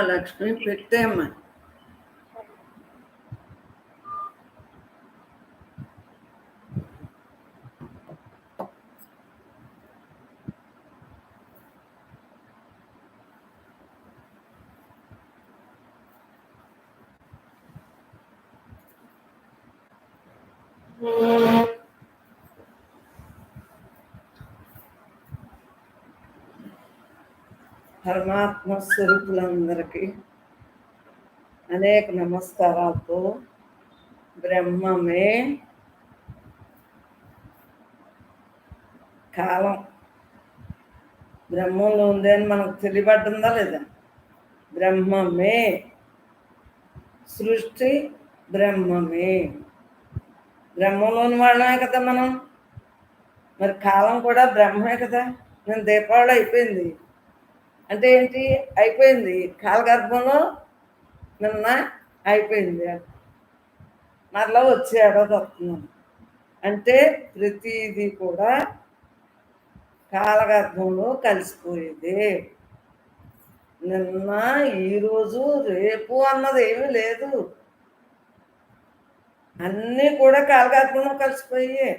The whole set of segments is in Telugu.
లక్ష్మి పెట్టేమ్మా. పరమాత్మ స్వరూపులందరికీ అనేక నమస్కారాలతో బ్రహ్మమే కాలం బ్రహ్మంలో ఉంది అని మనకు తెలియబడ్డందా లేదా? బ్రహ్మమే సృష్టి, బ్రహ్మమే. బ్రహ్మంలోని వాళ్ళమే కదా మనం. మరి కాలం కూడా బ్రహ్మే కదా. నేను దీపావళి అయిపోయింది అంటే ఏంటి? అయిపోయింది కాలగర్భంలో నిన్న అయిపోయింది, మరలా వచ్చే ఏడాది వస్తున్నాను అంటే ప్రతిదీ కూడా కాలగర్భంలో కలిసిపోయేది. నిన్న, ఈరోజు, రేపు అన్నది ఏమీ లేదు. అన్నీ కూడా కాలగర్భంలో కలిసిపోయి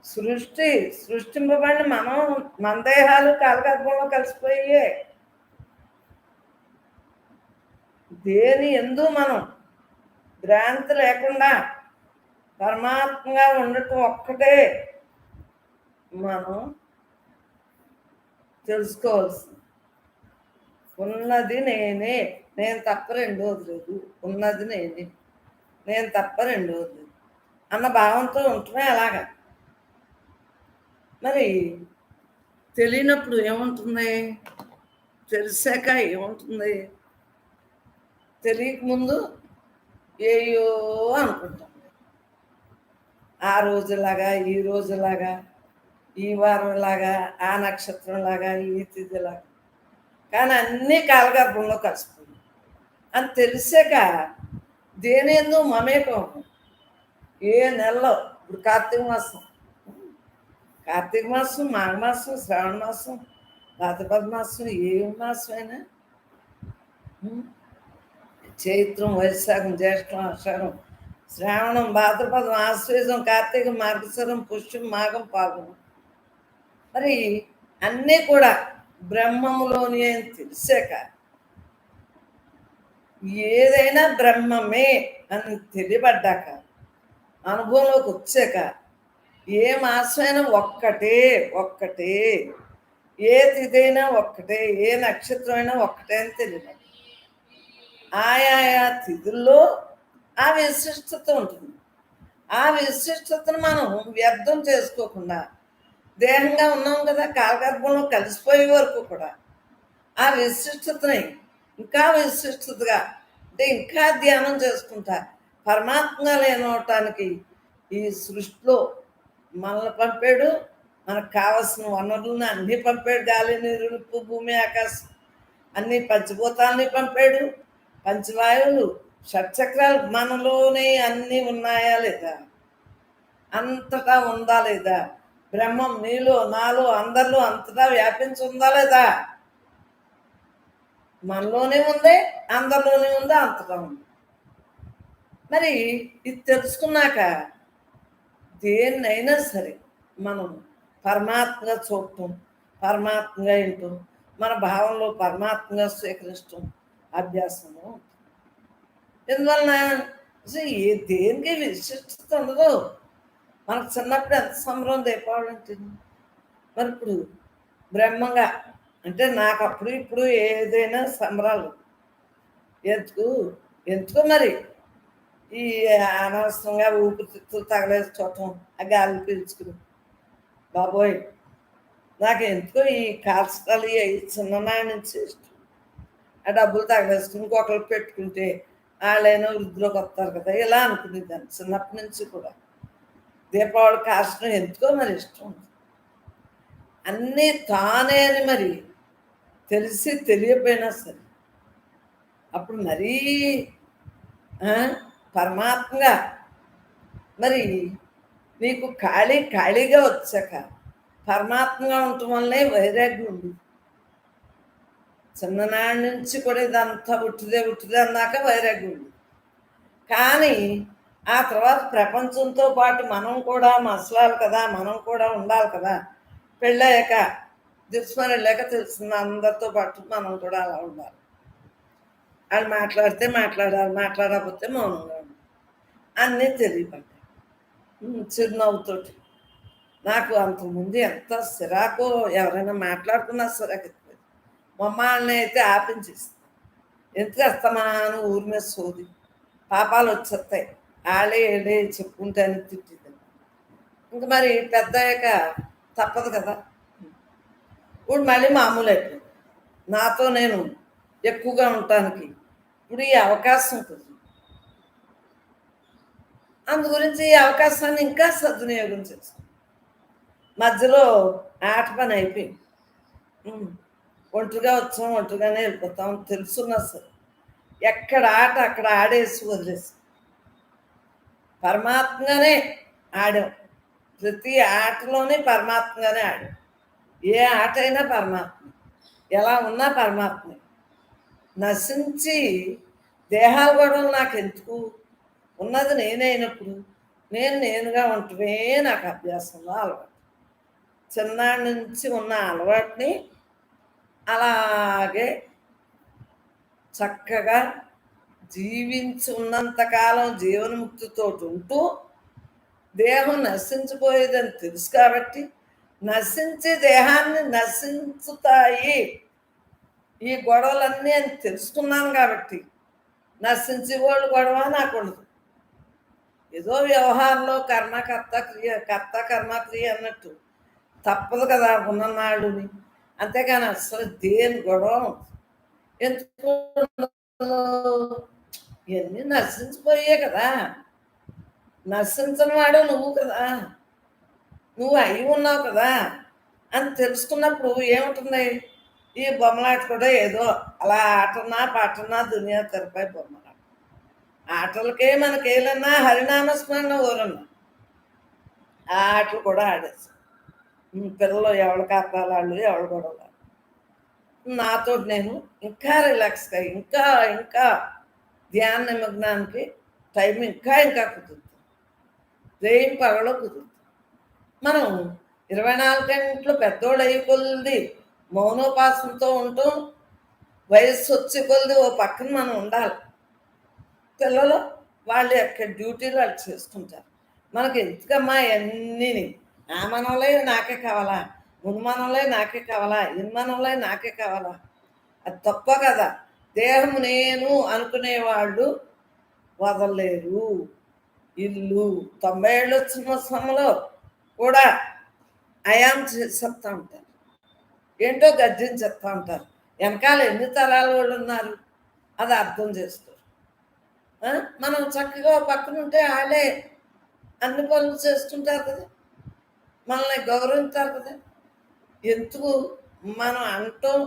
సృష్టింపబడిన మనం, మన దేహాలు కాలగర్భంలో కలిసిపోయి దేని ఎందు మనం భ్రాంతి లేకుండా పరమాత్మగా ఉండటం ఒక్కటే మనం తెలుసుకోవాల్సింది. ఉన్నది నేనే, నేను తప్ప రెండోది లేదు. ఉన్నది నేనే, నేను తప్ప రెండోది లేదు అన్న భావంతో ఉంటున్నా. అలాగా మరి తెలియనప్పుడు ఏముంటుంది? తెలిసాక ఏముంటుంది? తెలియకముందు ఏయో అనుకుంటాం. ఆ రోజులాగా, ఈ రోజులాగా, ఈ వారంలాగా, ఆ నక్షత్రంలాగా, ఈ తిథిలాగా. కానీ అన్నీ కాలగర్భంలో కలిసిపోయింది అని తెలిసాక దేని ఎందు మమేకం. ఏ నెలలో ఇప్పుడు కార్తీక మాసం, మాఘమాసం, శ్రావణ మాసం, భాద్రపద మాసం, ఏ మాసం అయినా, చైత్రం, వైశాఖం, జ్యేష్ఠం, ఆషాఢం, శ్రావణం, భాద్రపదం, ఆశ్వేజం, కార్తీకం, మార్గశిరం, పుష్యం, మాఘం, పాల్గొనం. మరి అన్నీ కూడా బ్రహ్మములోని అని తెలిసాక ఏదైనా బ్రహ్మమే అని తెలియబడ్డాక, అనుభవంలోకి వచ్చాక ఏ మాసమైనా ఒక్కటే, ఏ తిథైనా ఒక్కటే, ఏ నక్షత్రం అయినా ఒక్కటే అని తెలియదు. ఆయా తిథుల్లో ఆ విశిష్టత ఉంటుంది. ఆ విశిష్టతను మనం వ్యర్థం చేసుకోకుండా దేహంగా ఉన్నాం కదా, కాలగర్భంలో కలిసిపోయే వరకు కూడా ఆ విశిష్టతని ఇంకా విశిష్టతగా అంటే ఇంకా ధ్యానం చేసుకుంటా పరమాత్మగా లేనవటానికి ఈ సృష్టిలో మనల్ని పంపాడు. మనకు కావలసిన వనరులను అన్నీ పంపాడు. గాలి, నీరు, నిప్పు, భూమి, ఆకాశం అన్ని పంచభూతాలని పంపాడు. పంచవాయువులు, షట్చక్రాలు మనలోనే అన్నీ ఉన్నాయా లేదా? అంతటా ఉందా లేదా? బ్రహ్మం నీలో, నాలో, అందరిలో అంతటా వ్యాపించి ఉందా లేదా? మనలోనే ఉంది, అందరిలోనే ఉంది, అంతటా ఉంది. మరి ఇది తెలుసుకున్నాక దేన్నైనా సరే మనం పరమాత్మగా చూడటం, పరమాత్మగా వింటాం, మన భావంలో పరమాత్మగా స్వీకరించడం అభ్యాసంలో ఉంటుంది. ఎందువలన దేనికి విశిష్టత ఉండదు. మనకు చిన్నప్పుడు ఎంత సంబరం దీపావళి ఉంటుంది. మరి ఇప్పుడు బ్రహ్మంగా అంటే నాకు అప్పుడు ఇప్పుడు ఏదైనా సంబరాలు ఎందుకు మరి ఈ అనవసరంగా ఊపిరితిత్తులు తగలేసుకోవటం, ఆ గాలి పీల్చుకుని బాబోయ్ నాకు ఎందుకో ఈ కాల్చడాలు చిన్ననాటి నుంచి ఇష్టం. ఆ డబ్బులు తగలేసుకుని ఇంకొకరు పెట్టుకుంటే వాళ్ళైనా వృద్ధిలోకి వస్తారు కదా, ఇలా అనుకునేదాన్ని చిన్నప్పటి నుంచి కూడా. దీపావళి కాల్చడం ఎందుకో మరి ఇష్టం. అన్నీ తానే అని మరి తెలిసి తెలియపోయినా సరే అప్పుడు మరీ పరమాత్మగా మరి నీకు ఖాళీగా వచ్చాక పరమాత్మగా ఉండటం వల్లనే వైరాగ్యం ఉంది. చిన్ననాటి నుంచి కూడా ఇదంతా ఉట్టిదే అన్నాక వైరాగ్యం ఉంది. కానీ ఆ తర్వాత ప్రపంచంతో పాటు మనం కూడా మసలాలి కదా, మనం కూడా ఉండాలి కదా. పెళ్ళయ్యాక దుస్మని లేక తెలిసింది అందరితో పాటు మనం కూడా అలా ఉండాలి. వాళ్ళు మాట్లాడితే మాట్లాడాలి, మాట్లాడకపోతే మౌనంగా ఉండాలి. అన్నీ తెలియపడ్డాయి చిరునవ్వుతోటి. నాకు అంతకుముందు ఎంత సిరాకో, ఎవరైనా మాట్లాడుకున్నా సిరాకు. మమ్మల్ని అయితే ఆపించేస్తాను. ఎందుకు వస్తామాను ఊరి మీద సోది, పాపాలు వచ్చేస్తాయి, ఆడే ఏడే చెప్పుకుంటాను తిట్టిద్దాం. ఇంక మరి పెద్ద అయ్యాక తప్పదు కదా. ఇప్పుడు మళ్ళీ మామూలు అయిపోయింది. నాతో నేను ఎక్కువగా ఉండటానికి ఇప్పుడు ఈ అవకాశం ఉంటుంది. అందు గురించి ఈ అవకాశాన్ని ఇంకా సద్వినియోగం చేస్తాం. మధ్యలో ఆట పని అయిపోయింది. ఒంటరిగా వచ్చాం, ఒంటరిగానే వెళ్ళిపోతాం తెలుసున్నా సరే ఎక్కడ ఆట అక్కడ ఆడేసి వదిలేసి పరమాత్మగానే ఆడాం. ప్రతి ఆటలోనే పరమాత్మగానే ఆడాం. ఏ ఆట అయినా పరమాత్మ, ఎలా ఉన్నా పరమాత్మే. నశించి దేహాలు గొడవలు నాకు ఎందుకు, ఉన్నది నేనైనప్పుడు నేనుగా ఉంటమే నాకు అభ్యాసంలో అలవాటు. చిన్నాడి నుంచి ఉన్న అలవాటుని అలాగే చక్కగా జీవించి ఉన్నంతకాలం జీవన్ముక్తితో ఉంటూ దేహం నశించిపోయేదని తెలుసు కాబట్టి నశించే దేహాన్ని నశించుతాయి ఈ గొడవలన్నీ అని తెలుసుకున్నాను కాబట్టి నశించే వాళ్ళు గొడవ నాకు ఉండదు. ఏదో వ్యవహారంలో కర్త కర్మ క్రియ అన్నట్టు తప్పదు కదా ఉన్ననాడుని. అంతేకాని అసలు దేని గొడవ ఎందుకు ఇవన్నీ నశించిపోయే కదా. నశించని వాడు నువ్వు కదా, నువ్వు అయి ఉన్నావు కదా అని తెలుసుకున్నప్పుడు ఏముంటుంది, ఈ బొమ్మలాట కూడా ఏదో అలా ఆటన్నా పాటన్నా దునియా తెరపై బొమ్మలాట. ఆటలకే మనకేలన్నా హరినామస్మరణ ఊరన్నా ఆ ఆటలు కూడా ఆడేస్తాం. పిల్లలు ఎవరి కాపాడాళ్ళు ఎవరు గొడవలు. నాతో నేను ఇంకా రిలాక్స్గా ఇంకా ఇంకా ధ్యాన నిమగ్నానికి టైం ఇంకా కుదురుతుంది. రేం పగలో కుదురుతుంది. మనం 24 గంటలు పెద్దోళ్ళు అయ్యి కొలిది మౌనోపాసనతో ఉంటాం. వయస్సు వచ్చే కొలిది ఓ పక్కన మనం ఉండాలి. పిల్లలు వాళ్ళు ఎక్కడ డ్యూటీలు వాళ్ళు చేసుకుంటారు. మనకి ఎందుకమ్మా అన్నీ ఆ మనవలే నాకే కావాలా, మున్మనవలే నాకే కావాలా, ఇన్మనవలే నాకే కావాలా, అది తప్ప కదా. దేహం నేను అనుకునేవాళ్ళు వదలలేరు. ఇల్లు 90 ఏళ్ళు వచ్చిన సమయంలో కూడా అయాం చెప్తా ఉంటారు, ఏంటో గర్జించి చెప్తా ఉంటారు. వెనకాల ఎన్ని తరాల వాళ్ళు ఉన్నారు అది అర్థం చేసుకోరు. మనం చక్కగా పక్కన ఉంటే వాళ్ళే అన్ని పనులు చేసుకుంటారు కదా, మనల్ని గౌరవించారు కదా. ఎందుకు మనం అంటాం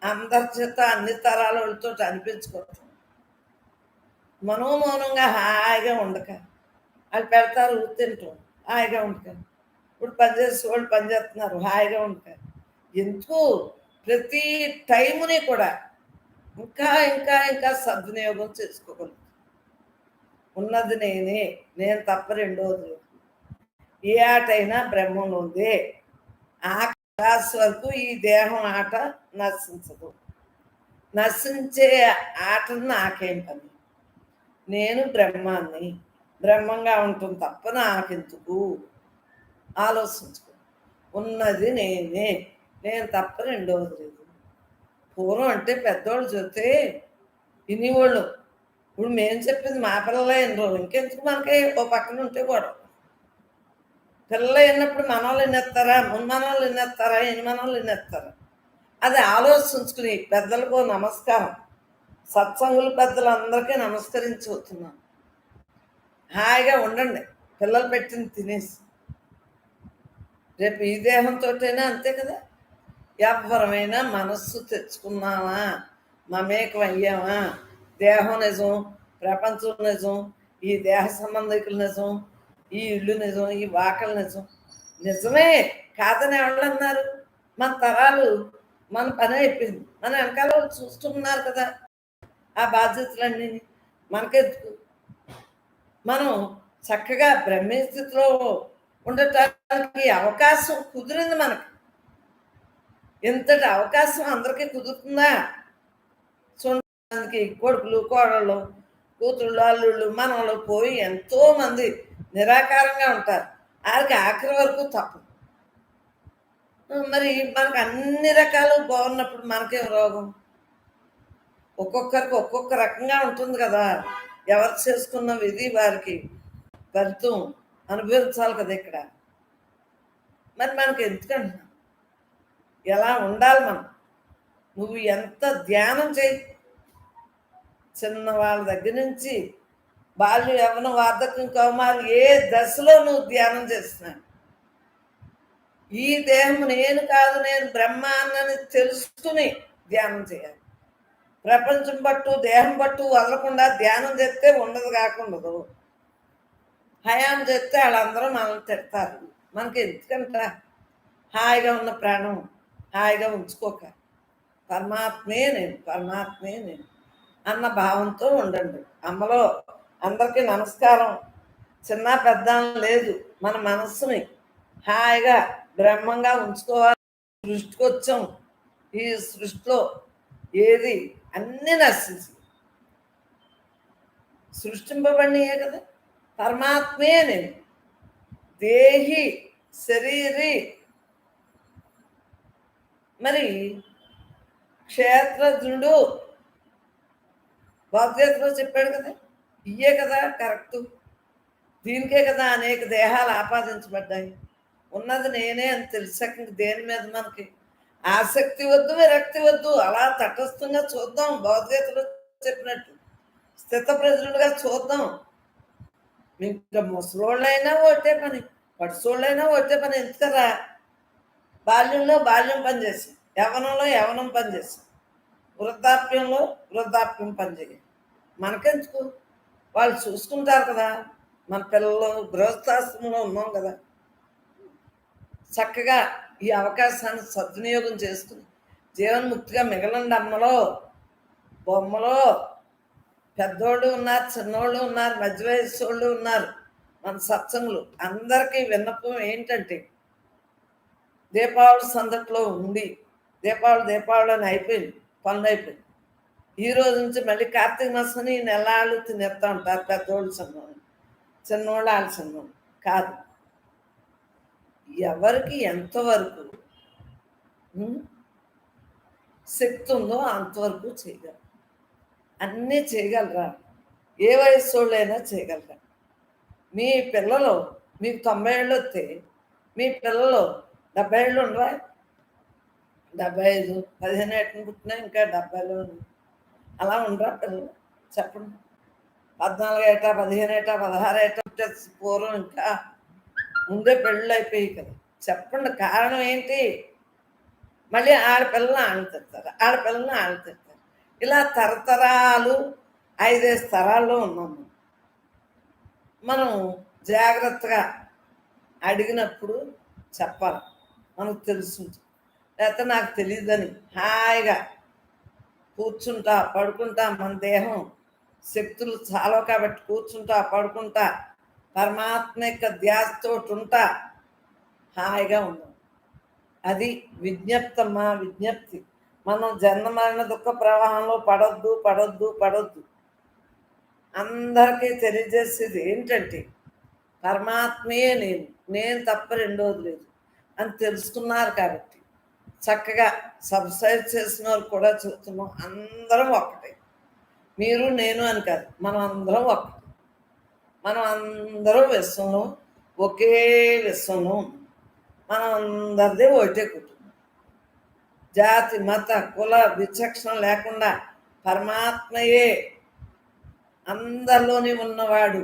అందరి చేత అన్ని తరాల వాళ్ళతో అనిపించుకోవటం. మనోమౌనంగా హాయిగా ఉండక వాళ్ళు పెడతారు తింటాం హాయిగా ఉండక. ఇప్పుడు పనిచేసే వాళ్ళు పనిచేస్తున్నారు హాయిగా ఉండక. ఎందుకు ప్రతి టైముని కూడా ఇంకా ఇంకా ఇంకా సద్వినియోగం చేసుకోగలుగుతాం. ఉన్నది నేను తప్ప రెండోది లేదు. ఏ ఆట అయినా బ్రహ్మంలో ఉంది. ఆ క్లాస్ వరకు ఈ దేహం ఆట నశించదు. నశించే ఆటను నాకేం పని, నేను బ్రహ్మాన్ని, బ్రహ్మంగా ఉంటుంది తప్ప నాకెందుకు. ఆలోచించుకో, ఉన్నది నేను తప్ప రెండోది లేదు. పూర్వం అంటే పెద్దోళ్ళు చెప్తే వినేవాళ్ళు. ఇప్పుడు మేము చెప్పింది మా పిల్లలే ఎన్ని రోజులు, ఇంకెందుకు మనకి ఓ పక్కన ఉంటే గొడవ. పిల్లలు విన్నప్పుడు మనవాళ్ళు వినేస్తారా, మున్మనవాళ్ళు వినేస్తారా, ఎనిమనవాళ్ళు వినేస్తారా, అది ఆలోచించుకుని పెద్దలకు నమస్కారం. సత్సంగుల పెద్దలందరికీ నమస్కరించి వస్తున్నాను. హాయిగా ఉండండి, పిల్లలు పెట్టింది తినేసి. రేపు ఈ దేహంతోటైనా అంతే కదా. ఎవరమైనా మనస్సు తెచ్చుకున్నామా, మమేకం అయ్యామా, దేహం నిజం, ప్రపంచం నిజం, ఈ దేహ సంబంధికులు నిజం, ఈ ఇల్లు నిజం, ఈ వాకలు నిజం. నిజమే కాదని ఎవరు అన్నారు? మన తరాలు మన పని అయిపోయింది. మన వెనకాల వాళ్ళు చూస్తున్నారు కదా ఆ బాధ్యతలన్నీ. మనకెందుకు? మనం చక్కగా బ్రహ్మస్థితిలో ఉండటానికి అవకాశం కుదిరింది మనకి. ఇంతటి అవకాశం అందరికీ కుదురుతుందా? చూడడానికి కొడుకులు, కోడళ్ళు, కూతుళ్ళు, అల్లుళ్ళు, మనవళ్ళు పోయి ఎంతో మంది నిరాకారంగా ఉంటారు. ఆరికి ఆఖరి వరకు తప్పదు. మరి మనకు అన్ని రకాలు బాగున్నప్పుడు మనకేం రోగం? ఒక్కొక్కరికి ఒక్కొక్క రకంగా ఉంటుంది కదా! ఎవరు చేసుకున్న విధి వారికి ఫలితం అనుభవించాలి కదా ఇక్కడ. మరి మనకి ఎందుకంటున్నా? ఎలా ఉండాలి మనం? నువ్వు ఎంత ధ్యానం చేయి, చిన్నవాళ్ళ దగ్గర నుంచి బాల్యం, యవ్వనం, వార్ధక్యం, కౌమారం ఏ దశలో నువ్వు ధ్యానం చేస్తున్నావు? ఈ దేహం నేను కాదు, నేను బ్రహ్మ అన్నని తెలుసుకుని ధ్యానం చేయాలి. ప్రపంచం పట్టు దేహం పట్టు వదలకుండా ధ్యానం చేస్తే ఉండదు కాకుండదు. హయాం చేస్తే వాళ్ళందరూ మనల్ని తిడతారు. మనకి ఎందుకంట? హాయిగా ఉన్న ప్రాణం హాయిగా ఉంచుకోక పరమాత్మే నేను, పరమాత్మే నేను అన్న భావంతో ఉండండి. అమ్మలో అందరికీ నమస్కారం. చిన్న పెద్ద అని లేదు. మన మనస్సుని హాయిగా బ్రహ్మంగా ఉంచుకోవాలి. సృష్టికి వచ్చాం. ఈ సృష్టిలో ఏది అన్నీ నశించి సృష్టింపబడినయే కదా. పరమాత్మే నేను. దేహి శరీరి. మరి క్షేత్రజ్ఞుడు భగవద్గీతలో చెప్పాడు కదా. ఇయే కదా కరెక్టు. దీనికే కదా అనేక దేహాలు ఆపాదించబడ్డాయి. ఉన్నది నేనే అని తెలిసాక దేని మీద మనకి ఆసక్తి వద్దు, విరక్తి వద్దు. అలా తటస్థంగా చూద్దాం. భగవద్గీతలో చెప్పినట్టు స్థితప్రజ్ఞులుగా చూద్దాం. ఇంకా ముసలోళ్ళైనా ఒకటే పని, పడుసోళ్ళైనా ఒకటే పని. ఎందుకరా? బాల్యంలో బాల్యం పనిచేసి, యవనంలో యవనం పనిచేసి, వృద్ధాప్యంలో వృద్ధాప్యం పనిచేయాలి. మనకెందుకు? వాళ్ళు చూసుకుంటారు కదా. మన పిల్లలు గృహస్థాశ్రమంలో ఉన్నాం కదా. చక్కగా ఈ అవకాశాన్ని సద్వినియోగం చేసుకుని జీవన్ముక్తిగా మిగలండి. అమ్మలో బొమ్మలో పెద్దోళ్ళు ఉన్నారు, చిన్నోళ్ళు ఉన్నారు, మధ్య వయస్సు వాళ్ళు ఉన్నారు. మన సత్సంగులు అందరికీ విన్నపం ఏంటంటే, దీపావళి సందట్లో ఉండి దీపావళి అని అయిపోయింది, పనులు అయిపోయింది. ఈ రోజు నుంచి మళ్ళీ కార్తీక మాసం ఈ నెలలు తినేస్తూ ఉంటారు. పెద్దోళ్ళు చిన్నోళ్ళు, చిన్నోళ్ళు వాళ్ళు చిన్నోళ్ళు కాదు. ఎవరికి ఎంతవరకు శక్తి ఉందో అంతవరకు చేయగలరు. అన్నీ చేయగలరా? ఏ వయస్సు వాళ్ళైనా చేయగలరా? మీ పిల్లలు మీకు 90 ఏళ్ళు వస్తే మీ పిల్లలు 70 ఏళ్ళు ఉండవా? 75, 15 ఏళ్ళు పుట్టినా ఇంకా 70లో అలా ఉండరా పిల్లలు? చెప్పండి. 14 ఏటా, 15 ఏటా, 16 ఏటా పుట్టే పూర్వం ఇంకా ముందే పెళ్ళిళ్ళు అయిపోయి కదా. చెప్పండి కారణం ఏంటి? మళ్ళీ ఆడపిల్లలు ఆడతారు, ఆడపిల్లలు ఆడతారు. ఇలా తరతరాలు 5 తరాల్లో ఉన్నాము. మనం జాగ్రత్తగా అడిగినప్పుడు చెప్పాలి. మనకు తెలుసు, లేకపోతే నాకు తెలియదని హాయిగా కూర్చుంటా పడుకుంటా. మన దేహం శక్తులు చాలా కాబట్టి కూర్చుంటా పడుకుంటా పరమాత్మ యొక్క ధ్యాసతో ఉంటా హాయిగా ఉన్నాం. అది విజ్ఞప్తమ్మా, విజ్ఞప్తి. మనం జన్మ మరణ దుఃఖ ప్రవాహంలో పడొద్దు పడొద్దు పడొద్దు. అందరికీ తెలియజేసేది ఏంటంటే, పరమాత్మయే నేను, నేను తప్ప రెండోది లేదు అని తెలుసుకున్నారు కాబట్టి చక్కగా సబ్స్క్రైబ్ చేసిన వాళ్ళు కూడా చెప్తున్నాం. అందరం ఒక్కటే. మీరు నేను అని కాదు, మనం అందరం ఒక్కటే. మనం అందరం విశ్వంలో ఒకే విశ్వంలో ఉన్నాం. మనం అందరిదే ఒకటే కుటుంబం. జాతి మత కుల విచక్షణ లేకుండా పరమాత్మయే అందరిలోనే ఉన్నవాడు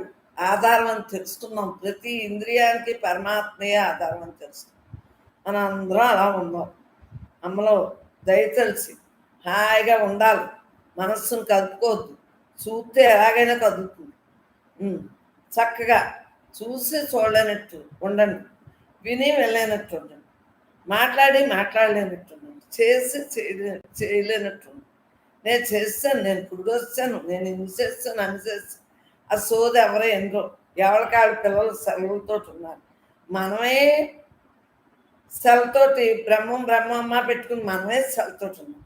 ఆధారం అని తెలుసుకున్నాం. ప్రతి ఇంద్రియానికి పరమాత్మయే ఆధారం అని తెలుసుకున్నాం. మనం అందరం అలా ఉందాం. అమ్మలో దయతలిసి హాయిగా ఉండాలి. మనస్సును కదుపుకోవద్దు. చూస్తే ఎలాగైనా కదుపుతుంది. చక్కగా చూసి చూడలేనట్టు ఉండండి, విని వెళ్ళలేనట్టు ఉండండి, మాట్లాడలేనట్టు ఉండండి. చేసి చేయలేనట్టు. నేను చేస్తాను, నేను ఇప్పుడు వచ్చాను, నేను ఇన్ని చేస్తాను, అన్ని చేస్తాను. ఆ సోది ఎవరో ఎన్నో ఎవరికి వాళ్ళ పిల్లలు సెలవులతో ఉన్నారు. మనమే సెలవుతోటి బ్రహ్మం బ్రహ్మమ్మ పెట్టుకుని మనమే సెలవుతోటి ఉన్నాం.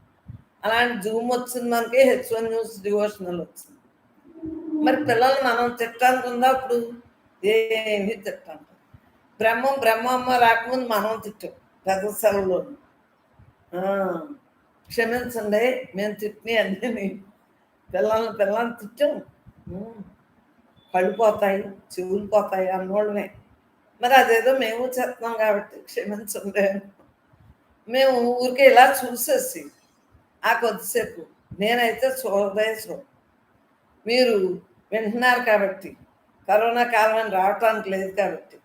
అలాంటి జూమ్ వచ్చింది మనకి, H1 న్యూస్ డివోషనల్ వచ్చింది. మరి పిల్లల్ని మనం తిట్టడానికి ఉందా అప్పుడు? ఏమీ తిట్టాను. బ్రహ్మం బ్రహ్మమ్మ రాకముందు మనం తిట్టాం పెద్ద సెలవులో. క్షమించండి, మేము తిట్టినవి అన్నీ పిల్లల్ని తిట్టాం. కళ్ళు పోతాయి, చెవులు పోతాయి అన్నోళ్ళమే. మరి అదేదో మేము చేస్తున్నాం కాబట్టి క్షమించండి. మేము ఊరికే ఇలా చూసేసి ఆ కొద్దిసేపు, నేనైతే చూడలేదు. మీరు వింటున్నారు కాబట్టి, కరోనా కాలం అని రావటానికి లేదు కాబట్టి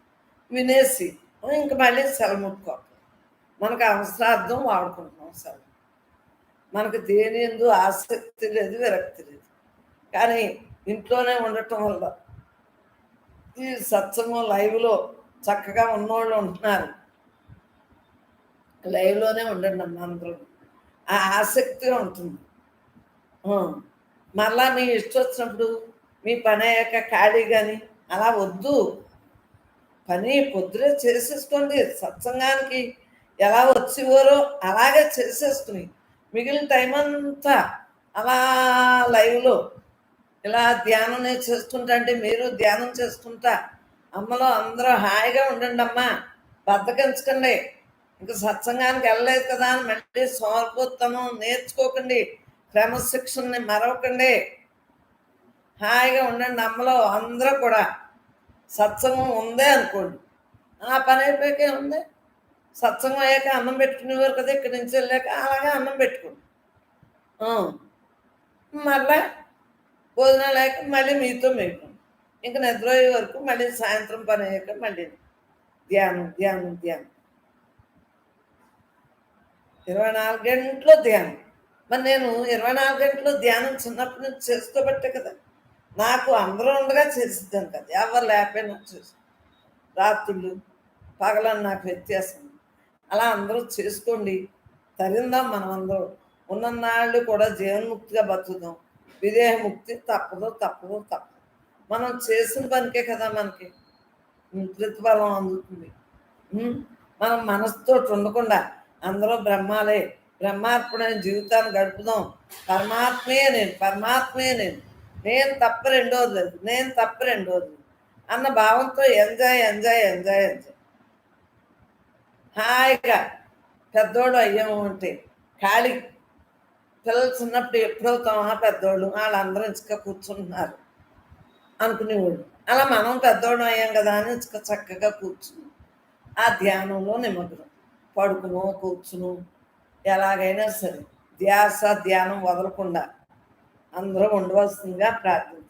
వినేసి ఇంక మళ్ళీ సెలవు ముట్టుకోవాలి. మనకు అవసరార్థం వాడుకుంటున్నాం సెలవు. మనకు దేని ఎందు ఆసక్తి లేదు, విరక్తి లేదు. కానీ ఇంట్లోనే ఉండటం వల్ల ఈ సత్సంగం లైవ్లో చక్కగా ఉన్నోళ్ళు ఉంటున్నారు. లైవ్లోనే ఉండండి అమ్మ అందరూ. ఆ ఆసక్తి ఉంటుంది. మళ్ళా మీ ఇష్టం వచ్చినప్పుడు మీ పని అయ్యాక ఖాళీ కానీ అలా వద్దు. పని పొద్దునే చేసేసుకోండి. సత్సంగానికి ఎలా వచ్చేవారో అలాగే చేసేసుకుని మిగిలిన టైం అంతా అలా లైవ్లో ఇలా ధ్యానం చేసుకుంటా, అంటే మీరు ధ్యానం చేసుకుంటా అమ్మలో అందరూ హాయిగా ఉండండి అమ్మా. బద్దకించకండి. ఇంకా సత్సంగానికి వెళ్ళలేదు కదా అని మళ్ళీ సోమరిపోతనం నేర్చుకోకండి. క్రమశిక్షణని మరవకండి. హాయిగా ఉండండి. అమ్మలో అందరూ కూడా సత్సంగం ఉందే అనుకోండి, ఆ పని అయిపోయాకే ఉంది. సత్సంగం అయ్యాక అన్నం పెట్టుకునేవారు కదా, ఇక్కడి నుంచి వెళ్ళాక అలాగే అన్నం పెట్టుకోండి. మళ్ళా భోజనాలు అయ్యాక మళ్ళీ మీతో మేలుకోండి. ఇంకా నిద్ర అయ్యే వరకు మళ్ళీ సాయంత్రం పని అయ్యాక మళ్ళీ ధ్యానం ధ్యానం ధ్యానం. 24 గంటలు ధ్యానం. మరి నేను 24 గంటలు ధ్యానం చిన్నప్పటి నుంచి చేసుకోబట్టే కదా, నాకు అందరూ ఉండగా చేసిద్దాను కదా, ఎవరు లేకపోయినా చేసి రాత్రులు పగలని నాకు వ్యత్యాసం. అలా అందరూ చేసుకోండి. తరిందాం మనం అందరూ. ఉన్ననాళ్ళు కూడా జీవన్ముక్తిగా బతుకుదాం. విదేహముక్తి తప్పదు తప్పదు తప్పదు. మనం చేసిన పనికే కదా మనకి ప్రతిఫలం అందుతుంది. మనం మనసుతో ఉండకుండా అందరూ బ్రహ్మాలే, బ్రహ్మార్పణ జీవితాన్ని గడుపుదాం. పరమాత్మే నేను, పరమాత్మే నేను, నేను తప్ప రెండోది లేదు, నేను తప్ప రెండోది లేదు అన్న భావంతో ఎంజాయ్ ఎంజాయ్ ఎంజాయ్ ఎంజాయ్. హాయిగా పెద్దోళ్ళు అయ్యాము అంటే ఖాళీ. పిల్లలు చిన్నప్పుడు ఎప్పుడవుతామా పెద్దోళ్ళు, వాళ్ళందరూ ఇసుక కూర్చుంటున్నారు అనుకునేవాళ్ళు. అలా మనం పెద్దోళ్ళు అయ్యాం కదా అని ఇసుక చక్కగా కూర్చుని ఆ ధ్యానంలో నిమగ్నం. పడుకునో కూర్చును ఎలాగైనా సరే ధ్యాస ధ్యానం వదలకుండా అందరూ ఉండవలసిందిగా ప్రార్థించారు.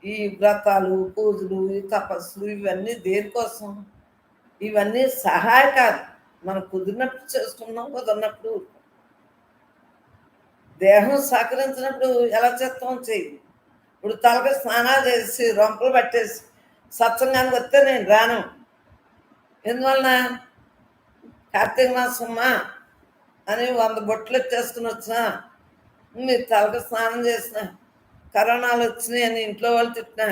ఈ వ్రతాలు, పూజలు, ఈ తపస్సులు ఇవన్నీ దేనికోసం? ఇవన్నీ సహాయకాలు. మనం కుదిరినప్పుడు చేసుకున్నాం, కుదిరినప్పుడు దేహం సహకరించినప్పుడు ఎలా చేస్తాం చెయ్యి. ఇప్పుడు తలకి స్నానాలు చేసి రొంపలు పట్టేసి సత్సంగానికి వస్తే నేను రాను. ఎందువలన? కార్తీక మాసమ్మా అని 100 బొట్లు ఎత్తేసుకుని వచ్చినా, మీరు తలకి స్నానం చేసిన, కరోనాలు వచ్చినాయి అని ఇంట్లో వాళ్ళు తిట్టినా,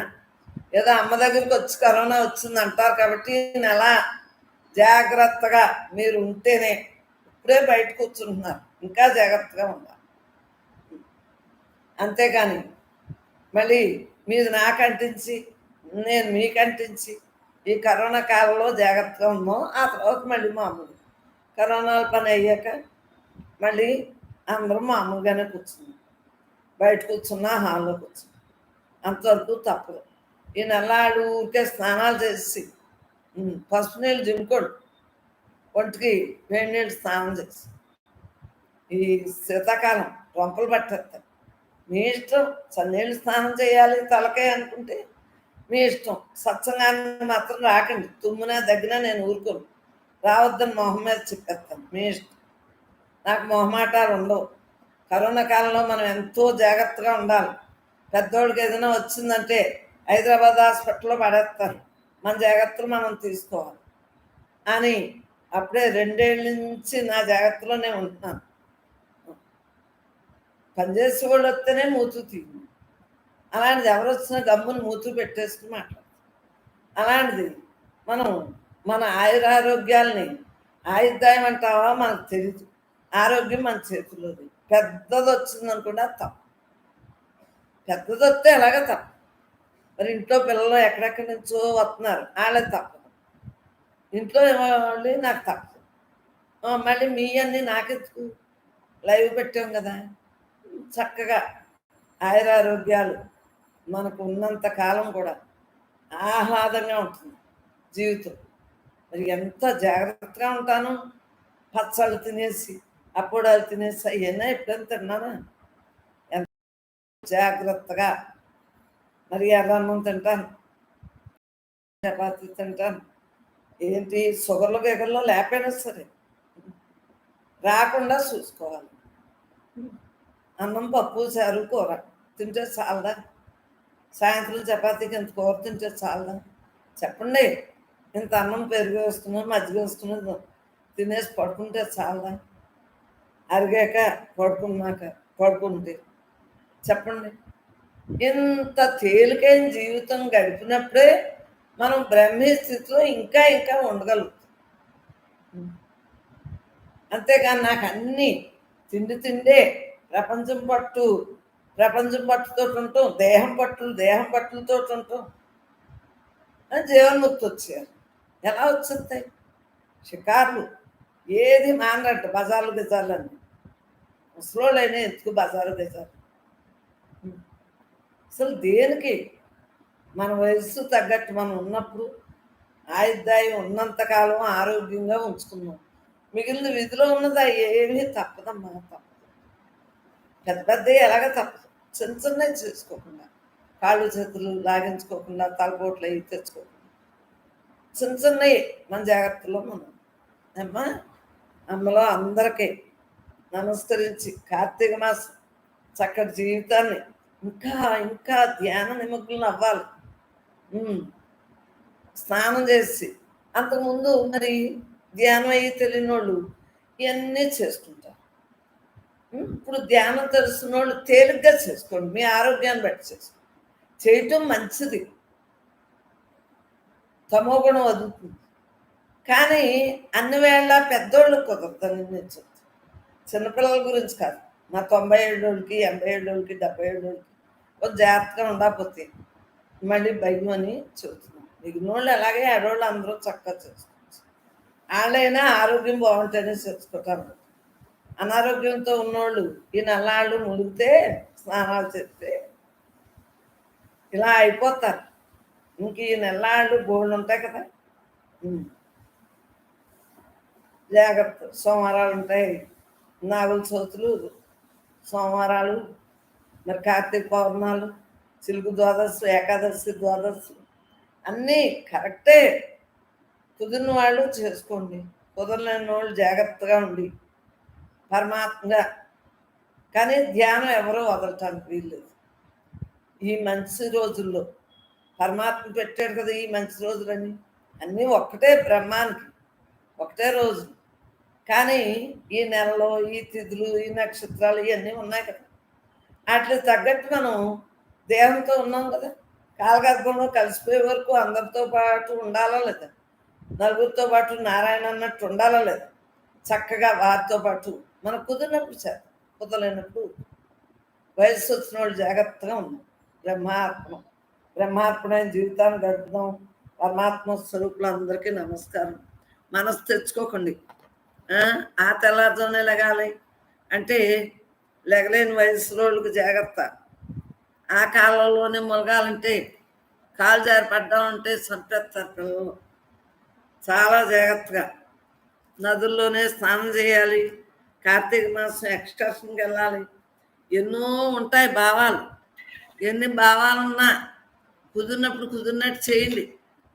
ఏదో అమ్మ దగ్గరికి వచ్చి కరోనా వచ్చింది అంటారు కాబట్టి నెల జాగ్రత్తగా మీరు ఉంటేనే. ఇప్పుడే బయట కూర్చుంటున్నారు, ఇంకా జాగ్రత్తగా ఉండాలి. అంతేకాని మళ్ళీ మీరు నాకు అంటించి నేను మీకు అంటించి ఈ కరోనా కాలంలో జాగ్రత్తగా ఉన్నాం. ఆ తర్వాత మళ్ళీ మామూలు కరోనా పని అయ్యాక మళ్ళీ అందరూ మామూలుగానే కూర్చున్నాం. బయట కూర్చున్నా, హాల్లో కూర్చున్నాం. అంతవరకు తప్పదు. ఈ నెల్లాడు ఊరికే స్నానాలు చేసి పసుపు నీళ్ళు జిమ్ముకోండి, ఒంటికి వేడి నీళ్ళు స్నానం చేసి. ఈ శీతాకాలం రొంపలు పట్టేస్తారు. మీ ఇష్టం. చన్నీళ్ళు స్నానం చేయాలి తలకాయ అనుకుంటే మీ ఇష్టం. సత్సంగాన్ని మాత్రం రాకండి. తుమ్మునా దగ్గర నేను ఊరుకోను, రావద్దని మొహం మీద చెప్పేస్తాను. మీ ఇష్టం. నాకు మొహమాటాలు ఉండవు. కరోనా కాలంలో మనం ఎంతో జాగ్రత్తగా ఉండాలి. పెద్దోళ్ళకి ఏదైనా వచ్చిందంటే హైదరాబాద్ హాస్పిటల్లో పడేస్తారు. మన జాగ్రత్తలు మనం తీసుకోవాలి అని అప్పుడే 2 ఏళ్ళ నుంచి నా జాగ్రత్తలోనే ఉంటున్నాను. పనిచేసే వాళ్ళు వస్తేనే మూతు తీయను. అలాంటిది ఎవరు వచ్చినా గమ్మున మూతు పెట్టేసుకుని మాట్లాడతాం. అలాంటిది మనం మన ఆయురారోగ్యాల్ని ఆయుర్దాయం అంటావా మనకు తెలియదు. ఆరోగ్యం మన చేతిలోది. పెద్దది వచ్చింది అనుకుంటే తప్పు. పెద్దది వస్తే ఎలాగ తప్పు. మరి ఇంట్లో పిల్లలు ఎక్కడెక్కడి నుంచో వస్తున్నారు, వాళ్ళకి తప్పదు. ఇంట్లో వాళ్ళు నాకు తప్పదు. మళ్ళీ మీ అన్నీ నాకెందుకు, లైవ్ పెట్టాం కదా. చక్కగా ఆయురారోగ్యాలు మనకు ఉన్నంత కాలం కూడా ఆహ్లాదంగా ఉంటుంది జీవితం. మరి ఎంత జాగ్రత్తగా ఉంటాను. పచ్చళ్ళు తినేసి అప్పుడాలు తినేసి అవన్నీ ఎప్పుడైనా తిన్నానా? ఎంత జాగ్రత్తగా. మరి ఎర్రన్నం తింటాను, చపాతీ తింటాను. ఏంటి షుగర్లు గీగర్లో లేకపోయినా సరే రాకుండా చూసుకోవాలి. అన్నం పప్పు చారు కూర తింటే చాలదా? సాయంత్రం చపాతీకి ఇంత కూర తింటే చాలదా? చెప్పండి. ఇంత అన్నం పెరుగు వేసుకున్నాం, మజ్జిగ వేసుకున్నాం, తినేసి పడుకుంటే చాలదా? అరిగాక పడుకుంటే చెప్పండి. ఇంత తేలికైన జీవితం గడిపినప్పుడే మనం బ్రహ్మీ స్థితిలో ఇంకా ఇంకా ఉండగలుగుతాం. అంతేగాని నాకు అన్నీ తిండే ప్రపంచం పట్టుతో ఉంటాం, దేహం పట్టులతో ఉంటాం. జీవన్ముక్తి వచ్చారు. ఎలా వచ్చేస్తాయి? షికార్లు ఏది మానరంట, బజార్లు గజార్లన్నీ. ముసలోళ్ళైనా ఎందుకు బజారు గజారు? అసలు దేనికి? మన వయస్సు తగ్గట్టు మనం ఉన్నప్పుడు ఆయుర్దాయం ఉన్నంతకాలం ఆరోగ్యంగా ఉంచుకున్నాం. మిగిలిన విధిలో ఉన్నది ఏమీ తప్పదమ్మా, తప్పదు. పెద్ద పెద్ద ఎలాగ తప్పదు. చిన్న చిన్నవి చేసుకోకుండా, కాళ్ళు చేతులు లాగించుకోకుండా, తలపోట్లు అవి తెచ్చుకోకుండా, చిన్న చిన్నవి మన జాగ్రత్తలో మనం అమ్మా. అమ్మలో అందరికీ నమస్కరించి కార్తీక మాసం చక్కటి జీవితాన్ని ఇంకా ఇంకా ధ్యాన నిమగ్నం అవ్వాలి. స్నానం చేసి, అంతకుముందు మరి ధ్యానం అయ్యి తెలియని వాళ్ళు ఇవన్నీ చేసుకుంటారు. ఇప్పుడు ధ్యానం తెలిసిన వాళ్ళు తేలిగ్గా చేసుకోండి, మీ ఆరోగ్యాన్ని బట్టి చేసుకోండి. చేయటం మంచిది, తమో గుణం వదులుతుంది. కానీ అన్ని వేళ పెద్దోళ్ళు కుదరదని నేను చెప్తాను. చిన్నపిల్లల గురించి కాదు, మా 90 ఏళ్ళకి 80 ఏళ్ళకి 70 ఏళ్ళకి కొంచెం జాగ్రత్తగా ఉండకపోతే మళ్ళీ భయం అని చెబుతున్నాను. మిగిలిన వాళ్ళు అలాగే ఆడవాళ్ళు అందరూ చక్కగా చేసుకోవచ్చు. వాళ్ళైనా ఆరోగ్యం బాగుంటేనే చేసుకుంటారు. అనారోగ్యంతో ఉన్నోళ్ళు ఈ నల్లాళ్ళు మునిగితే స్నానాలు చేస్తే ఇలా అయిపోతారు. ఇంక ఈ నెల్లాళ్ళు గోళ్ళు ఉంటాయి కదా, జాగ్రత్త. సోమవారాలు ఉంటాయి, నాగుల చవితులు, సోమవారాలు, మరి కార్తీక పౌర్ణాలు, చిలుకు ద్వాదశి, ఏకాదశి, ద్వాదశి అన్నీ కరెక్టే. కుదిరిన వాళ్ళు చేసుకోండి, కుదరలేని వాళ్ళు జాగ్రత్తగా ఉండి పరమాత్మగా. కానీ ధ్యానం ఎవరో వదలటానికి వీల్లేదు. ఈ మంచి రోజుల్లో పరమాత్మ పెట్టాడు కదా ఈ మంచి రోజులని. అన్నీ ఒక్కటే, బ్రహ్మానికి ఒకటే రోజు. కానీ ఈ నెలలో ఈ తిథులు, ఈ నక్షత్రాలు ఇవన్నీ ఉన్నాయి కదా, వాటికి తగ్గట్టు మనం దేహంతో ఉన్నాం కదా. కాలగర్భంలో కలిసిపోయే వరకు అందరితో పాటు ఉండాలా లేదా? నలుగురితో పాటు నారాయణ అన్నట్టు ఉండాలా లేదా? చక్కగా వారితో పాటు మనకు కుదిరినప్పుడు చేద్దాం, కుదరలేనప్పుడు వయస్సు వచ్చిన వాళ్ళు జాగ్రత్తగా ఉన్నాం. బ్రహ్మార్పణమైన జీవితాన్ని గడుపుదాం. పరమాత్మ స్వరూపులందరికీ నమస్కారం. మనసు తెచ్చుకోకండి. ఆ తెల్లారుతోనే లెగాలి అంటే లెగలేని వయసులో వాళ్ళకి జాగ్రత్త. ఆ కాలంలోనే మొలగాలంటే, కాలు జారి పడ్డామంటే చంపేస్తారు పిల్లలు. చాలా జాగ్రత్తగా నదుల్లోనే స్నానం చేయాలి. కార్తీక మాసం ఎక్స్కర్షన్కి వెళ్ళాలి. ఎన్నో ఉంటాయి భావాలు. ఎన్ని భావాలున్నా కుదిరినప్పుడు కుదిరినట్టు చేయండి,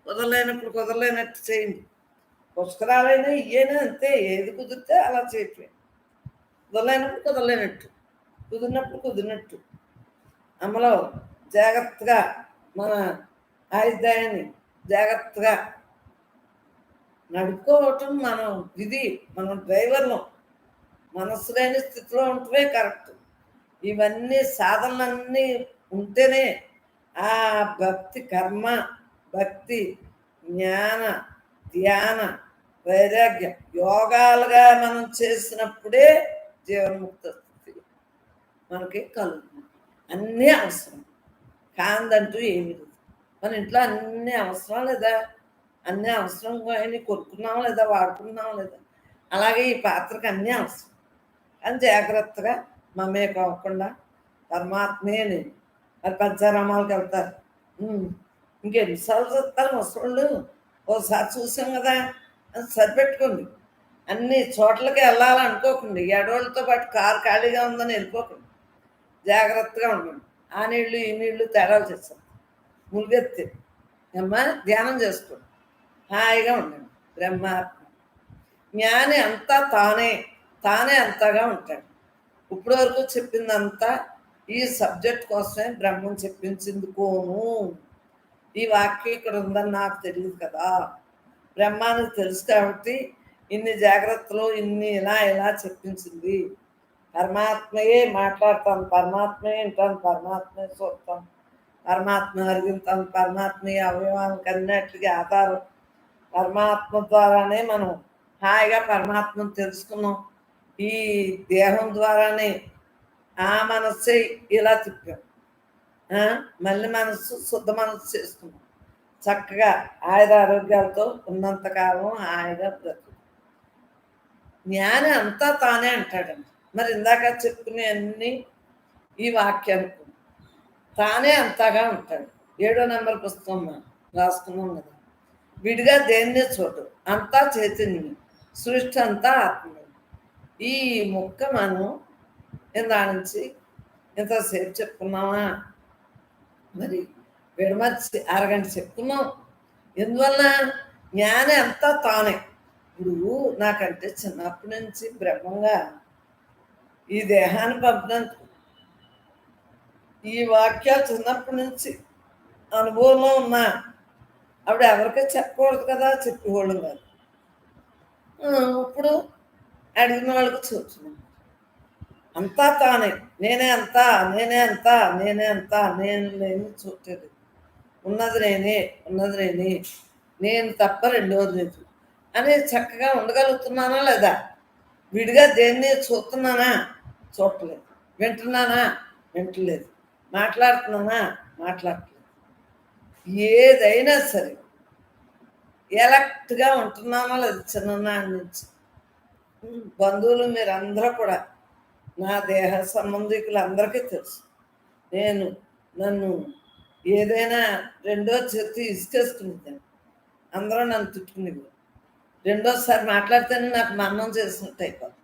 కుదరలేనప్పుడు కుదరలేనట్టు చేయండి. పుష్కరాలైనా ఇయ్యేనా అంతే, ఏది కుదిరితే అలా చేయట్లేదు. కుదరలేనప్పుడు కుదరలేనట్టు, కుదిరినప్పుడు కుదిరినట్టు. అమ్మలో జాగ్రత్తగా మన ఆయుర్దాయాన్ని జాగ్రత్తగా నడుపుకోవటం మనం ఇది, మనం డ్రైవర్లం. మనస్సు లేని స్థితిలో ఉంటమే కరెక్ట్. ఇవన్నీ సాధనలన్నీ ఉంటేనే ఆ భక్తి కర్మ, భక్తి, జ్ఞాన, ధ్యాన, వైరాగ్యం యోగాలుగా మనం చేసినప్పుడే జీవన్ముక్త స్థితి మనకి కలుగుతుంది. అన్నీ అవసరం, కాందంటూ ఏమీ లేదు. మన ఇంట్లో అన్నీ అవసరం లేదా? అన్నీ అవసరం కానీ కొనుక్కున్నాం లేదా, వాడుకుంటున్నాం లేదా? అలాగే ఈ పాత్రకి అన్నీ అవసరం. అని జాగ్రత్తగా మమేకవ్వకుండా పరమాత్మే నేను. మరి పంచారామాలకు వెళ్తారు. ఇంకెన్నిసార్లు చూస్తారు ముసలోళ్ళు? ఓసారి చూసాం కదా అని సరిపెట్టుకోండి. అన్ని చోట్లకి వెళ్ళాలనుకోకండి. ఎడోళ్ళతో పాటు కారు ఖాళీగా ఉందని వెళ్ళిపోకండి. జాగ్రత్తగా ఉండండి. ఆ నీళ్ళు ఈ నీళ్ళు తేడాలు చేస్తాం. ములుగెత్తి అమ్మా ధ్యానం చేసుకోండి. హాయిగా ఉండండి. బ్రహ్మాత్మ జ్ఞాని అంతా తానే, తానే అంతగా ఉంటాడు. ఇప్పటి వరకు చెప్పిందంతా ఈ సబ్జెక్ట్ కోసమే బ్రహ్మం చెప్పించింది కోను. ఈ వాక్యం ఇక్కడ ఉందని నాకు తెలియదు కదా. బ్రహ్మానికి తెలుసు కాబట్టి ఇన్ని జాగ్రత్తలు, ఇన్ని ఇలా ఇలా చెప్పించింది. పరమాత్మయే మాట్లాడతాను, పరమాత్మయే వింటాను, పరమాత్మయే చూస్తాను, పరమాత్మ అరిగింతాను, పరమాత్మయే అవయవానికి అన్నిటికీ ఆధారం. పరమాత్మ ద్వారానే మనం హాయిగా పరమాత్మను తెలుసుకున్నాం. ఈ దేహం ద్వారానే ఆ మనస్సే ఇలా తిప్పాం. మళ్ళీ మనస్సు శుద్ధ మనస్సు చేసుకున్నాం. చక్కగా ఆయుర ఆరోగ్యాలతో ఉన్నంతకాలం హాయిగా బ్రతుకు. జ్ఞాని అంతా తానే అంటాడండి. మరి ఇందాక చెప్పుకునే అన్నీ ఈ వాక్యానికి తానే అంతగా ఉంటాడు. 7వ నెంబర్ పుస్తకం మనం రాసుకున్నాం కదా. విడిగా దేన్నే చోటు, అంతా చైతన్యం, సృష్టి అంతా ఆత్మ. ఈ మొక్క మనం ఇందా నుంచి ఇంతసేపు చెప్పుకున్నామా? మరి విడమర్చి అరగంట చెప్పుకున్నాం. ఎందువల్ల? జ్ఞానం అంతా తానే. ఇప్పుడు నాకంటే చిన్నప్పటి నుంచి బ్రహ్మంగా ఈ దేహాన్ని పంపినందుకు ఈ వాక్యాలు చిన్నప్పటి నుంచి అనుభవంలో ఉన్నా ఆవిడ ఎవరికీ చెప్పకూడదు కదా, చెప్పేవాళ్ళు కాదు. ఇప్పుడు అడిగిన వాళ్ళకి చూస్తున్నాం. అంతా తానే, నేనే అంతా, నేనే అంతా, నేనే అంతా, నేను లేని చూడలేదు. ఉన్నది నేనే, ఉన్నది నేనే, నేను తప్ప రెండోది లేదు అని చక్కగా ఉండగలుగుతున్నానా లేదా? విడిగా దేన్ని చూస్తున్నానా? చూడలేదు. వింటున్నానా? వింటలేదు. మాట్లాడుతున్నానా? మాట్లాడలేదు. ఏదైనా సరే ఎలక్ట్గా ఉంటున్నామో లేదు చిన్ననాటి నుంచి. బంధువులు మీరందరూ కూడా నా దేహ సంబంధికులు అందరికీ తెలుసు. నన్ను ఏదైనా రెండో చేతి ఇసుకేసుకునేదాన్ని. అందరూ నన్ను తిట్టుకునేది. రెండోసారి మాట్లాడితేనే నాకు మన్నం చేసినట్టు అయిపోతుంది.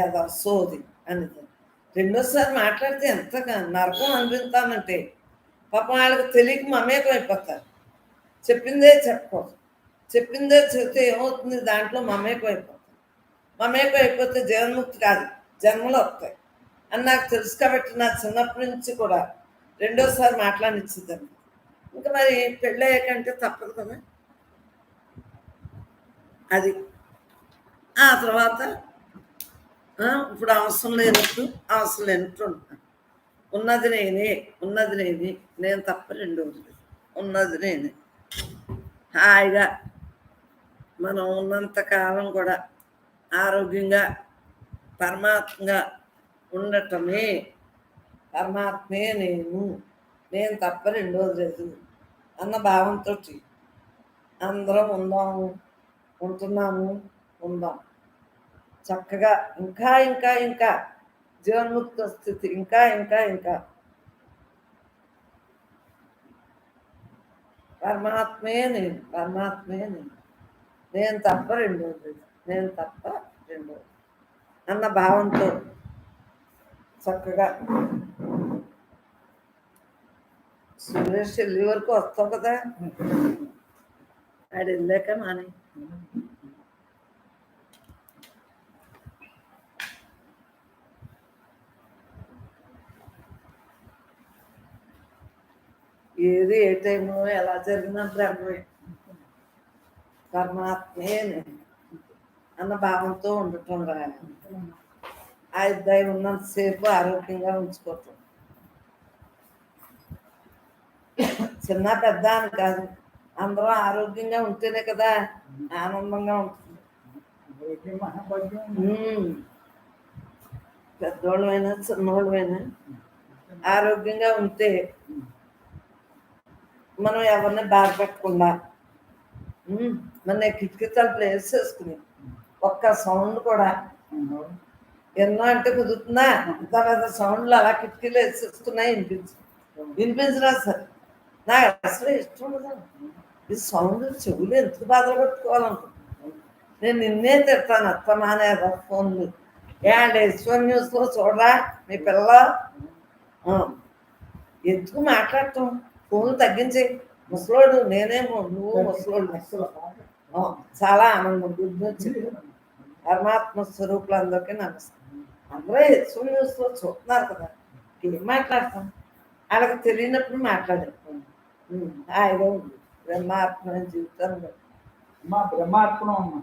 ఏదో సోది అనేది. రెండోసారి మాట్లాడితే ఎంతగా నరకం అనిపిస్తానంటే పాపం వాళ్ళకి తెలియక మమేకం అయిపోతారు. చెప్పిందే చెప్పకూడదు. చెప్పిందే చెప్తే ఏమవుతుంది? దాంట్లో మమేకం అయిపోతుంది. మమేకం అయిపోతే జీవన్ముక్తి కాదు, జన్మలు వస్తాయి అని నాకు తెలుసు కాబట్టి నా చిన్నప్పటి నుంచి కూడా రెండోసారి మాట్లాడినిచ్చిందండి. ఇంకా మరి పెళ్ళయ్యాకంటే తప్పదు కదా. అది ఆ తర్వాత ఇప్పుడు అవసరం లేనట్టు ఉంటాను. ఉన్నది నేనే, ఉన్నది నేనే, నేను తప్ప రెండోది లేదు. ఉన్నది నేనే. హాయిగా మనం ఉన్నంతకాలం కూడా ఆరోగ్యంగా పరమాత్మగా ఉండటమే. పరమాత్మే నేను తప్ప రెండోది లేదు అన్న భావంతో అందరం ఉంటున్నాము, ఉందాం చక్కగా. ఇంకా ఇంకా ఇంకా జీవన్ముక్త స్థితి ఇంకా ఇంకా ఇంకా. పరమాత్మే నేను, పరమాత్మే నేను తప్ప రెండోది లేదు, నేను తప్ప రెండోది అన్న భావంతో చక్కగా. సురేష్ వెళ్ళే వరకు వస్తావు కదా, ఆడు వెళ్ళాక మాని. ఏది ఏ టైము ఎలా జరిగినా బ్రహ్మే. పరమాత్మే నేను అన్న భావంతో ఉండటం రా. ఆ దయ ఉన్నంతసేపు ఆరోగ్యంగా ఉంచుకోవటం. చిన్న పెద్ద అని కాదు, అందరూ ఆరోగ్యంగా ఉంటేనే కదా ఆనందంగా ఉంటుంది. పెద్దోళ్ళమైనా చిన్నోళ్ళమైనా ఆరోగ్యంగా ఉంటే మనం ఎవరిని బాధ పెట్టకుండా మన కిటికీ తలుపులు వేసేసుకుని ఒక్క సౌండ్ కూడా ఎన్నో అంటే కుదురుతుందా, ఇంత పెద్ద సౌండ్లు అలా కిటికీలు వేసేసుకున్నాయి వినిపించరా సార్. నాకు అసలు ఇష్టం ఉండదు ఈ సౌండ్. చెవులు ఎందుకు బాధలు పెట్టుకోవాలనుకుంటున్నాను నేను. నిన్నే తిడతాను అత్త మానేదా ఫోన్లు. యశ్వర్ న్యూస్లో చూడరా మీ పిల్ల ఎందుకు మాట్లాడటం, ఫోన్లు తగ్గించి. ముసలోడు నేనేమో, నువ్వు ముసలోడు. చాలా ఆనందం. బుద్ధి వచ్చింది. పరమాత్మ స్వరూపులందరికీ నమస్కారం. అందరూ యశ్వర్ న్యూస్లో చూస్తున్నారు కదా, ఏం మాట్లాడతాం, వాళ్ళకి తెలియనప్పుడు మాట్లాడేస్తాం. హాయిగా ఉంది బ్రహ్మాత్మ జీవితంలో. మా బ్రహ్మార్పణం అమ్మా.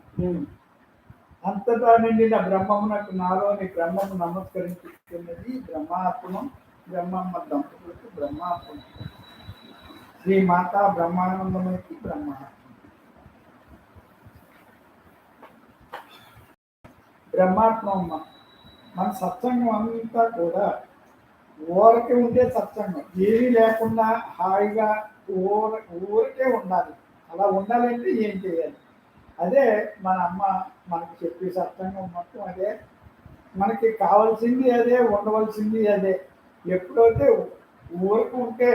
అంతటా నిండిన బ్రహ్మమునకు నాలోని బ్రహ్మము నమస్కరించుకున్నది బ్రహ్మార్పణం. బ్రహ్మమ్మ దంపతులకు బ్రహ్మార్పణం. శ్రీ మాతా బ్రహ్మానందమకి బ్రహ్మార్పణం. బ్రహ్మార్పణం అమ్మ. మన సత్సంగం అంతా కూడా ఊరకే ఉండే సత్సంగం, ఏమీ లేకుండా హాయిగా ఊరికే ఉండాలి. అలా ఉండాలంటే ఏం చేయాలి? అదే మన అమ్మ మనకి చెప్పే సత్సంగం మొత్తం అదే. మనకి కావాల్సింది అదే, ఉండవలసింది అదే. ఎప్పుడైతే ఊరకు ఉంటే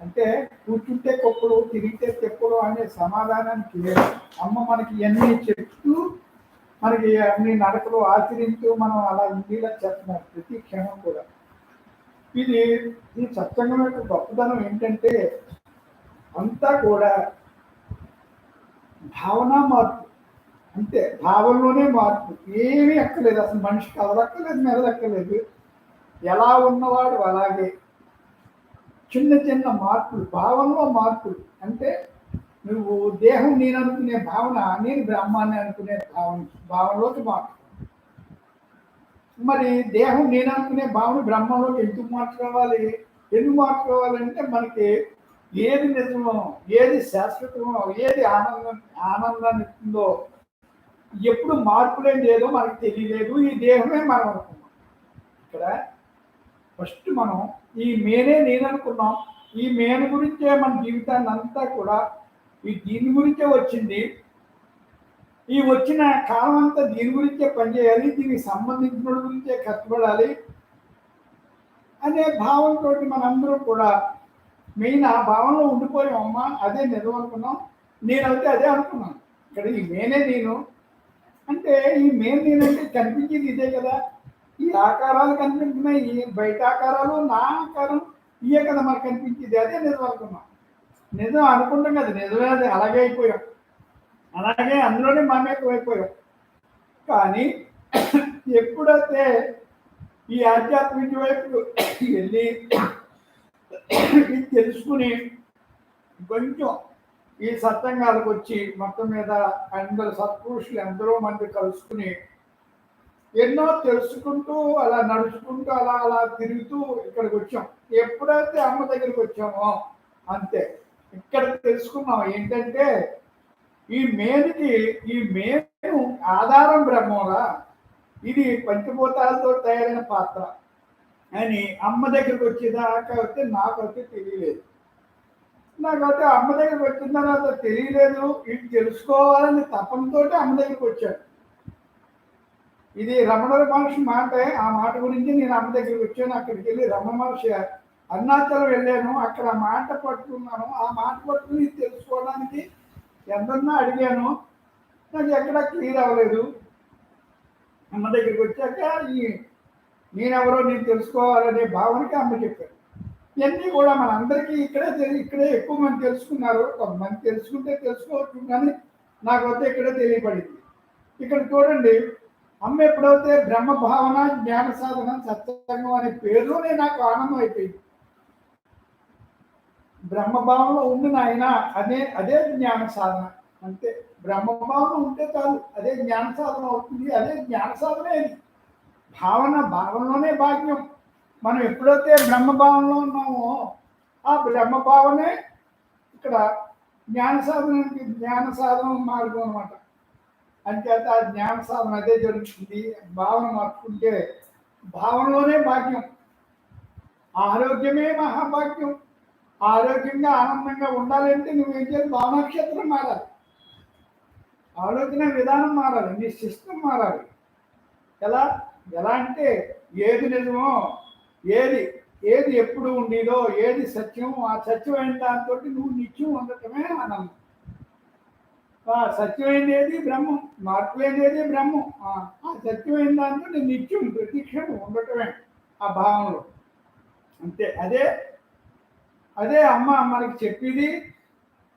అంటే కూర్చుంటే కొప్పుడు తిరిగితే తెప్పుడు అనే సమాధానానికి అమ్మ మనకి ఇవన్నీ చెప్తూ మనకి అన్ని నడకలు ఆచరిస్తూ మనం అలా ఉండేలా చెప్తున్నారు ప్రతి క్షణం కూడా. ఇది ఈ సత్సంగం యొక్క గొప్పతనం ఏంటంటే అంతా కూడా భావన మార్పు. అంతే, భావంలోనే మార్పు. ఏమీ ఎక్కలేదు, అసలు మనిషి కదలక్కలేదు, మెదలక్కలేదు. ఎలా ఉన్నవాడు అలాగే. చిన్న చిన్న మార్పులు, భావనలో మార్పులు. అంటే నువ్వు దేహం నేను అనుకునే భావన నేను బ్రహ్మాన్ని అనుకునే భావనలోకి మార్పు. మరి దేహం నేను అనుకునే భావన బ్రహ్మంలోకి ఎందుకు మార్చుకోవాలి? ఎందుకు మార్చుకోవాలంటే మనకి ఏది నిజమో, ఏది శాశ్వతమో, ఏది ఆనందాన్ని ఇస్తుందో ఎప్పుడు మార్పులేని ఏదో మనకు తెలియలేదు. ఈ దేహమే మనం అనుకున్నాం. ఇక్కడ ఫస్ట్ మనం ఈ మేనే నేను అనుకున్నాం. ఈ మేను గురించే మన జీవితాన్ని అంతా కూడా దీని గురించే వచ్చింది. ఈ వచ్చిన కాలం అంతా దీని గురించే పనిచేయాలి, దీనికి సంబంధించిన గురించే కష్టపడాలి అనే భావంతో మనందరూ కూడా మెయిన్ ఆ భావనలో ఉండిపోయాం. అమ్మ అదే నిజం అనుకున్నాం, నేనైతే అదే అనుకున్నాను. ఇక్కడ ఈ మేనే నేను అంటే ఈ మెయిన్ నేనంటే కనిపించేది ఇదే కదా. ఈ ఆకారాలు కనిపించినాయి, ఈ బయట ఆకారాలు, నా ఆకారం, ఇవే కదా మనకు కనిపించేది. అదే నిజం అనుకున్నాం. నిజం అనుకుంటాం కదా, నిజమే. అది అలాగే అయిపోయాం, అలాగే అందులోనే మమేకం అయిపోయాం. కానీ ఎప్పుడైతే ఈ ఆధ్యాత్మిక వైపు వెళ్ళి ఇది తెలుసుకుని కొంచెం ఈ సత్సంగాలకు వచ్చి మొత్తం మీద అందరు సత్పురుషులు ఎందరో మంది కలుసుకుని ఎన్నో తెలుసుకుంటూ అలా నడుచుకుంటూ అలా అలా తిరుగుతూ ఇక్కడికి వచ్చాం. ఎప్పుడైతే అమ్మ దగ్గరికి వచ్చామో అంతే ఇక్కడ తెలుసుకున్నాం ఏంటంటే ఈ మేను ఆధారం బ్రహ్మరా, ఇది పంచభూతాలతో తయారైన పాత్ర అని అమ్మ దగ్గరికి వచ్చేదాకా అయితే నాకైతే తెలియలేదు. నాకైతే అమ్మ దగ్గరికి వచ్చిన తర్వాత తెలియలేదు. ఇది తెలుసుకోవాలని తపంతో అమ్మ దగ్గరికి వచ్చాను. ఇది రమణ మహర్షి మాట. ఆ మాట గురించి నేను అమ్మ దగ్గరికి వచ్చాను. అక్కడికి వెళ్ళి రమణ మహర్షి అరుణాచలం వెళ్ళాను, అక్కడ మాట పట్టుకున్నాను. ఆ మాట పట్టుకుని తెలుసుకోవడానికి ఎంతన్నా అడిగాను, నాకు ఎక్కడా క్లియర్ అవ్వలేదు. అమ్మ దగ్గరికి వచ్చాక నేనెవరో నేను తెలుసుకోవాలనే భావనకి అమ్మ చెప్పారు. ఇవన్నీ కూడా మనందరికీ ఇక్కడే ఎక్కువ మంది తెలుసుకున్నారు. కొంతమంది తెలుసుకుంటే తెలుసుకోవచ్చు, కానీ నాకైతే ఇక్కడే తెలియబడింది. ఇక్కడ చూడండి, అమ్మ ఎప్పుడైతే బ్రహ్మ భావన, జ్ఞాన సాధన, సత్సంగం అనే పేరులోనే నాకు ఆనందం అయిపోయింది. బ్రహ్మభావంలో ఉంది నాయన, అదే జ్ఞాన సాధన. అంతే, బ్రహ్మభావన ఉంటే చాలు, అదే జ్ఞాన సాధన అవుతుంది. అదే జ్ఞాన సాధన. భావనలోనే భాగ్యం. మనం ఎప్పుడైతే బ్రహ్మభావంలో ఉన్నామో ఆ బ్రహ్మభావనే ఇక్కడ జ్ఞాన సాధన మార్గం అనమాట. అంచేత ఆ జ్ఞాన సాధన అదే జరుగుతుంది. భావన మార్చుకుంటే భావనలోనే భాగ్యం. ఆరోగ్యమే మహాభాగ్యం. ఆరోగ్యంగా ఆనందంగా ఉండాలంటే నువ్వేం చేయాలి? భావనాక్షేత్రం మారాలి, ఆలోచన విధానం మారాలి, నీ సిస్టమ్ మారాలి. ఎలా ఎలా అంటే ఏది నిజమో, ఏది ఏది ఎప్పుడు ఉండేదో, ఏది సత్యం, ఆ సత్యమైన దాంతో నువ్వు నిత్యం ఉండటమే ఆనందం. సత్యమైనది బ్రహ్మం, మార్పు లేనిది బ్రహ్మం. ఆ సత్యమైన దాంతో నేను నిత్యం ప్రతిక్షణం ఉండటమే ఆ భావంలో. అంతే. అదే అదే అమ్మ మనకి చెప్పేది,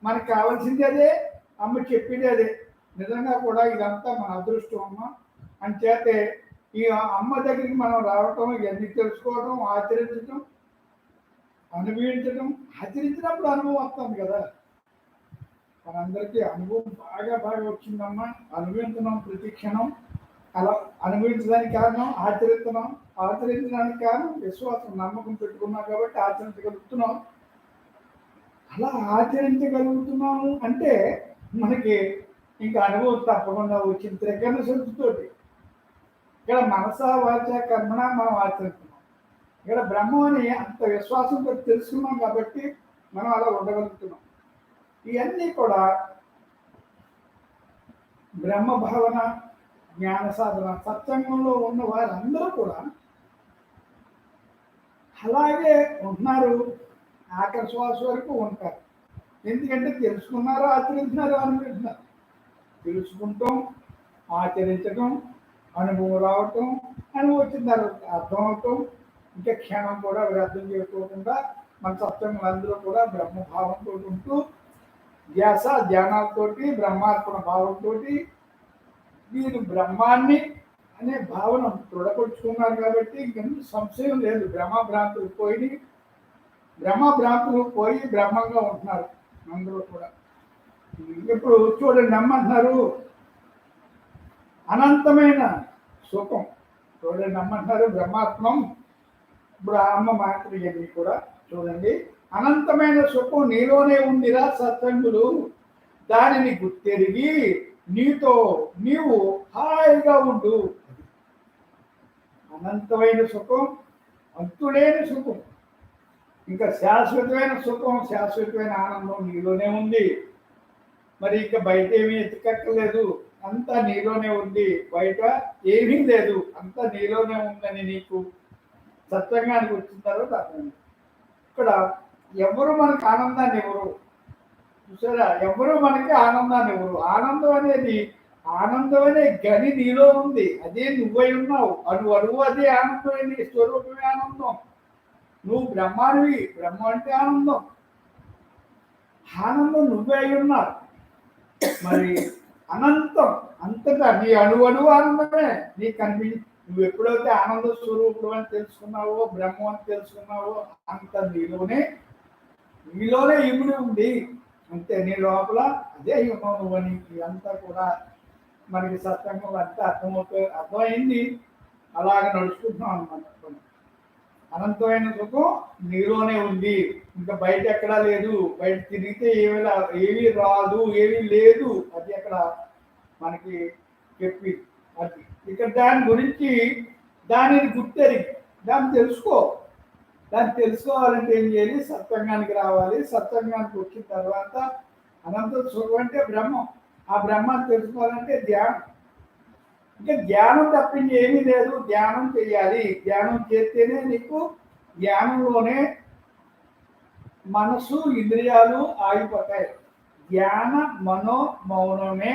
మనకి కావాల్సింది అదే. అమ్మ చెప్పేది అదే. నిజంగా కూడా ఇదంతా మన అదృష్టం అమ్మ. అంచేతే ఈ అమ్మ దగ్గరికి మనం రావటం, ఇవన్నీ తెలుసుకోవడం, ఆచరించడం, అనుభవించడం. ఆచరించినప్పుడు అనుభవం వస్తుంది కదా. మనందరికీ అనుభవం బాగా వచ్చిందమ్మా. అనుభవించున్నాం ప్రతి క్షణం. అలా అనుభవించడానికి కారణం ఆచరిస్తున్నాం. ఆచరించడానికి కారణం విశ్వాసం, నమ్మకం పెట్టుకున్నాం కాబట్టి ఆచరించగలుగుతున్నాం. అలా ఆచరించగలుగుతున్నాము అంటే మనకి ఇంకా అనుభవం తప్పకుండా వచ్చిన త్రికరణ శుద్ధితోటి. ఇక్కడ మనస వాచ కర్మణ మనం ఆచరిస్తున్నాం. ఇక్కడ బ్రహ్మం అని అంత విశ్వాసంతో తెలుసుకున్నాం కాబట్టి మనం అలా ఉండగలుగుతున్నాం. ఇవన్నీ కూడా బ్రహ్మ భావన, జ్ఞాన సాధన. సత్సంగంలో ఉన్న వారందరూ కూడా అలాగే ఉంటున్నారు. ఆఖరి శ్వాస వరకు ఉంటారు. ఎందుకంటే తెలుసుకున్నారు, ఆచరించినారు, అనుకుంటున్నారు. తెలుసుకుంటాం, ఆచరించడం, అనుభవం రావటం, అనుభవం వచ్చిన తర్వాత అర్థం అవటం, ఇంకా క్షణం కూడా వ్యర్థం చేసుకోకుండా మన సత్సంగులందరూ కూడా బ్రహ్మభావంతో ఉంటూ ధ్యాస ధ్యానాలతోటి బ్రహ్మార్పణ భావంతో వీరు బ్రహ్మాన్ని అనే భావన దృఢపరుచుకున్నారు కాబట్టి ఇంకెందుకు సంశయం లేదు. బ్రహ్మభ్రాంతులు పోయి బ్రహ్మంగా ఉంటున్నారు అందరూ కూడా. ఇప్పుడు చూడండి, నమ్మంటున్నారు అనంతమైన సుఖం. చూడండి, నమ్మంటున్నారు బ్రహ్మాత్మం. ఇప్పుడు ఆ అమ్మ మాటలు ఇవన్నీ కూడా చూడండి. అనంతమైన సుఖం నీలోనే ఉందిరా సత్సంగులు, దానిని గుర్తెరిగి నీవు హాయిగా ఉండు. అనంతమైన సుఖం, అంతులేని సుఖం, ఇంకా శాశ్వతమైన సుఖం, శాశ్వతమైన ఆనందం నీలోనే ఉంది. మరి ఇంకా బయట ఏమీ ఎత్తుకక్కలేదు, అంతా నీలోనే ఉంది. బయట ఏమీ లేదు, అంతా నీలోనే ఉందని నీకు సత్సంగానికి వచ్చిన తర్వాత అర్థమైంది. ఇక్కడ ఎవరు మనకు ఆనందాన్ని ఇవ్వరు. చూసారా, ఎవరు మనకి ఆనందాన్ని ఇవ్వరు. ఆనందం అనే గని నీలో ఉంది, అదే నువ్వై ఉన్నావు. అడుగు అదే ఆనందమే, నీ స్వరూపమే ఆనందం. నువ్వు బ్రహ్మానివి, బ్రహ్మ అంటే ఆనందం. నువ్వే అయి ఉన్నావు. మరి అనంతం, అంతటా నీ అణువు ఆనందమే నీకు కనిపించి. నువ్వు ఎప్పుడైతే ఆనంద స్వరూపుడు అని తెలుసుకున్నావో, బ్రహ్మ అని తెలుసుకున్నావో, అంత నీలోనే ఇమిడి ఉంది. అంతే, నీ లోపల అదే ఉన్నావు నువ్వని. ఇదంతా కూడా మనకి సత్సంగం అంతా అర్థమైంది. అలాగ నడుచుకుంటున్నాం అన్నమాట. అనంతమైన సుఖం నీలోనే ఉంది, ఇంకా బయట ఎక్కడా లేదు. బయట తిరిగితే ఏమీ రాదు, ఏమీ లేదు. అది అక్కడ మనకి చెప్పి అది. ఇక్కడ దాని గురించి దానిని గుర్తెరిగి దాన్ని తెలుసుకోవాలంటే ఏం చేయాలి? సత్సంగానికి రావాలి. సత్సంగానికి వచ్చిన తర్వాత అనంత సుఖం అంటే బ్రహ్మం. ఆ బ్రహ్మాన్ని తెలుసుకోవాలంటే ధ్యానం. ఇంకా ధ్యానం తప్పించి ఏమీ లేదు. ధ్యానం చేయాలి. ధ్యానం చేస్తేనే నీకు ధ్యానంలోనే మనసు ఇంద్రియాలు ఆగిపోతాయి. ధ్యాన మౌనమే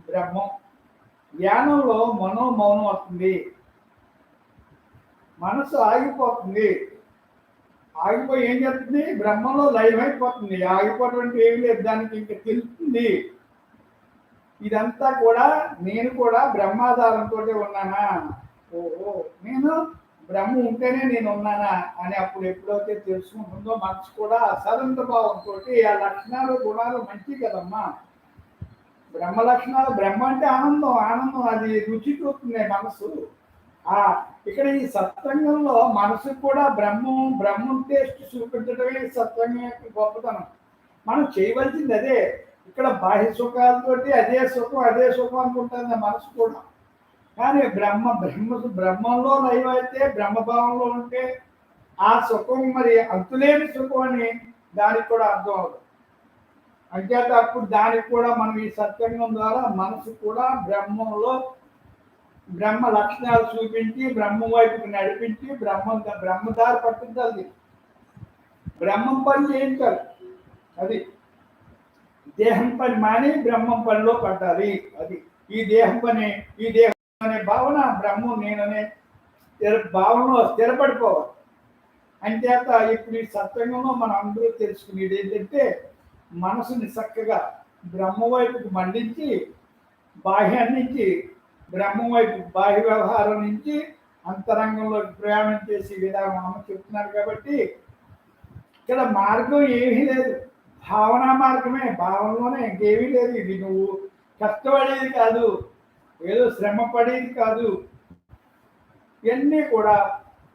బ్రహ్మం. ధ్యానంలో మౌనం వస్తుంది, మనసు ఆగిపోతుంది. ఆగిపోయి ఏం చేస్తుంది? బ్రహ్మంలో లైవ్ అయిపోతుంది. ఆగిపోవడం ఏమి లేదు, దానికి ఇంకా తెలుస్తుంది. ఇదంతా కూడా నేను కూడా బ్రహ్మాధారంతో ఉన్నానా, ఓహో నేను బ్రహ్మ ఉంటేనే నేను ఉన్నానా అని అప్పుడు ఎప్పుడైతే తెలుసుకుంటుందో మనసు కూడా స్వతంత్ర భావంతో, ఆ లక్షణాలు గుణాలు మంచి కదమ్మా, బ్రహ్మ లక్షణాలు, బ్రహ్మ అంటే ఆనందం, ఆనందం అది రుచి చూస్తుంది మనసు. ఆ ఇక్కడ ఈ సత్సంగంలో మనసుకు కూడా బ్రహ్మం టేస్ట్ చూపించడమే ఈ సత్సంగం యొక్క గొప్పతనం. మనం చేయవలసింది అదే. ఇక్కడ బాహ్య సుఖాలతోటి అదే సుఖం అనుకుంటుంది మనసు కూడా. కానీ బ్రహ్మంలో లైవైతే, బ్రహ్మభావంలో ఉంటే ఆ సుఖం మరి అంతులేని సుఖం అని దానికి కూడా అర్థం అవుతుంది. అంచేత అప్పుడు దానికి కూడా మనం ఈ సత్సంగం ద్వారా మనసు కూడా బ్రహ్మ లక్షణాలు చూపించి, బ్రహ్మం వైపుకి నడిపించి, బ్రహ్మదారి పట్టించాలి, బ్రహ్మం పని చేయించాలి. అది దేహం పని మాని బ్రహ్మం పనిలో పట్టాలి. అది ఈ దేహం అనే భావన బ్రహ్మం నేననే భావనలో స్థిరపడిపోవాలి. అంచేత ఇప్పుడు ఈ సత్సంగంలో మనం అందరూ తెలుసుకునేది ఏంటంటే, మనసుని చక్కగా బ్రహ్మ వైపుకు మళ్లించి, బాహ్యం నుంచి బ్రహ్మం వైపు, బాహ్య వ్యవహారం నుంచి అంతరంగంలోకి ప్రయాణం చేసే విధానం అమ్మ చెప్తున్నారు. కాబట్టి ఇక్కడ మార్గం ఏమీ లేదు, భావనా మార్గమే. భావనలోనే ఇంకేమీ లేదు. ఇది నువ్వు కష్టపడేది కాదు, ఏదో శ్రమ పడేది కాదు. ఇవన్నీ కూడా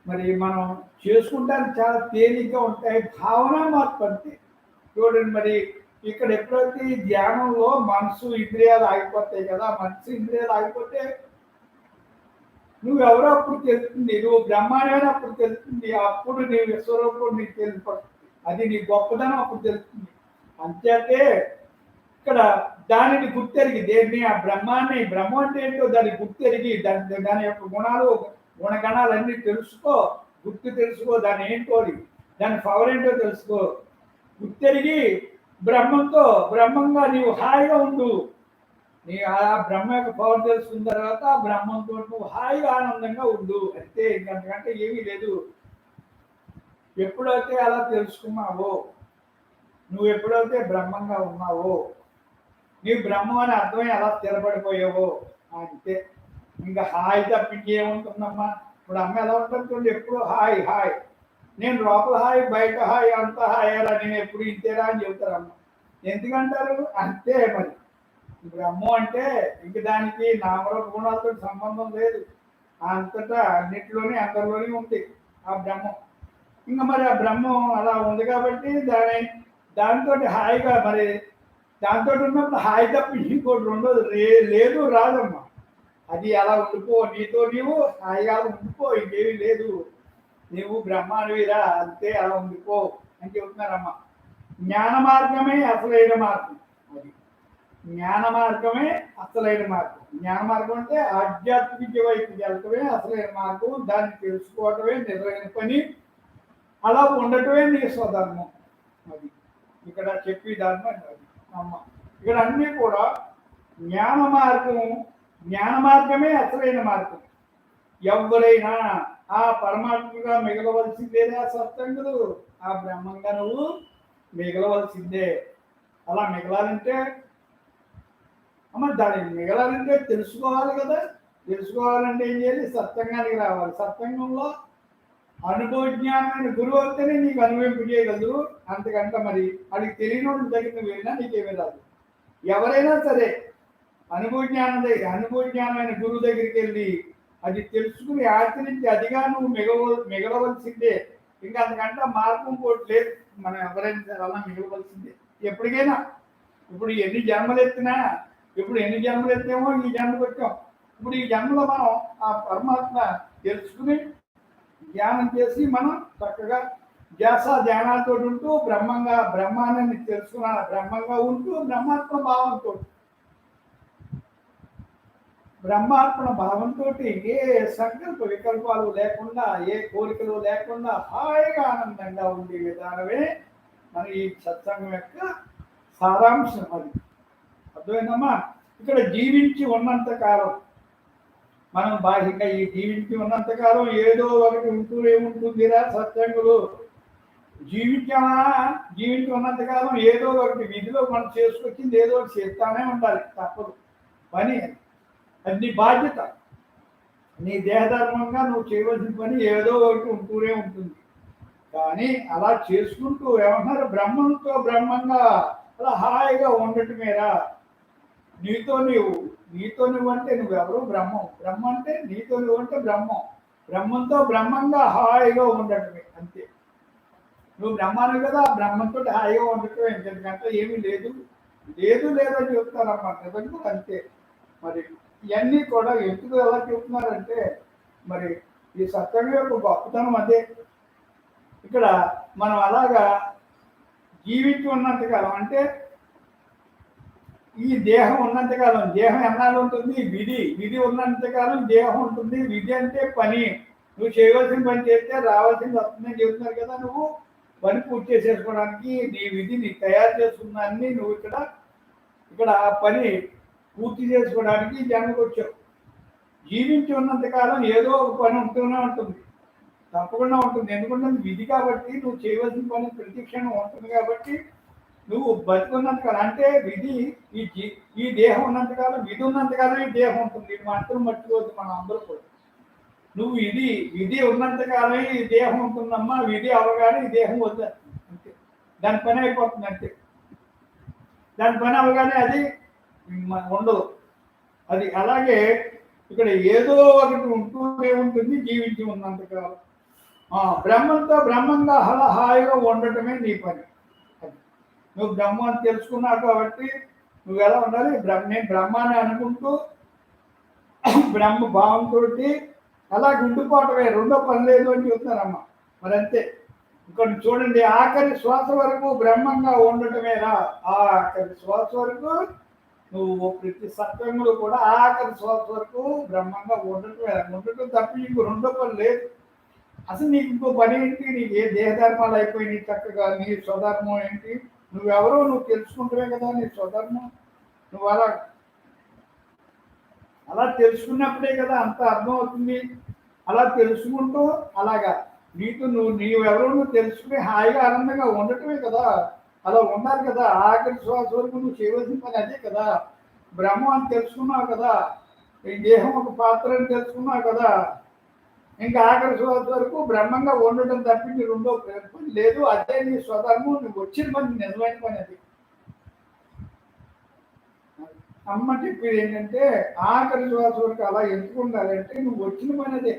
మరి మనం చేసుకుంటానికి చాలా తేలిగ్గా ఉంటాయి. భావనా మార్పు అంతే. చూడండి, మరి ఇక్కడ ఎప్పుడైతే ఈ ధ్యానంలో మనసు ఇంద్రియాలు ఆగిపోతాయి కదా, మనసు ఇంద్రియాలు ఆగిపోతే నువ్వెవరో అప్పుడు తెలుస్తుంది, నువ్వు బ్రహ్మాండమైన అప్పుడు తెలుస్తుంది. అప్పుడు నీ విశ్వరూపం నీకు తెలిసిపోతుంది. అది నీ గొప్పదనం అప్పుడు తెలుస్తుంది. అంచేతే ఇక్కడ దానిని గుర్తెరిగి, దేన్ని ఆ బ్రహ్మం అంటే ఏంటో దాన్ని గుర్తెరిగి, దాని యొక్క గుణగణాలన్నీ తెలుసుకో, తెలుసుకో, దాని ఏంటో, దాని పవర్ ఏంటో తెలుసుకో. గుర్తెరిగి బ్రహ్మంగా నీవు హాయిగా ఉండు. నీ ఆ బ్రహ్మ యొక్క పవర్ తెలుసుకున్న తర్వాత బ్రహ్మంతో నువ్వు హాయిగా ఆనందంగా ఉండు. అంతే, ఇంకంతకంటే ఏమీ లేదు. ఎప్పుడైతే అలా తెలుసుకున్నావో, నువ్వు ఎప్పుడైతే బ్రహ్మంగా ఉన్నావో, నీ బ్రహ్మం అని అర్థమై అలా స్థిరపడిపోయావో అంతే. ఇంకా హాయి తప్పించి ఏముంటుందమ్మా? ఇప్పుడు అమ్మ ఎలా ఉంటుంది, ఎప్పుడు హాయి, నేను లోపల హాయి, బయట హాయి, అంత హాయరా, నేను ఎప్పుడు ఇంతేరా అని చెబుతారు అమ్మ. ఎందుకంటారు? అంతే. మరి బ్రహ్మం అంటే ఇంక దానికి నామరూప గుణాలతో సంబంధం లేదు. అంతటా అన్నిటిలోనే అందరిలోనే ఉంది ఆ బ్రహ్మం. ఇంకా మరి ఆ బ్రహ్మం అలా ఉంది కాబట్టి దానితో హాయిగా, మరి దాంతో ఉన్నప్పుడు హాయి తప్ప ఇంకోటి ఉండదు, లేదు, రాదమ్మా. అది అలా ఉండిపో, నీతో నీవు హాయిగా ఉండిపో, ఇంకేమీ లేదు. నీవు బ్రహ్మానువిరా, అంతే, అలా ఉండిపో అని చెబుతున్నారమ్మా. జ్ఞాన మార్గమే అసలైన మార్గం. అది జ్ఞాన మార్గమే అసలైన మార్గం. జ్ఞాన మార్గం అంటే ఆధ్యాత్మిక వైపు వెళ్ళటమే అసలైన మార్గం. దాన్ని తెలుసుకోవటమే నిజమైన పని. అలా ఉండటమే నీ స్వధర్మం. అది ఇక్కడ చెప్పే ధర్మం అది అమ్మ. ఇక్కడ అన్నీ కూడా జ్ఞాన మార్గమే అసలైన మార్గం. ఎవరైనా ఆ పరమాత్మగా మిగలవలసిందేనా సత్సంగులు, ఆ బ్రహ్మంగా నువ్వు మిగలవలసిందే. అలా మిగలాలంటే అమ్మ, దాన్ని మిగలాలంటే తెలుసుకోవాలి కదా. తెలుసుకోవాలంటే ఏం చేయాలి? సత్సంగానికి రావాలి. సత్సంగంలో అనుభవజ్ఞానమైన గురువు అయితేనే నీకు అనుభవింపు చేయగలరు. అంతకంటే మరి అది తెలియని వాళ్ళ దగ్గర నువ్వు వెళ్ళినా నీకేమీ రాదు. ఎవరైనా సరే అనుభవజ్ఞానమైన గురువు దగ్గరికి వెళ్ళి అది తెలుసుకుని ఆచరించి అదిగా నువ్వు మిగలవలసిందే. ఇంకా అంతకంటే మార్గం కూడా లేదు. మనం ఎవరైనా సరే అలా మిగలవలసిందే ఎప్పటికైనా. ఇప్పుడు ఎన్ని జన్మలు ఎత్తామో ఈ జన్మకు వచ్చాం. ఇప్పుడు ఈ జన్మలో మనం ఆ పరమాత్మ తెలుసుకుని ధ్యానం చేసి మనం చక్కగా ధ్యానాలతో ఉంటూ బ్రహ్మాండాన్ని తెలుసుకున్న బ్రహ్మంగా ఉంటూ బ్రహ్మార్పణ భావంతో ఏ సంకల్ప వికల్పాలు లేకుండా, ఏ కోరికలు లేకుండా హాయిగా ఆనందంగా ఉండే విధానమే మన ఈ సత్సంగం యొక్క సారాంశం. అది అర్థమైందమ్మా? ఇక్కడ జీవించి ఉన్నంత కాలం, మనం బాహ్యంగా ఈ జీవించి ఉన్నంతకాలం ఏదో ఒకటి ఉంటుందిరా సత్సంగులు. జీవించి ఉన్నంతకాలం ఏదో ఒకటి విధిలో మనం చేసుకొచ్చింది ఏదో ఒకటి చేస్తానే ఉండాలి, తప్పదు. పని అది నీ బాధ్యత. నీ దేహధర్మంగా నువ్వు చేయవలసిన పని ఏదో ఒకటి ఉంటూనే ఉంటుంది. కానీ అలా చేసుకుంటూ ఏమన్నారు, బ్రహ్మంగా అలా హాయిగా ఉండటమేరా. నీతో నువ్వు అంటే నువ్వెవరు? బ్రహ్మం. బ్రహ్మ అంటే నీతో నువ్వు అంటే బ్రహ్మం. బ్రహ్మంతో బ్రహ్మంగా హాయిగా ఉండటమే అంతే. నువ్వు బ్రహ్మాను కదా, బ్రహ్మంతో హాయిగా ఉండటమే. ఎందుకంటే ఏమీ లేదు లేదు లేదని చెప్తారన్నమాట. నిజంగా అంతే. మరి ఇవన్నీ కూడా ఎందుకు ఎలా చెప్తున్నారంటే మరి ఈ సత్యం యొక్క గొప్పతనం అదే. ఇక్కడ మనం అలాగా జీవించి ఉన్నంతకాలం అంటే ఈ దేహం ఉన్నంతకాలం, దేహం ఎన్నాళ్ళు ఉంటుంది? విధి ఉన్నంతకాలం దేహం ఉంటుంది. విధి అంటే పని. నువ్వు చేయవలసిన పని చేస్తే రావాల్సింది వస్తుందని చెబుతున్నారు కదా. నువ్వు పని పూర్తి చేసేసుకోవడానికి నీ విధి నీ తయారు చేసుకున్నాన్ని నువ్వు ఇక్కడ ఆ పని పూర్తి చేసుకోవడానికి జన్మకు వచ్చావు. జీవించి ఉన్నంతకాలం ఏదో ఒక పని ఉంటూనే ఉంటుంది, తప్పకుండా ఉంటుంది. ఎందుకంటే విధి కాబట్టి నువ్వు చేయవలసిన పని ప్రతి క్షణం ఉంటుంది కాబట్టి నువ్వు బతుకున్నంతకాలం అంటే విధి ఈ దేహం ఉన్నంతకాలం, విధి ఉన్నంతకాలం ఈ దేహం ఉంటుంది. ఇది మాత్రం మర్చిపోద్దు మనం అందరూ కూడా. నువ్వు విధి ఉన్నంతకాలం ఈ దేహం ఉంటుందమ్మా, విధి అవగానే ఈ దేహం వదిలేస్తుంది అంతే. దాని పని అయిపోతుంది అంతే. దాని పని అవగానే అది ఉండదు. అది అలాగే ఇక్కడ ఏదో ఒకటి ఉంటూనే ఉంటుంది జీవించి ఉన్నంతకాలం. బ్రహ్మంతో బ్రహ్మంగా హాయిగా ఉండటమే నీ పని. నువ్వు బ్రహ్మాన్ని తెలుసుకున్నావు కాబట్టి నువ్వు ఎలా ఉండాలి? నేను బ్రహ్మాన్ని అనుకుంటూ బ్రహ్మ భావంతో అలా ఉండిపోవటమే. రెండో పని లేదు అని చెప్తున్నారమ్మ. మరి అంతే. ఇక్కడ చూడండి, ఆఖరి శ్వాస వరకు బ్రహ్మంగా ఉండటమేరా. ఆఖరి శ్వాస వరకు నువ్వు ప్రతి సత్వంలో కూడా ఆఖరి శ్వాస వరకు బ్రహ్మంగా ఉండటం తప్ప ఇంకో రెండో పని లేదు. అసలు నీకు ఇంకో పని ఏంటి? నీకు ఏ దేహధర్మాలు అయిపోయినాయి చక్కగా. నీ స్వధర్మం ఏంటి? నువ్వెవరో నువ్వు తెలుసుకుంటువే కదా నీ స్వధర్మం. నువ్వు అలా తెలుసుకున్నప్పుడే కదా అంత అర్థం అవుతుంది. అలా తెలుసుకుంటూ అలాగా నీవెవరో నువ్వు తెలుసుకుని హాయిగా ఆనందంగా ఉండటమే కదా. అలా ఉండాలి కదా. ఆఖరి శ్వాస వరకు నువ్వు చేయవలసిన పని అదే కదా. బ్రహ్మం అని తెలుసుకున్నావు కదా, ఈ దేహం ఒక పాత్ర అని తెలుసుకున్నావు కదా. ఇంకా ఆఖరి శ్వాస వరకు బ్రహ్మంగా ఉండటం తప్పించి రెండో పని లేదు. అదే నీ స్వధర్మం. నువ్వు వచ్చిన పని నిజమైన పని అది. అమ్మ చెప్పేది ఏంటంటే ఆఖరి శ్వాస వరకు అలా ఎందుకు ఉండాలంటే నువ్వు వచ్చిన పని అదే,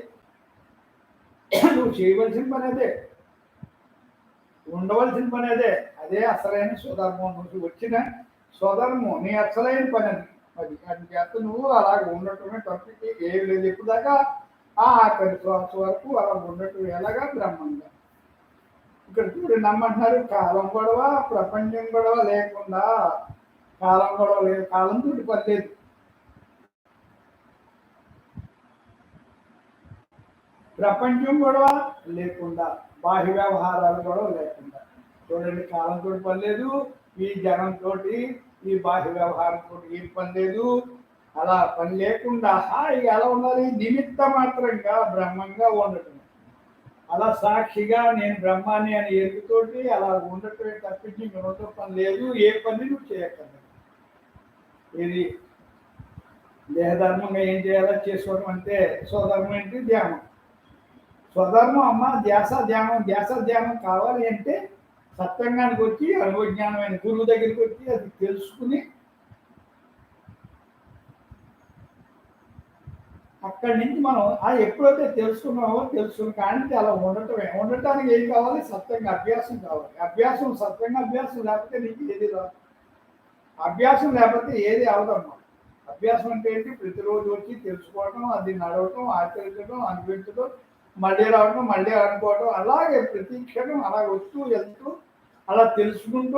నువ్వు చేయవలసిన పని అదే, ఉండవలసిన పని అదే. అదే అసలైన స్వధర్మం. నువ్వు వచ్చిన స్వధర్మం నీ అసలైన పని అది. అది చేత నువ్వు అలాగ ఉండటమే తప్పితే ఏమి లేదు. ఇప్పుడు దాకా ఆఖరి శ్వాస వరకు అలా ఉండటం ఎలాగా? బ్రహ్మంగా. ఇక్కడ చూడండి నమ్మంటున్నారు కాలం గొడవ ప్రపంచం గొడవ లేకుండా. కాలం గొడవ లేదు, కాలంతో పని లేదు. ప్రపంచం గొడవ లేకుండా, బాహ్య వ్యవహారాలు గొడవ లేకుండా. చూడండి, కాలంతో పని లేదు, ఈ జనంతో ఈ బాహ్య వ్యవహారంతో ఏం పని లేదు. అలా పని లేకుండా హాయిగా ఎలా ఉండాలి? నిమిత్త మాత్రంగా బ్రహ్మంగా ఉండటం. అలా సాక్షిగా నేను బ్రహ్మాన్ని అని ఎరుగుతోటి అలా ఉండటమే తప్పించి రెండో పని లేదు. ఏ పని నువ్వు చేయక్కర్లేదు. ఇది దేహధర్మంగా ఏం చేయాలో చేసుకోవడం అంటే స్వధర్మం ఏంటి? ధ్యానం. స్వధర్మం అమ్మ ధ్యాస ధ్యానం కావాలి అంటే సత్సంగానికి వచ్చి అనుభవజ్ఞానమైన గురువు దగ్గరికి వచ్చి అది తెలుసుకుని అక్కడి నుంచి మనం ఎప్పుడైతే తెలుసుకున్నామో తెలుసుకుని కానీ అలా ఉండటానికి ఏం కావాలి? సత్యంగా అభ్యాసం కావాలి. సత్యంగా అభ్యాసం లేకపోతే నీకు ఏది రాదు. అభ్యాసం లేకపోతే ఏది అవదమ్మా. అభ్యాసం అంటే ఏంటి? ప్రతిరోజు వచ్చి తెలుసుకోవడం, అది నడవటం, ఆచరించడం, అనిపించడం, మళ్ళీ రావడం, మళ్ళీ అనుకోవడం, అలాగే ప్రతి క్షణం అలా వస్తూ వెళ్తూ అలా తెలుసుకుంటూ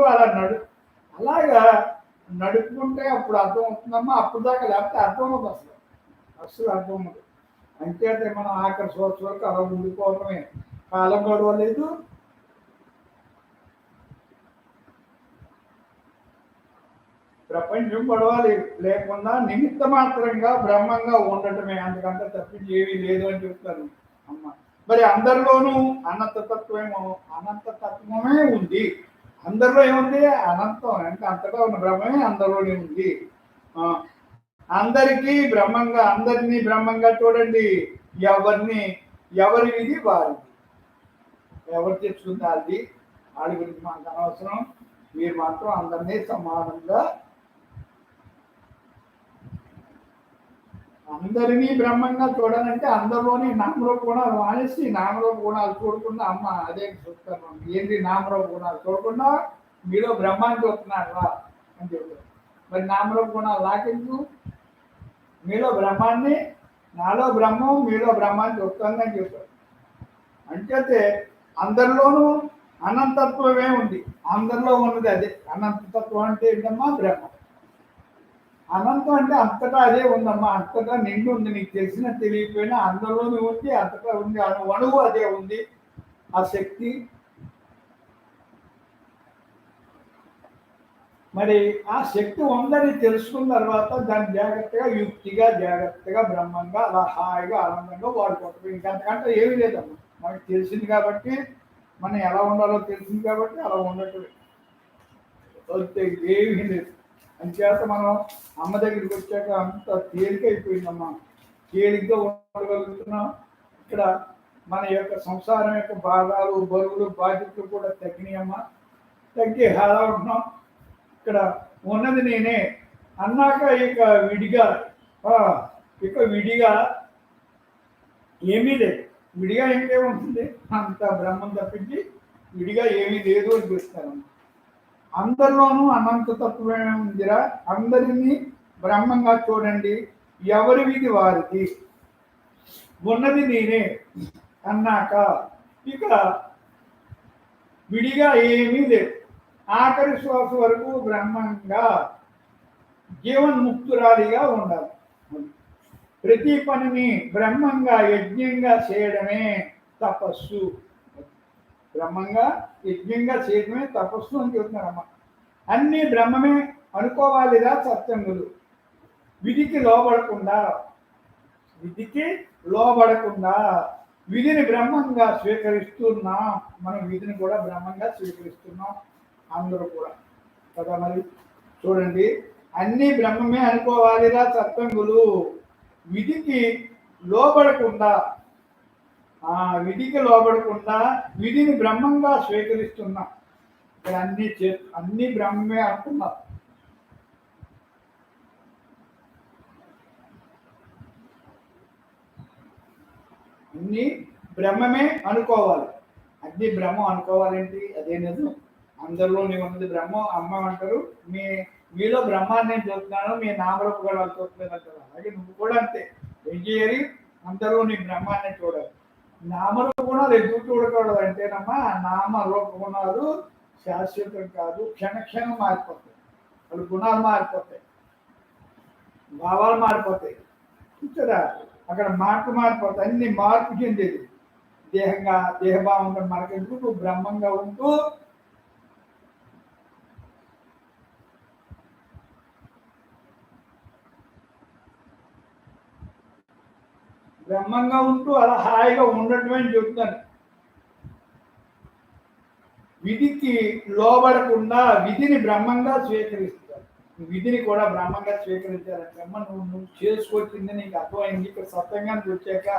అలాగా నడుపుకుంటే అప్పుడు అర్థం అవుతుందమ్మా. అప్పుడు దాకా లేకపోతే అర్థం అవుతుంది. అసలు అర్థం ఉండదు. అంతే మనం ఆఖరి శ్వాస వరకు అలా ఉండిపోవటమే. కాలం గొడవ లేదు, ప్రపంచం గొడవ లేకుండా నిమిత్త మాత్రంగా బ్రహ్మంగా ఉండటమే. అందుకంటే తప్పించి ఏమీ లేదు అని చెప్తారు అమ్మ. మరి అందరిలోనూ అనంతతత్వమే ఉంది. అందరిలో ఏముంది? అనంతం. అంటే అంతటా ఉన్న బ్రహ్మమే అందరిలోనే ఉంది. అందరికీ బ్రహ్మంగా, అందరినీ బ్రహ్మంగా చూడండి. ఎవరి విధి వారిది. ఎవరు తెచ్చుకుంటే అది వాళ్ళ గురించి మనకు అనవసరం. మీరు మాత్రం అందరినీ సమానంగా అందరినీ బ్రహ్మంగా చూడాలంటే అందరిలోని నామరూప గుణాలు మానేసి నామరూప గుణాలు చూడకుండా అమ్మ అదే చూస్తాను ఏంటి నామరూప గుణాలు చూడకుండా మీలో బ్రహ్మాన్ని చూస్తున్నాడు రా అని చెప్తారు. మరి నామరూప గుణాలు నాకెందుకు? మీలో బ్రహ్మాన్ని, నాలో బ్రహ్మం, మీలో బ్రహ్మాన్ని చూస్తానని చెప్తారు. అంచేతే అందరిలోనూ అనంతత్వమే ఉంది. అందరిలో ఉన్నది అదే అనంతత్వం. అంటే ఏంటమ్మా? బ్రహ్మం. అనంతం అంటే అంతటా అదే ఉందమ్మా. అంతటా నిండు ఉంది. నీకు తెలిసిన తెలియకపోయినా అందరిలోనే ఉంది, అంతటా ఉంది. అణువు అదే ఉంది. ఆ శక్తి మరి ఆ శక్తి ఉందని తెలుసుకున్న తర్వాత దాన్ని జాగ్రత్తగా యుక్తిగా జాగ్రత్తగా బ్రహ్మంగా అలా హాయిగా ఆనందంగా వాడుకుంటాం. ఇంకంతకంటే ఏమీ లేదమ్మా. మనకు తెలిసింది కాబట్టి, మనం ఎలా ఉండాలో తెలిసింది కాబట్టి అలా ఉండటమే. ఏమీ లేదు. అంచేత మనం అమ్మ దగ్గరికి వచ్చాక అంత తేలికైపోయిందమ్మా. తేలిగ్గా ఉండగలుగుతున్నాం. ఇక్కడ మన యొక్క సంసారం యొక్క భాగాలు, బరువులు, బాధ్యతలు కూడా తగ్గినాయమ్మా. తగ్గి హాలా ఉంటున్నాం. ఇక్కడ ఉన్నది నేనే అన్నాక ఇక విడిగా ఏమీ లేదు. విడిగా ఇంకేముంటుంది? అంత బ్రహ్మం తప్పించి విడిగా ఏమీ లేదు అని చూస్తాను. అందరిలోనూ అనంత తత్వమే ఉందిరా. అందరినీ బ్రహ్మంగా చూడండి. ఎవరి విధి వారిది. ఉన్నది నేనే అన్నాక ఇక విడిగా ఏమీ లేదు. ఆఖరి శ్వాస వరకు బ్రహ్మంగా జీవన్ముక్తురాలిగా ఉండాలి. ప్రతి పనిని బ్రహ్మంగా యజ్ఞంగా చేయడమే తపస్సు. బ్రహ్మంగా యజ్ఞంగా చేయడమే తపస్సు అని చెప్తున్నారమ్మ. అన్నీ బ్రహ్మమే అనుకోవాలిరా సత్సంగులు. విధికి లోబడకుండా విధిని బ్రహ్మంగా స్వీకరిస్తున్నాం. మనం విధిని కూడా బ్రహ్మంగా స్వీకరిస్తున్నాం అందరూ కూడా కదా. మరి చూడండి, అన్నీ బ్రహ్మమే అనుకోవాలిరా సత్సంగులు. విధికి లోబడకుండా విధిని బ్రహ్మంగా స్వీకరిస్తున్నాం. అన్ని బ్రహ్మమే అనుకున్నాం. అన్ని బ్రహ్మమే అనుకోవాలి. అన్ని బ్రహ్మం అనుకోవాలేంటి? అదే నిజం. అందరిలోనే ఉన్నది బ్రహ్మం. అమ్మ అంటారు, మీలో బ్రహ్మాన్ని నేను చూస్తున్నాను, మీ నామరూప గుణాలు చూస్తలేదు అంటారు. అలాగే నువ్వు కూడా అంతే. ఏం చేయాలి? అందరూ నీ బ్రహ్మాన్ని చూడాలి. నామరూప గుణాలు ఎందుకు చూడకూడదు అంటేనమ్మా, నామరూప గుణాలు శాశ్వతం కాదు. క్షణక్షణం మారిపోతాయి. వాళ్ళు గుణాలు మారిపోతాయి, భావాలు మారిపోతాయి. చూసారా? అక్కడ మాటలు మారిపోతాయి. అన్ని మార్పు చెందేది. దేహభావంగా మనకెందుకు? బ్రహ్మంగా ఉంటూ అలా హాయిగా ఉండటమే అని చెప్తాను. విధికి లోబడకుండా విధిని బ్రహ్మంగా స్వీకరిస్తారు. విధిని కూడా బ్రహ్మంగా స్వీకరించాలంటే అమ్మ నువ్వు చేసుకొచ్చింది నీకు అర్థమైంది. ఇక్కడ సత్యంగానికి వచ్చాక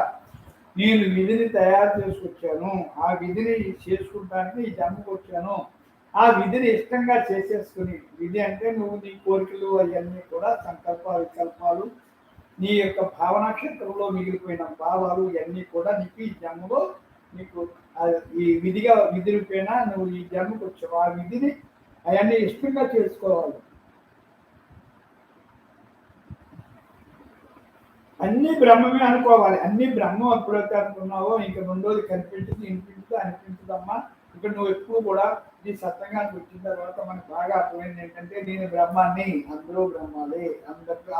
నేను విధిని తయారు చేసుకొచ్చాను. ఆ విధిని చేసుకుంటానికి ఈ జన్మకు వచ్చాను. ఆ విధిని ఇష్టంగా చేసేసుకుని, విధి అంటే నువ్వు నీ కోరికలు అవన్నీ కూడా సంకల్పాలు, వికల్పాలు, నీ యొక్క భావనాక్షేత్రంలో మిగిలిపోయిన భావాలు ఇవన్నీ కూడా నీకు ఈ జన్మలో నీకు ఈ విధి రూపేణ నువ్వు ఈ జన్మకు వచ్చావు. ఆ విధిని అవన్నీ ఇష్టంగా చేసుకోవాలి. అన్ని బ్రహ్మమే అనుకోవాలి. అన్ని బ్రహ్మం ఎప్పుడైతే అనుకున్నావో ఇంకా రెండోది కనిపించదు, అనిపించదమ్మా. ఇక్కడ నువ్వు ఎప్పుడు కూడా ఈ సత్యంగానికి వచ్చిన తర్వాత మనకు బాగా అర్థమైంది ఏంటంటే, నేను బ్రహ్మాన్ని, అందరూ బ్రహ్మాలే,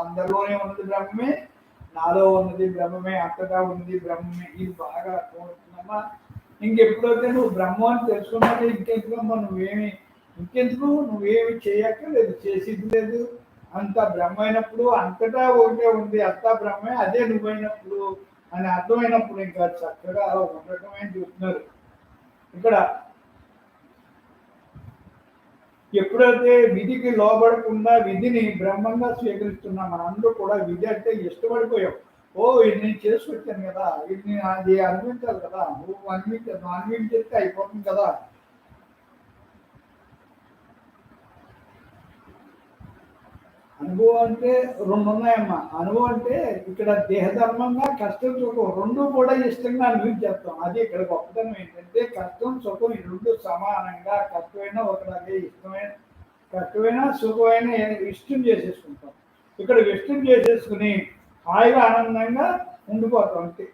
అందరిలోనే ఉన్నది బ్రహ్మమే, నాలో ఉన్నది బ్రహ్మమే, అంతటా ఉన్నది బ్రహ్మమే. ఇది బాగా అర్థమవుతుందమ్మా. ఇంకెప్పుడైతే నువ్వు బ్రహ్మం అని తెలుసుకున్నాక ఇంకెందుకమ్మా నువ్వేమి చేయక్కర్లేదు, చేసేది లేదు. అంత బ్రహ్మైనప్పుడు అంతటా ఒకటే ఉంది, అంతా బ్రహ్మే, అదే నువ్వైనప్పుడు అని అర్థమైనప్పుడు ఇంకా చక్కగా ఉండటమే చూస్తున్నారు. ఇక్కడ ఎప్పుడైతే విధికి లోబడకుండా విధిని బ్రహ్మంగా స్వీకరిస్తున్నాం, మనందరూ కూడా విధి అంటే ఇష్టపడిపోయాం. ఇది నేను చేసుకొచ్చాను కదా, ఇది నేను అది అనిపించాలి కదా, నువ్వు అనిపించేస్తే అయిపోతుంది కదా. అనుభవం అంటే రెండు ఉన్నాయమ్మా. అనుభవం అంటే ఇక్కడ దేహధర్మంగా కష్టం సుఖం రెండు కూడా ఇష్టంగా అనుభవించేస్తాం. అది ఇక్కడ గొప్పతనం ఏంటంటే కష్టం సుఖం ఈ రెండు సమానంగా, కష్టమైన ఒకలాగే, ఇష్టమైన కష్టమైన సుఖమైన ఇష్టం చేసేసుకుంటాం. ఇక్కడ ఇష్టం చేసేసుకుని హాయిగా ఆనందంగా ఉండిపోతాం అంతే.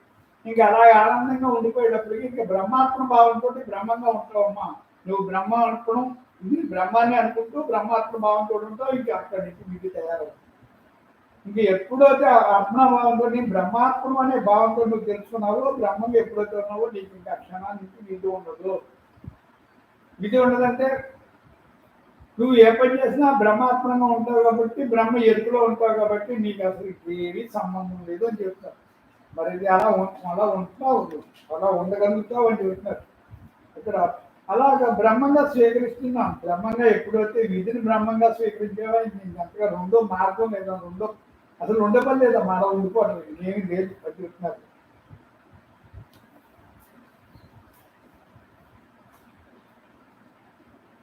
ఇంకా అలాగే ఆనందంగా ఉండిపోయేటప్పటికి ఇంకా బ్రహ్మాత్మ భావంతో బ్రహ్మంగా ఉంటావమ్మా. నువ్వు బ్రహ్మ అనుకోవడం ఇది బ్రహ్మాన్ని అనుకుంటూ బ్రహ్మాత్మ భావంతో ఉంటావు. ఇంకా అక్కడి నుంచి మీకు తయారవుతుంది. ఇంక ఎప్పుడైతే ఆత్మభావంతో బ్రహ్మాత్మం అనే భావంతో నువ్వు తెలుసుకున్నావో, బ్రహ్మంగా ఎప్పుడైతే ఉన్నావో నీకు ఇంకా క్షణానికి విధి ఉండదు. విధి ఉండదంటే నువ్వు ఏ పని చేసినా బ్రహ్మాత్మంగా ఉంటావు కాబట్టి, బ్రహ్మ ఎరుకులో ఉంటావు కాబట్టి నీకు అసలు ఏమీ సంబంధం లేదు అని చెప్తారు. మరి ఇది అలా ఉంటున్నావు, అలా ఉండగలుగుతావు అని చెప్తున్నారు. ఇక్కడ అలాగా బ్రహ్మంగా స్వీకరిస్తున్నాం. బ్రహ్మంగా ఎప్పుడైతే విధిని బ్రహ్మంగా స్వీకరించావో నీకు అంతగా రెండో మార్గం లేదా, రెండో అసలు ఉండపని లేదా, మన ఉండిపోవడం ఏమీ లేదు అని చెప్తున్నారు.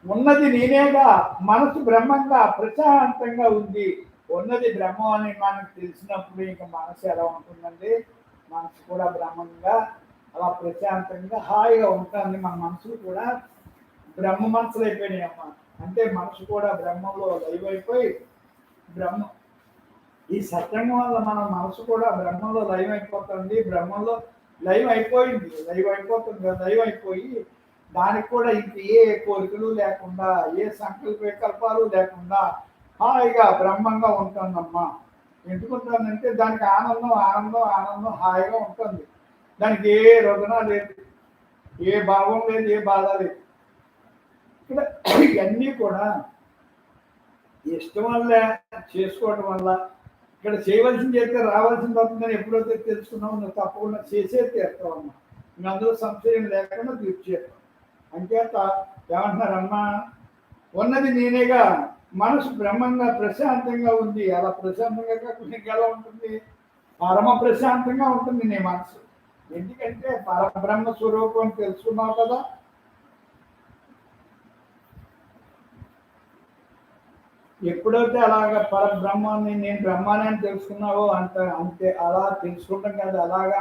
ఉన్నది నేనేగా, మనసు బ్రహ్మంగా ప్రశాంతంగా ఉంది. ఉన్నది బ్రహ్మం అని మనకు తెలిసినప్పుడు ఇంకా మనసు ఎలా ఉంటుందండి? మనసు కూడా బ్రహ్మంగా అలా ప్రశాంతంగా హాయిగా ఉంటుంది. మన మనసులు కూడా బ్రహ్మ మనసులు అయిపోయినాయి అమ్మ. అంటే మనసు కూడా బ్రహ్మంలో లైవ్ అయిపోయి బ్రహ్మ ఈ సత్యంగం వల్ల మన మనసు కూడా బ్రహ్మంలో లైవ్ అయిపోతుంది. బ్రహ్మంలో లైవ్ అయిపోయింది, లైవ్ అయిపోతుంది, లైవ్ అయిపోయి దానికి కూడా ఇంక ఏ కోరికలు లేకుండా, ఏ సంకల్ప వికల్పాలు లేకుండా హాయిగా బ్రహ్మంగా ఉంటుందమ్మా. ఎందుకుంటుందంటే దానికి ఆనందం ఆనందం ఆనందం హాయిగా ఉంటుంది. దానికి ఏ రోదన లేదు, ఏ భావం లేదు, ఏ బాధ లేదు. ఇక్కడ ఇవన్నీ కూడా ఇష్టం వల్ల చేసుకోవడం వల్ల ఇక్కడ చేయవలసింది చేస్తే రావాల్సింది అవుతుందని ఎప్పుడైతే తెలుసుకున్నావు నువ్వు తప్పకుండా చేసే తీరుతావు అమ్మా. నువ్వు అందులో సంశయం లేకుండా తీర్చేస్తావు. అంచేత ఏమంటున్నారమ్మా, ఉన్నది నేనేగా, మనసు బ్రహ్మంగా ప్రశాంతంగా ఉంది. అలా ప్రశాంతంగా కాకుండా ఎలా ఉంటుంది? పరమ ప్రశాంతంగా ఉంటుంది నీ మనసు. ఎందుకంటే పరబ్రహ్మ స్వరూపం తెలుసుకున్నావు కదా. ఎప్పుడైతే అలాగా పరబ్రహ్మాన్ని నేను బ్రహ్మాన్ని అని తెలుసుకున్నావో అంతే అలా తెలుసుకుంటాం కదా. అలాగా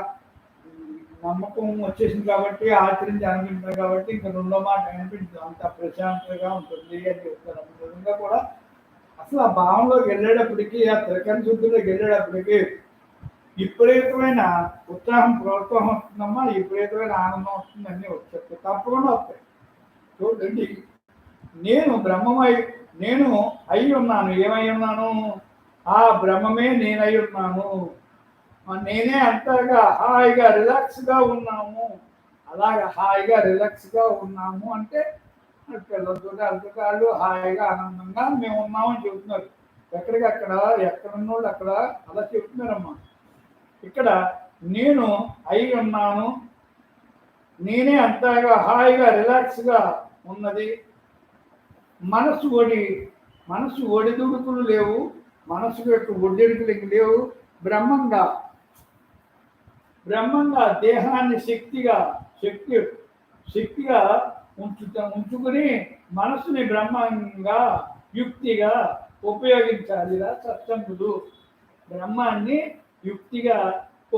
నమ్మకం వచ్చేసింది కాబట్టి ఆచరించి అనిపించారు కాబట్టి ఇంకా రెండో మాట అనిపించదు. అంత ప్రశాంతంగా ఉంటుంది అని చెప్తారు. నిజంగా కూడా అసలు ఆ భావంలోకి వెళ్ళేటప్పటికీ, ఆ త్రికరణ శుద్ధిలోకి వెళ్ళేటప్పటికి విపరీతమైన ఉత్సాహం ప్రోత్సాహం వస్తుందమ్మా. విపరీతమైన ఆనందం వస్తుంది, అన్నీ వచ్చేస్తాయి, తప్పకుండా వస్తాయి. చూడండి, నేను అయి ఉన్నాను. ఏమై ఉన్నాను? ఆ బ్రహ్మమే నేనై ఉన్నాను. నేనే అంతగా హాయిగా రిలాక్స్గా ఉన్నాము. అలాగా హాయిగా రిలాక్స్గా ఉన్నాము అంటే పిల్లలతో అల్పకాళ్ళు హాయిగా ఆనందంగా మేము ఉన్నామని చెబుతున్నారు. ఎక్కడికక్కడ ఎక్కడున్నోళ్ళు అక్కడ అలా చెబుతున్నారమ్మా. ఇక్కడ నేను అయి ఉన్నాను, నేనే అంతగా హాయిగా రిలాక్స్గా ఉన్నది. మనసు ఒడిదుడుకులు లేవు, మనసు యొక్క ఒడిదుడుకులు లేవు. బ్రహ్మంగా దేహాన్ని శక్తిగా ఉంచుకుని మనసుని బ్రహ్మంగా యుక్తిగా ఉపయోగించాలిరా సత్సంగులు. బ్రహ్మాన్ని యుక్తిగా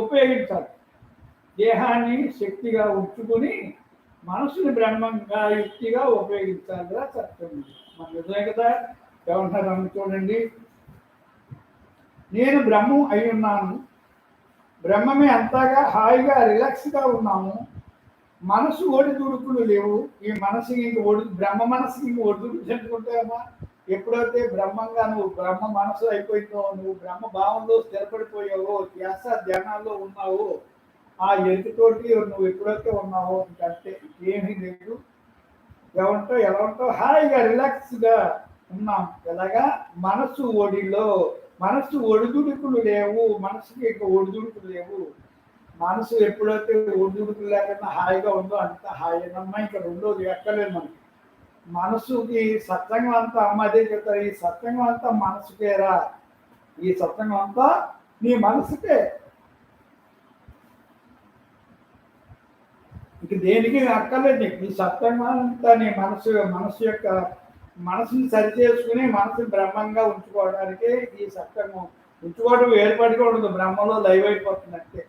ఉపయోగించాలి. దేహాన్ని శక్తిగా ఉంచుకుని మనసుని బ్రహ్మంగా యుక్తిగా ఉపయోగించాలిరా సత్సంగులు. మన నిజమే కదా. ఏమంటారు చూడండి, నేను బ్రహ్మం అయి ఉన్నాను, బ్రహ్మమే అంతగా హాయిగా రిలాక్స్గా ఉన్నాము. మనసు ఒడిదుడుకులు లేవు. ఈ మనసు ఇంక బ్రహ్మ మనసుకి ఇంక ఒడిదుడుకు చెందుకుంటాయమ్మా. ఎప్పుడైతే బ్రహ్మంగా నువ్వు బ్రహ్మ మనసు అయిపోయిందో, నువ్వు బ్రహ్మ భావంలో స్థిరపడిపోయావో, ధ్యాస ధ్యానాల్లో ఉన్నావో, ఆ ఎదుటితోటి నువ్వు ఎప్పుడైతే ఉన్నావో ఇంకంటే ఏమీ లేదు. ఎలా ఉంటావు? హాయిగా రిలాక్స్గా ఉన్నాం. ఎలాగా? మనసు ఒడిదుడుకులు లేవు. మనసుకి ఇక ఒడిదుడుకులు లేవు. మనసు ఎప్పుడైతే ఒడిదుడుకులు లేకుండా హాయిగా ఉందో అంత హాయినమ్మా. ఇంకా రెండోది ఎక్కలేదు మనకి. మనసుకి సత్సంగం అంతా అమ్మ అదే చెప్తారు, ఈ సత్సంగం అంతా మనసుకేరా, ఈ సత్సంగం అంతా నీ మనసుకే. ఇంక దేనికి అక్కర్లేదు నీకు. ఈ సత్సంగం అంతా నీ మనసు యొక్క మనసుని సరి చేసుకుని మనసు బ్రహ్మంగా ఉంచుకోవడానికి ఈ సత్సంగం. ఉంచుకోవడం ఏర్పడిగా ఉండదు, బ్రహ్మలో లైవ్ అయిపోతుంది అంటే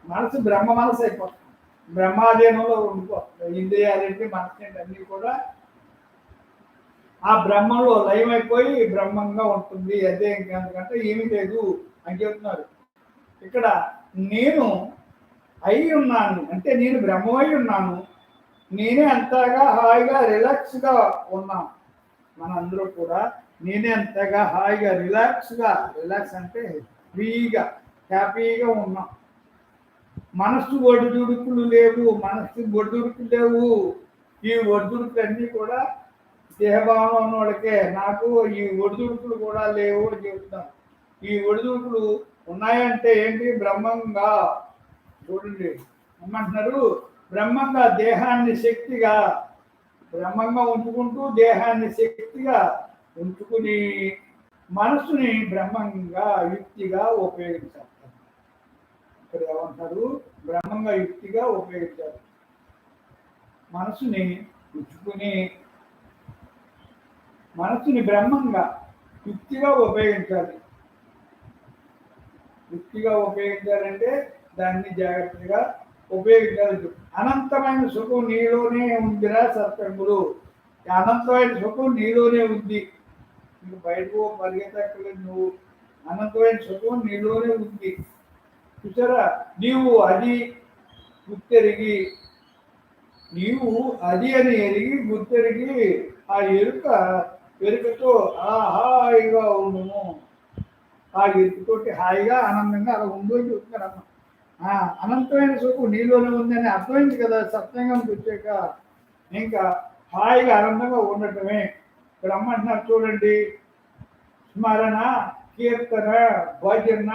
మనసు బ్రహ్మ మనసు అయిపోతుంది, బ్రహ్మాధీనంలో ఉండిపోతుంది. ఇంద్రియాలేంటి మనసు ఏంటి అన్నీ కూడా ఆ బ్రహ్మంలో లయం అయిపోయి బ్రహ్మంగా ఉంటుంది. అదే ఎందుకంటే ఏమీ లేదు అని చెప్తున్నారు. ఇక్కడ నేను అయి ఉన్నాను అంటే నేను బ్రహ్మమై ఉన్నాను, నేనే అంతగా హాయిగా రిలాక్స్గా ఉన్నాను. మనందరూ కూడా నేనే అంతగా హాయిగా రిలాక్స్ అంటే ఫ్రీగా హ్యాపీగా ఉన్నాం. మనస్సు ఒడిదుడుకులు లేవు, ఈ ఒడిదుడుకులు అన్నీ కూడా దేహభావన ఉన్న వాళ్ళకే. నాకు ఈ ఒడిదుడుకులు కూడా లేవు అని చెబుతున్నాను. ఈ ఒడిదుడుకులు ఉన్నాయంటే ఏంటి? బ్రహ్మంగా చూడండి ఏమంటున్నారు, బ్రహ్మంగా దేహాన్ని శక్తిగా బ్రహ్మంగా ఉంచుకుంటూ దేహాన్ని శక్తిగా ఉంచుకుని మనసుని బ్రహ్మంగా యుక్తిగా ఉపయోగించాలి. ఇక్కడ ఏమంటారు? బ్రహ్మంగా యుక్తిగా ఉపయోగించాలి. మనసుని ఉంచుకుని మనసుని బ్రహ్మంగా యుక్తిగా ఉపయోగించాలి. యుక్తిగా ఉపయోగించాలంటే దాన్ని జాగ్రత్తగా ఉపయోగించాలి. అనంతమైన సుఖం నీలోనే ఉందిరా సత్సంగులు, అనంతమైన సుఖం నీలోనే ఉంది, నువ్వు బయటకు పరిగెత్తక్కర్లేదు. నువ్వు అనంతమైన సుఖం నీలోనే ఉంది. చూసారా, నీవు అది అని ఎరిగి గుర్తెరిగి ఆ ఎరుకతో హాయిగా ఉండుము. ఆ ఎరుకతోటి హాయిగా ఆనందంగా అలా ఉండు అని చెప్తున్నారమ్మ. అనంతమైన సుఖం నీలోనే ఉందని అర్థమైంది కదా సత్సంగం వచ్చాక. ఇంకా హాయిగా ఆనందంగా ఉండటమే. ఇక్కడ అమ్మంటున్నారు చూడండి, స్మరణ, కీర్తన, భజన,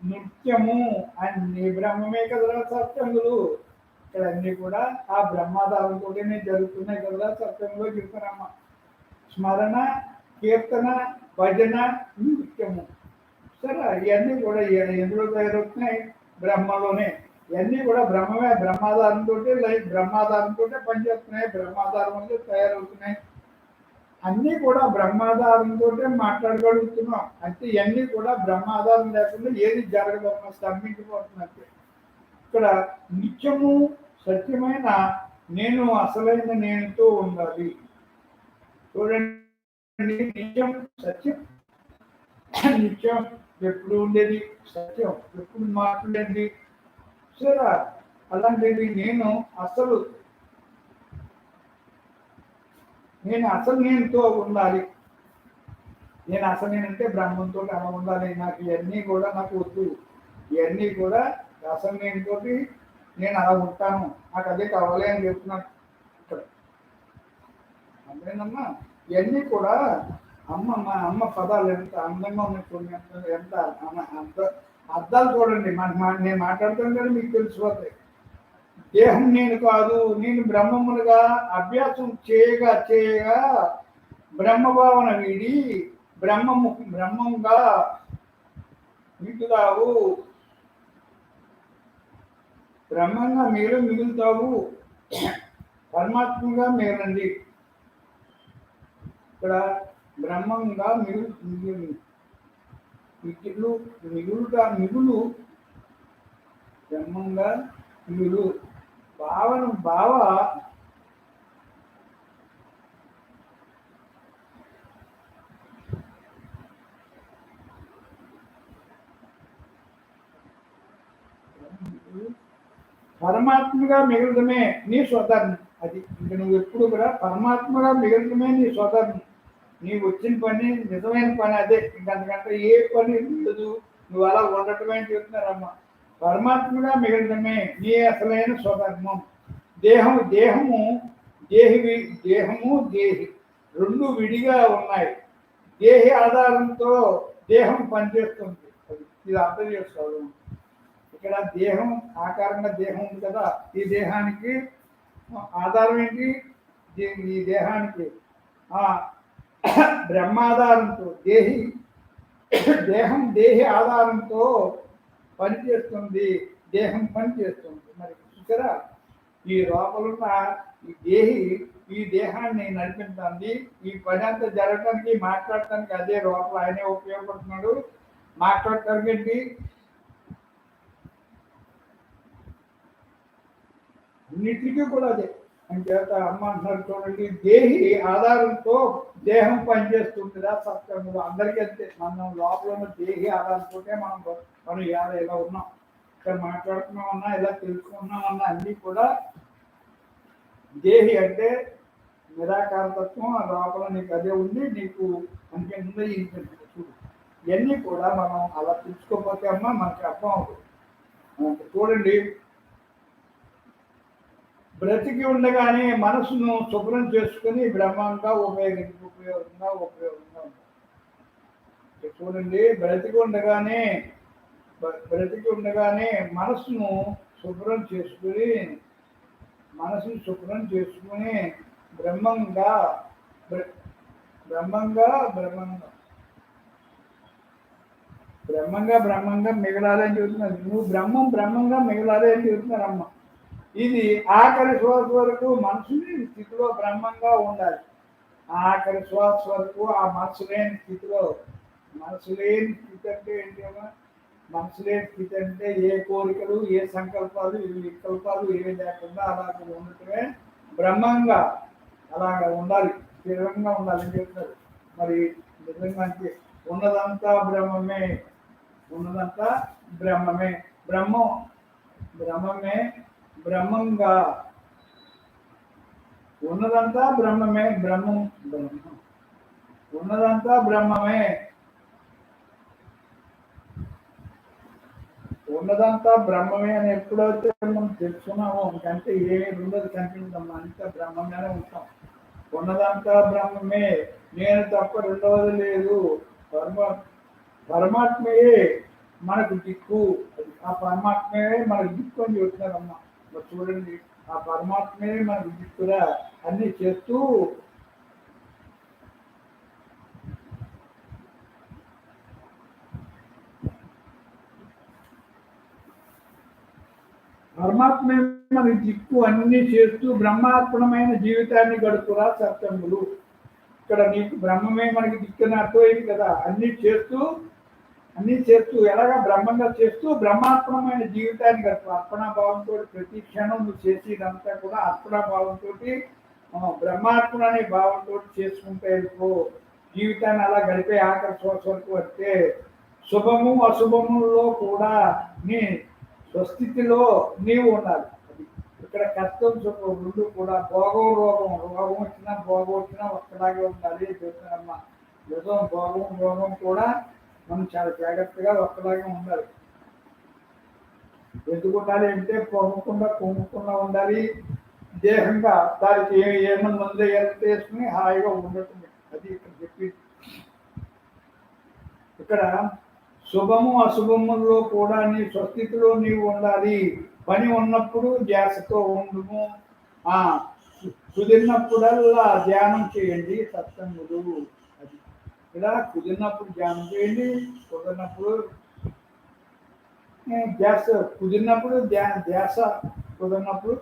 నృత్యము అన్ని బ్రహ్మమే కదా సత్సంగులు. ఇక్కడ అన్ని కూడా ఆ బ్రహ్మాధారంతోనే జరుగుతున్నాయి కదా సత్సంగంలో చెప్తున్నారమ్మ. స్మరణ, కీర్తన, భజన, నృత్యము. సరే ఇవన్నీ కూడా ఎందులో తయారవుతున్నాయి? బ్రహ్మలోనే. ఇవన్నీ కూడా బ్రహ్మమే, బ్రహ్మాధారంతో పనిచేస్తున్నాయి, బ్రహ్మాధారంలో తయారవుతున్నాయి. అన్నీ కూడా బ్రహ్మాధారంతో మాట్లాడగలుగుతున్నాం అంటే ఇవన్నీ కూడా బ్రహ్మాధారం లేకుండా ఏది జరగదు, స్తంభించిపోతున్నట్టు. ఇక్కడ నిత్యము సత్యమైన నేను అసలైన నేనుతో ఉండాలి. చూడండి, నిత్యం సత్యం, నిత్యం ఎప్పుడు ఉండేది సత్యం, ఎప్పుడు మాట్లాడేది. సరే అలాంటిది నేను అసలు నేనుతో ఉండాలి. నేను అసలు నేనంటే బ్రహ్మంతో అలా ఉండాలి. నాకు ఇవన్నీ కూడా నాకు వద్దు, ఇవన్నీ కూడా అసలు నేనుతోటి నేను అలా ఉంటాను, నాకు అదే కావాలి అని చెప్తున్నాను ఇక్కడ. అంతేనమ్మా, ఇవన్నీ కూడా మా అమ్మ పదాలు ఎంత అందంగా ఉన్నాయి చూడండి, ఎంత అర్థాలు చూడండి. నేను మాట్లాడుతాను కానీ మీకు తెలిసిపోతాయి. దేహం నేను కాదు, నేను బ్రహ్మములుగా అభ్యాసం చేయగా బ్రహ్మభావన వీడి బ్రహ్మంగా మిగులుతావు, బ్రహ్మంగా మీరు మిగులుతావు, పరమాత్మగా మేలండి. ఇక్కడ బ్రహ్మంగా మిగులు బ్రహ్మంగా మిగులు భావ పరమాత్మగా మిగలడమే నీ స్వధర్మం. అది ఇంక నువ్వు ఎప్పుడు కూడా పరమాత్మగా మిగలడమే నీ స్వధర్మం. నీవు వచ్చిన పని నిజమైన పని అదే, ఇంకంతకంటే ఏ పని లేదు. నువ్వు అలా ఉండటమే అని చెప్తున్నారమ్మా. పరమాత్మగా మిగలడమే నీ అసలైన స్వధర్మం. దేహము దేహి రెండు విడిగా ఉన్నాయి. దేహి ఆధారంతో దేహం పనిచేస్తుంది. ఇది అర్థం చేసుకోవాలి. ఇక్కడ దేహం ఆకారంగా దేహం ఉంది కదా, ఈ దేహానికి ఆధారం ఏంటి? ఈ దేహానికి బ్రహ్మాధారంతో దేహి ఆధారంతో పనిచేస్తుంది, దేహం పనిచేస్తుంది. మరి చూసారా, ఈ లోపలున్న ఈ దేహి ఈ దేహాన్ని నడిపించింది. ఈ పని అంతా జరగడానికి మాట్లాడటానికి అదే లోపల ఆయనే ఉపయోగపడుతున్నాడు. మాట్లాడటానికి ఏంటి అన్నిటికీ కూడా అదే అంచేత అమ్మ అంటున్నారు చూడండి, దేహి ఆధారంతో దేహం పనిచేస్తుందిరా సత్యంలో. అందరికీ అంతే, మనం లోపల ఉన్న దేహి ఆధారంతో మనం ఇలా ఉన్నాం, ఇక్కడ మాట్లాడుతున్నామన్నా ఇలా తెలుసుకున్నామన్నా అన్నీ కూడా దేహి అంటే నిరాకారతత్వం. ఆ లోపల నీకు అదే ఉంది, నీకు అనిపించింది ఇంకొంచెం చూడు. ఇవన్నీ కూడా మనం అలా తెలుసుకోకపోతే అమ్మ మనకి అర్థం అవుతుంది. చూడండి, బ్రతికి ఉండగానే మనసును శుభ్రం చేసుకుని బ్రహ్మంగా ఉపయోగంగా ఉంటాం. చూడండి, బ్రతికి ఉండగానే మనసును శుభ్రం చేసుకుని బ్రహ్మంగా మిగలాలి అని చెబుతున్నారు. నువ్వు బ్రహ్మంగా మిగలాలి అని చెబుతున్నారు అమ్మ. ఇది ఆఖరి శ్వాస వరకు మనసుని స్థితిలో బ్రహ్మంగా ఉండాలి. ఆఖరి శ్వాస వరకు ఆ మనసు లేని స్థితి అంటే ఏంటమ్మా? మనసు లేని స్థితి అంటే ఏ కోరికలు, ఏ సంకల్పాలు, ఏ వికల్పాలు ఏమి లేకుండా అలాగ ఉండటమే బ్రహ్మంగా. అలాగా ఉండాలి, స్థిరంగా ఉండాలని చెప్తారు. మరి నిజంగా అంటే ఉన్నదంతా బ్రహ్మమే, బ్రహ్మంగా ఉన్నదంతా బ్రహ్మమే. ఉన్నదంతా బ్రహ్మమే అని ఎప్పుడైతే మనం తెలుసుకున్నామో ఇంకంటే ఏమీ ఉండదు, కనిపించడం అంతా బ్రహ్మంగానే ఉంటాం. ఉన్నదంతా బ్రహ్మమే, నేను తప్ప రెండవది లేదు. పరమాత్మయే మనకు దిక్కు. ఆ పరమాత్మయే మనకు దిక్కు అని చెప్తున్నారమ్మా. మరి చూడండి, ఆ పరమాత్మయే మనకు దిక్కురా అన్ని చేస్తూ పరమాత్మే మనకి దిక్కు అన్ని చేస్తూ బ్రహ్మార్పణమైన జీవితాన్ని గడుపురా సత్యములు. ఇక్కడ నీకు బ్రహ్మమే మనకి దిక్కుని అర్థమైంది కదా. అన్ని చేస్తూ ఎలాగా బ్రహ్మంగా చేస్తూ బ్రహ్మార్పణమైన జీవితాన్ని గడుపు. అర్పణాభావంతో ప్రతి క్షణం నువ్వు చేసేదంతా కూడా అర్పణాభావంతో, బ్రహ్మార్పణ అనే భావంతో చేసుకుంటే వెళ్ళిపో. జీవితాన్ని అలా గడిపే ఆఖరి శ్వాస వరకు వస్తే శుభము అశుభములో కూడా నీ స్వస్థితిలో నీవు ఉండాలి. ఇక్కడ కష్టం సుఖం రెండు కూడా, రోగం వచ్చినా ఒక్కలాగే ఉండాలి చెప్తానమ్మా. భోగం కూడా మనం చాలా జాగ్రత్తగా ఒక్కలాగే ఉండాలి. ఎందుకు ఉండాలి అంటే పొంగకుండా ఉండాలి. దేహంగా దానికి ఏమన్నా ముందు వేసుకుని హాయిగా ఉండటం. అది ఇక్కడ చెప్పి, ఇక్కడ శుభము అశుభముల్లో కూడా నీ స్వస్థితిలో నీవు ఉండాలి. పని ఉన్నప్పుడు ధ్యాసతో ఉండుము, కుదిరినప్పుడల్లా ధ్యానం చేయండి సత్సంగులు. అది ఇలా కుదిరినప్పుడు ధ్యానం చేయండి, కుదిరినప్పుడు ధ్యాస, కుదిరినప్పుడు ధ్యాస, కుదిరినప్పుడు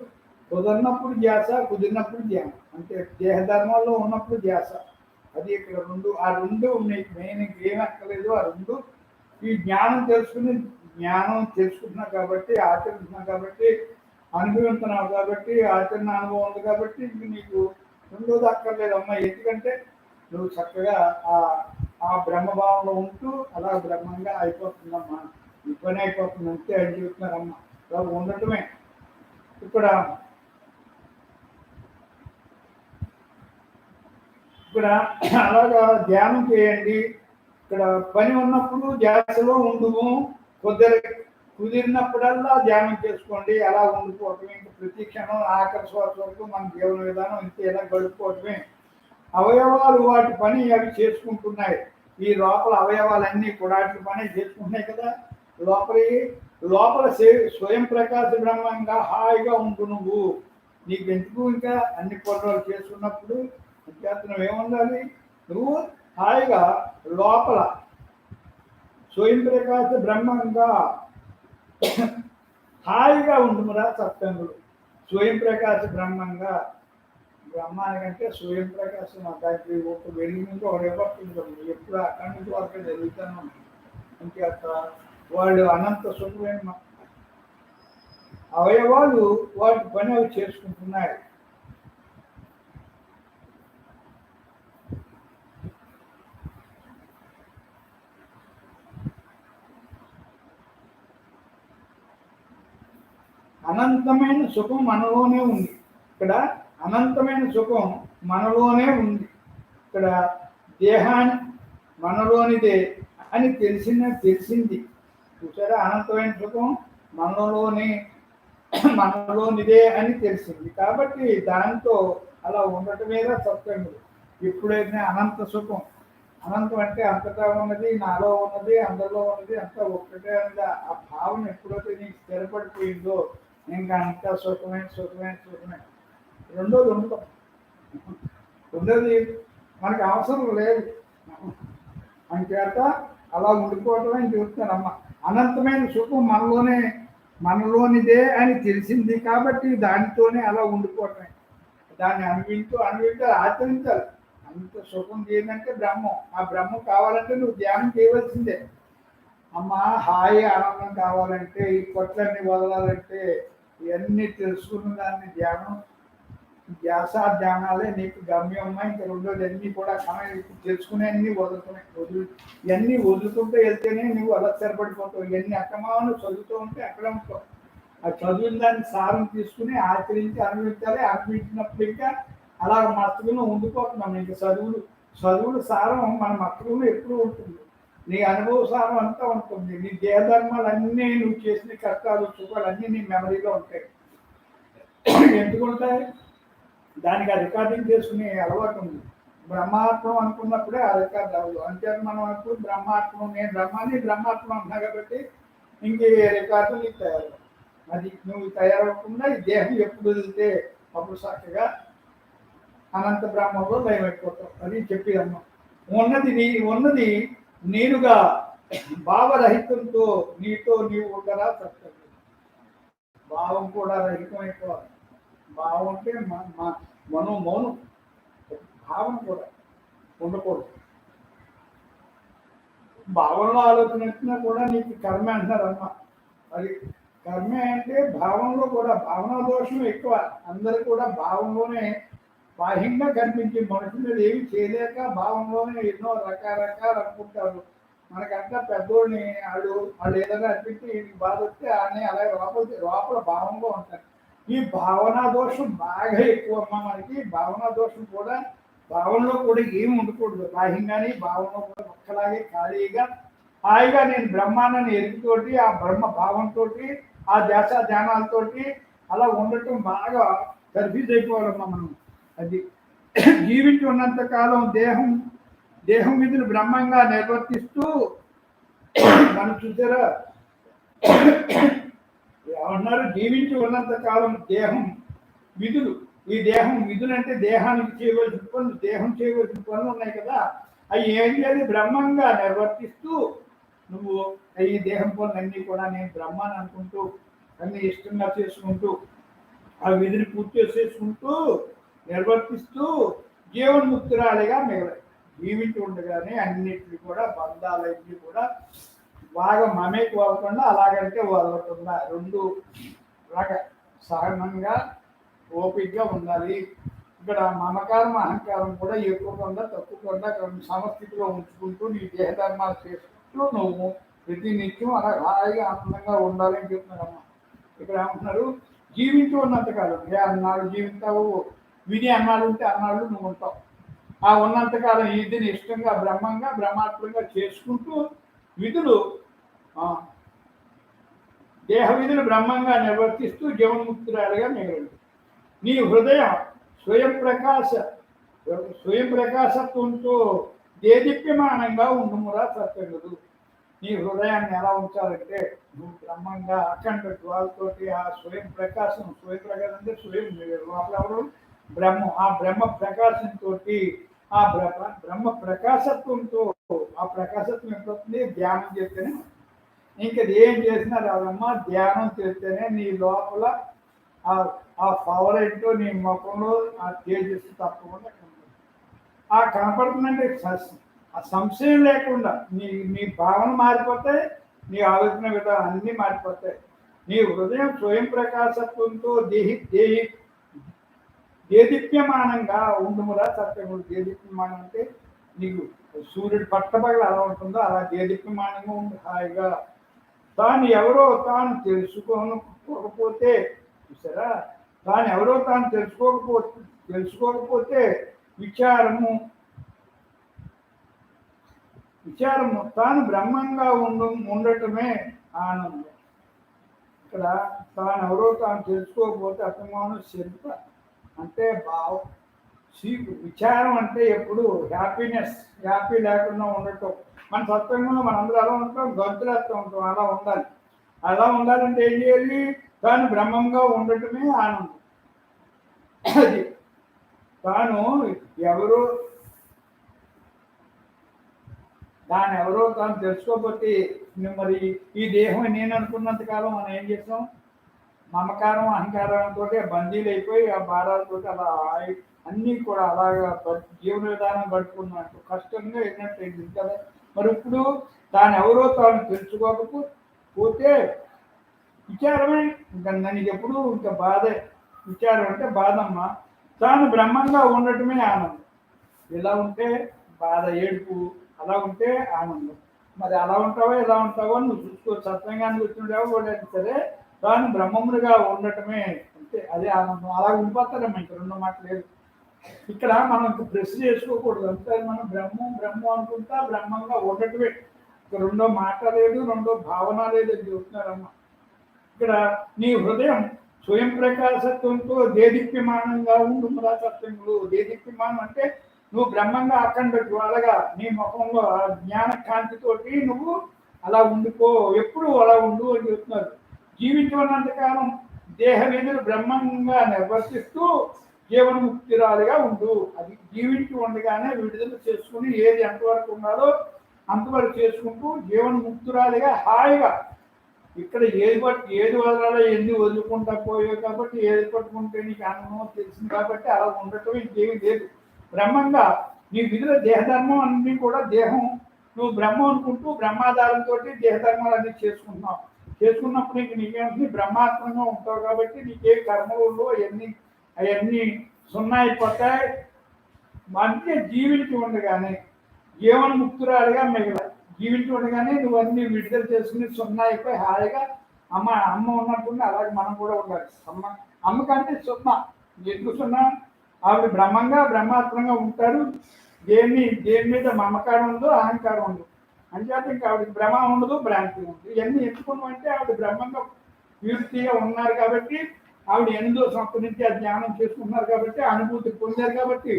ధ్యాస, కుదిరినప్పుడు ధ్యానం. అంటే దేహధర్మాల్లో ఉన్నప్పుడు ధ్యాస. అది ఇక్కడ ఆ రెండు నీకు మెయిన్, ఇంకేం అక్కర్లేదు. ఆ రెండు ఈ జ్ఞానం తెలుసుకుంటున్నావు కాబట్టి, ఆచరిస్తున్నావు కాబట్టి, అనుభవిస్తున్నావు కాబట్టి, ఆచరణ అనుభవం ఉంది కాబట్టి నీకు రెండోది అక్కర్లేదమ్మా. ఎందుకంటే నువ్వు చక్కగా ఆ బ్రహ్మభావంలో ఉంటూ అలా బ్రహ్మంగా అయిపోతుందమ్మా. ఈ పని అయిపోతుంది అంతే అని చెప్తున్నారమ్మా. అలా ఉండటమే. ఇక్కడ అలాగా ధ్యానం చేయండి. ఇక్కడ పని ఉన్నప్పుడు ధ్యాసలో ఉండుము, కుదిరినప్పుడల్లా ధ్యానం చేసుకోండి. అలా ఉండిపోవటమే. ఇంకా ప్రతి క్షణం ఆఖరి శ్వాస వరకు మన జీవన విధానం ఇంతే, ఇలా గడుపుకోవటమే. అవయవాలు వాటి పని అవి చేసుకుంటున్నాయి. ఈ లోపల అవయవాలన్నీ కూడా వాటి పని చేసుకుంటున్నాయి కదా. లోపల స్వయం ప్రకాశ బ్రహ్మంగా హాయిగా ఉండు. నువ్వు నీకు ఎందుకు ఇంకా అన్ని పనులు చేసుకున్నప్పుడు నువ్వు ఏముండాలి? నువ్వు హాయిగా లోపల స్వయం ప్రకాశ బ్రహ్మంగా హాయిగా ఉండుమురా సత్సంగులు. స్వయం ప్రకాశ బ్రహ్మంగా బ్రహ్మానికంటే స్వయం ప్రకాశం దానికి ఒక వెలుగు నుంచి ఒక రేపడుతుంది ఎప్పుడు అక్కడి నుంచి వరకు జరుగుతూనే ఉంటుంది. అంచేత వాళ్ళు అనంత సుఖమైన అవయవాలు వాటి పని అవి చేసుకుంటున్నాయి. అనంతమైన సుఖం మనలోనే ఉంది. ఇక్కడ అనంతమైన సుఖం మనలోనే ఉంది. ఇక్కడ దేహాన్ని మనలోనిదే అని తెలిసింది. చూసారా, అనంతమైన సుఖం మనలోనిదే అని తెలిసింది. కాబట్టి దాంతో అలా ఉండటమేగా సత్సంగులు. ఎప్పుడైతే అనంత సుఖం, అనంతం అంటే అంతటా ఉన్నది, నాలో ఉన్నది, అందరిలో ఉన్నది, అంతా ఒక్కటే అనేది ఆ భావన ఎప్పుడైతే నీకు స్థిరపడిపోయిందో ఇంకా అంతా సుఖమే. రెండోది మనకు అవసరం లేదు. అంచేత అలా ఉండిపోవటమే చెప్తానమ్మ. అనంతమైన సుఖం మనలోనిదే అని తెలిసింది కాబట్టి దానితోనే అలా ఉండిపోవటమే. దాన్ని అనుభవించు ఆచరించాలి. అంత సుఖం చేయాలంటే బ్రహ్మం. ఆ బ్రహ్మం కావాలంటే నువ్వు ధ్యానం చేయవలసిందే. అమ్మ హాయి ఆనందం కావాలంటే, ఈ కొట్లన్నీ వదలాలంటే, ఇవన్నీ తెలుసుకున్న దాన్ని ధ్యానాలే నీకు గమ్యం. ఇంకా రెండోది అన్నీ కూడా తెలుసుకునే అన్ని ఇవన్నీ వదులుతుంటే వెళ్తేనే నువ్వు అలా స్థిరపడిపోతావు. ఇవన్నీ అక్కమాను చదువుతూ ఉంటే అక్కడ ఉంటావు. ఆ చదివిన దాన్ని సారం తీసుకుని ఆచరించి అనుభవించాలి. అనుభవించినప్పుడు ఇంకా అలా మస్తుగా ఉండిపోతున్నాం. ఇంకా చదువులు సారం మన మస్తులో ఎప్పుడు ఉంటుంది. నీ అనుభవ సారం అంతా ఉంటుంది. నీ దేహధర్మాలు అన్నీ, నువ్వు చేసిన కష్టాలు సుఖాలు అన్నీ నీ మెమరీలో ఉంటాయి. ఎందుకు ఉంటాయి? దానికి ఆ రికార్డింగ్ చేసుకునే అలవాటు ఉంది. బ్రహ్మాత్మం అనుకున్నప్పుడే ఆ రికార్డు అవ్వదు. అంతే మనం అప్పుడు బ్రహ్మాత్మం, నేను బ్రహ్మాత్మ అంటున్నా కాబట్టి ఇంక రికార్డు నీకు తయారు. అది నువ్వు తయారవకుండా ఈ దేహం ఎప్పుడు వదిలితే అప్పుడు చక్కగా అనంత బ్రహ్మంలో లయమైపోతావు. అది చెప్పేదమ్మా. ఉన్నది నేనుగా భావరహితంతో నీతో నీవు ఉండరా సత్యం. భావం కూడా రహితమైపోవాలి. భావం అంటే మౌనం. భావం కూడా ఉండకూడదు. భావంలో ఆలోచన వచ్చినా కూడా నీకు కర్మే అంటారమ్మా. అది కర్మే అంటే భావంలో కూడా భావనా దోషం ఎక్కువ. అందరు కూడా భావంలోనే బాహ్యంగా కనిపించి మనుషుల మీద ఏమి చేయలేక భావంలోనే ఎన్నో రకరకాలు అనుకుంటారు. మనకంతా పెద్దోళ్ళని వాళ్ళు ఏదైనా అనిపించి బాధ వస్తే అని అలాగే లోపల భావంలో ఉంటారు. ఈ భావనా దోషం బాగా ఎక్కువ అమ్మా మనకి. భావనా దోషం కూడా భావనలో కూడా ఏమి ఉండకూడదు. బాహ్యంగానే భావనలో కూడా ఒక్కలాగే ఖాళీగా హాయిగా నేను బ్రహ్మాండాన్ని ఎరుగుతోటి, ఆ బ్రహ్మ భావంతో, ఆ ధ్యానాలతోటి అలా ఉండటం బాగా కన్ఫ్యూజ్ అయిపోవాలమ్మా మనం. అది జీవించి ఉన్నంత కాలం దేహం విధులు బ్రహ్మంగా నిర్వర్తిస్తూ మనం చూసారా ఏమన్నారు? జీవించి ఉన్నంత కాలం దేహం విధులు. ఈ దేహం విధులు అంటే దేహానికి చేయవలసిన పనులు, దేహం చేయవలసిన పనులు ఉన్నాయి కదా, అవి ఏం చేయాలి? బ్రహ్మంగా నిర్వర్తిస్తూ నువ్వు ఈ దేహం పనులన్నీ కూడా నేను బ్రహ్మాన్ని అనుకుంటూ అన్ని ఇష్టంగా చేసుకుంటూ ఆ విధిని పూర్తి చేసుకుంటూ నిర్వర్తిస్తూ జీవన్ముక్తురాలిగా మిగలాయి. జీవించి ఉండగానే అన్నిటిని కూడా బంధాలన్నీ కూడా బాగా మమేకి వదలకుండా అలాగంటే వదలకుండా రెండు సహనంగా ఓపికగా ఉండాలి. ఇక్కడ మమకారం అహంకారం కూడా ఎక్కువకుండా తక్కువకుండా సమస్థితిలో ఉంచుకుంటూ నీ దేహధర్మాలు చేసుకుంటూ నువ్వు ప్రతి నిత్యం అలా హాయిగా ఆనందంగా ఉండాలని చెప్తున్నారమ్మా. ఇక్కడ ఏమంటున్నారు? జీవించి ఉన్నంతకాలం అన్నాళ్ళు జీవితావు, విని అన్నాళ్ళు ఉంటే అన్నాళ్ళు నువ్వు ఉంటావు. ఆ ఉన్నంతకాలం ఈదిని ఇష్టంగా బ్రహ్మాత్మంగా చేసుకుంటూ విధులు దేహ విధులు బ్రహ్మంగా నిర్వర్తిస్తూ జీవన్ముక్తురాలుగా మిగలదు. నీ హృదయం స్వయం ప్రకాశత్వంతో దేదీప్యమానంగా ఉండుమురా సత్యంగుడు. నీ హృదయాన్ని ఎలా ఉంచాలంటే నువ్వు బ్రహ్మంగా అఖండ జ్వాలతోటి ఆ స్వయం ప్రకాశం అంటే స్వయం లోపల బ్రహ్మం, ఆ బ్రహ్మ ప్రకాశంతో ఆ బ్రహ్మ ప్రకాశత్వంతో ఆ ప్రకాశత్వం ఎప్పుడవుతుంది? ధ్యానం చేస్తేనే. ఇంకా ఏం చేసినా రాదమ్మా. ధ్యానం చేస్తేనే నీ లోపల ఆ ఆ పవర్ ఏంటో నీ ముఖంలో ఆ తేజస్సు తప్పకుండా కనపడుతుంది. ఆ కనపడుతుందంటే ఆ సంశయం లేకుండా నీ భావన మారిపోతాయి, నీ ఆలోచన విధానం అన్నీ మారిపోతాయి. నీ హృదయం స్వయం ప్రకాశత్వంతో దేదీప్యమానంగా ఉండుమురా సత్యముడు. దేదీప్యమానం అంటే నీకు సూర్యుడు పట్టపగలు ఎలా ఉంటుందో అలా దేదీప్యమానంగా ఉండి హాయిగా. తాను ఎవరో తాను తెలుసుకోకపోతే చూసారా, తాను ఎవరో తాను తెలుసుకోకపోతే విచారము తాను బ్రహ్మంగా ఉండటమే ఆనందం. ఇక్కడ తాను ఎవరో తాను తెలుసుకోకపోతే అభిమానం శిల్ప అంటే భావం. విచారం అంటే ఎప్పుడు హ్యాపీ లేకుండా ఉండటం. మన సత్వంలో మనందరూ అలా ఉంటాం, గంతులేస్తూ ఉంటాం. అలా ఉండాలి. అలా ఉండాలంటే ఏం చేయాలి? తాను బ్రహ్మంగా ఉండటమే ఆనందం. అది తాను ఎవరో తాను తెలుసుకోకపోతే మరి ఈ దేహం నేను అనుకున్నంత కాలం మనం ఏం చేస్తాం? మమకారం అహంకారంతో బందీలు అయిపోయి ఆ భారాలతో అలా అన్నీ కూడా అలాగా జీవన విధానం గడుపుకున్నట్టు కష్టంగా ఎన్నట్టు కదా. మరి ఇప్పుడు తాను ఎవరో తాను తెలుసుకోకపోతే విచారమే. ఇంకా దానికి ఎప్పుడు ఇంకా బాధే. విచారం అంటే బాధమ్మ. తాను బ్రహ్మంగా ఉండటమే ఆనందం. ఇలా ఉంటే బాధ, ఏడుపు. అలా ఉంటే ఆనందం. మరి అలా ఉంటావో ఇలా ఉంటావో నువ్వు చూసుకో. సత్సంగానికి వచ్చినవాడు కూడా సరే తాను బ్రహ్మమునిగా ఉండటమే అంటే అదే ఆనందం. అలా ఉండిపోతారమ్మా. ఇంక రెండో మాట లేదు. ఇక్కడ మనం ఇంక ప్రశ్న చేసుకోకూడదు. అంతే మనం బ్రహ్మం అనుకుంటా బ్రహ్మంగా ఉండటమే. ఇక రెండో మాట లేదు, రెండో భావన లేదు అని చెబుతున్నారమ్మా. ఇక్కడ నీ హృదయం స్వయం ప్రకాశత్వంతో దేదీప్యమానంగా ఉండు సత్యములు. దేదీప్యమానం అంటే నువ్వు బ్రహ్మంగా అఖండ జ్వాలగా నీ ముఖంలో ఆ జ్ఞాన కాంతితోటి నువ్వు అలా ఉండిపో. ఎప్పుడు అలా ఉండు అని చెప్తున్నారు. జీవించినంతకాలం దేహ విధులు బ్రహ్మంగా నిర్వర్తిస్తూ జీవన్ముక్తిరాలుగా ఉండు. అది జీవించి ఉండగానే విడుదల చేసుకుని ఏది ఎంతవరకు ఉండాలో అంతవరకు చేసుకుంటూ జీవన్ముక్తురాలుగా హాయిగా. ఇక్కడ ఏది వదలాలో ఎన్ని వదులుకుంటా పోయావు కాబట్టి ఏది పట్టుకుంటే నీకు ఆనందమో తెలిసింది కాబట్టి అలా ఉండటం ఇంకేమీ లేదు. బ్రహ్మంగా నీ విధుల దేహధర్మం అన్నీ కూడా దేహం నువ్వు బ్రహ్మం అనుకుంటూ బ్రహ్మాధారంతో దేహధర్మాలు అన్నీ చేసుకున్నప్పుడు నీకేమవుతుంది? బ్రహ్మాత్మంగా ఉంటావు కాబట్టి నీకే కర్మలు అవన్నీ సున్నా అయిపోతాయి. అంటే జీవించి ఉండగానే జీవన్ముక్తురాలుగా మిగలాలి. జీవించి ఉండగానే నువ్వు అన్ని విడుదల చేసుకుని సున్నా అయిపోయి హాయిగా అమ్మ ఉన్నట్టుండి అలాగే మనం కూడా ఉండాలి. అమ్మ కంటే సున్నా. ఎందుకు సున్నా? ఆవిడ బ్రహ్మాత్మంగా ఉంటారు. దేని మీద మమకారం ఉందో అహంకారం ఉండదు. అంచేత ఇంకా ఆవిడకి భ్రమ ఉండదు, భ్రాంతి ఉండదు. ఇవన్నీ ఎందుకున్నామంటే ఆవిడ బ్రహ్మంగా పూర్తిగా ఉన్నారు కాబట్టి, ఆవిడ ఎనిమిదో సంవత్సరం నుంచి ఆ ధ్యానం చేసుకుంటున్నారు కాబట్టి, అనుభూతి పొందారు కాబట్టి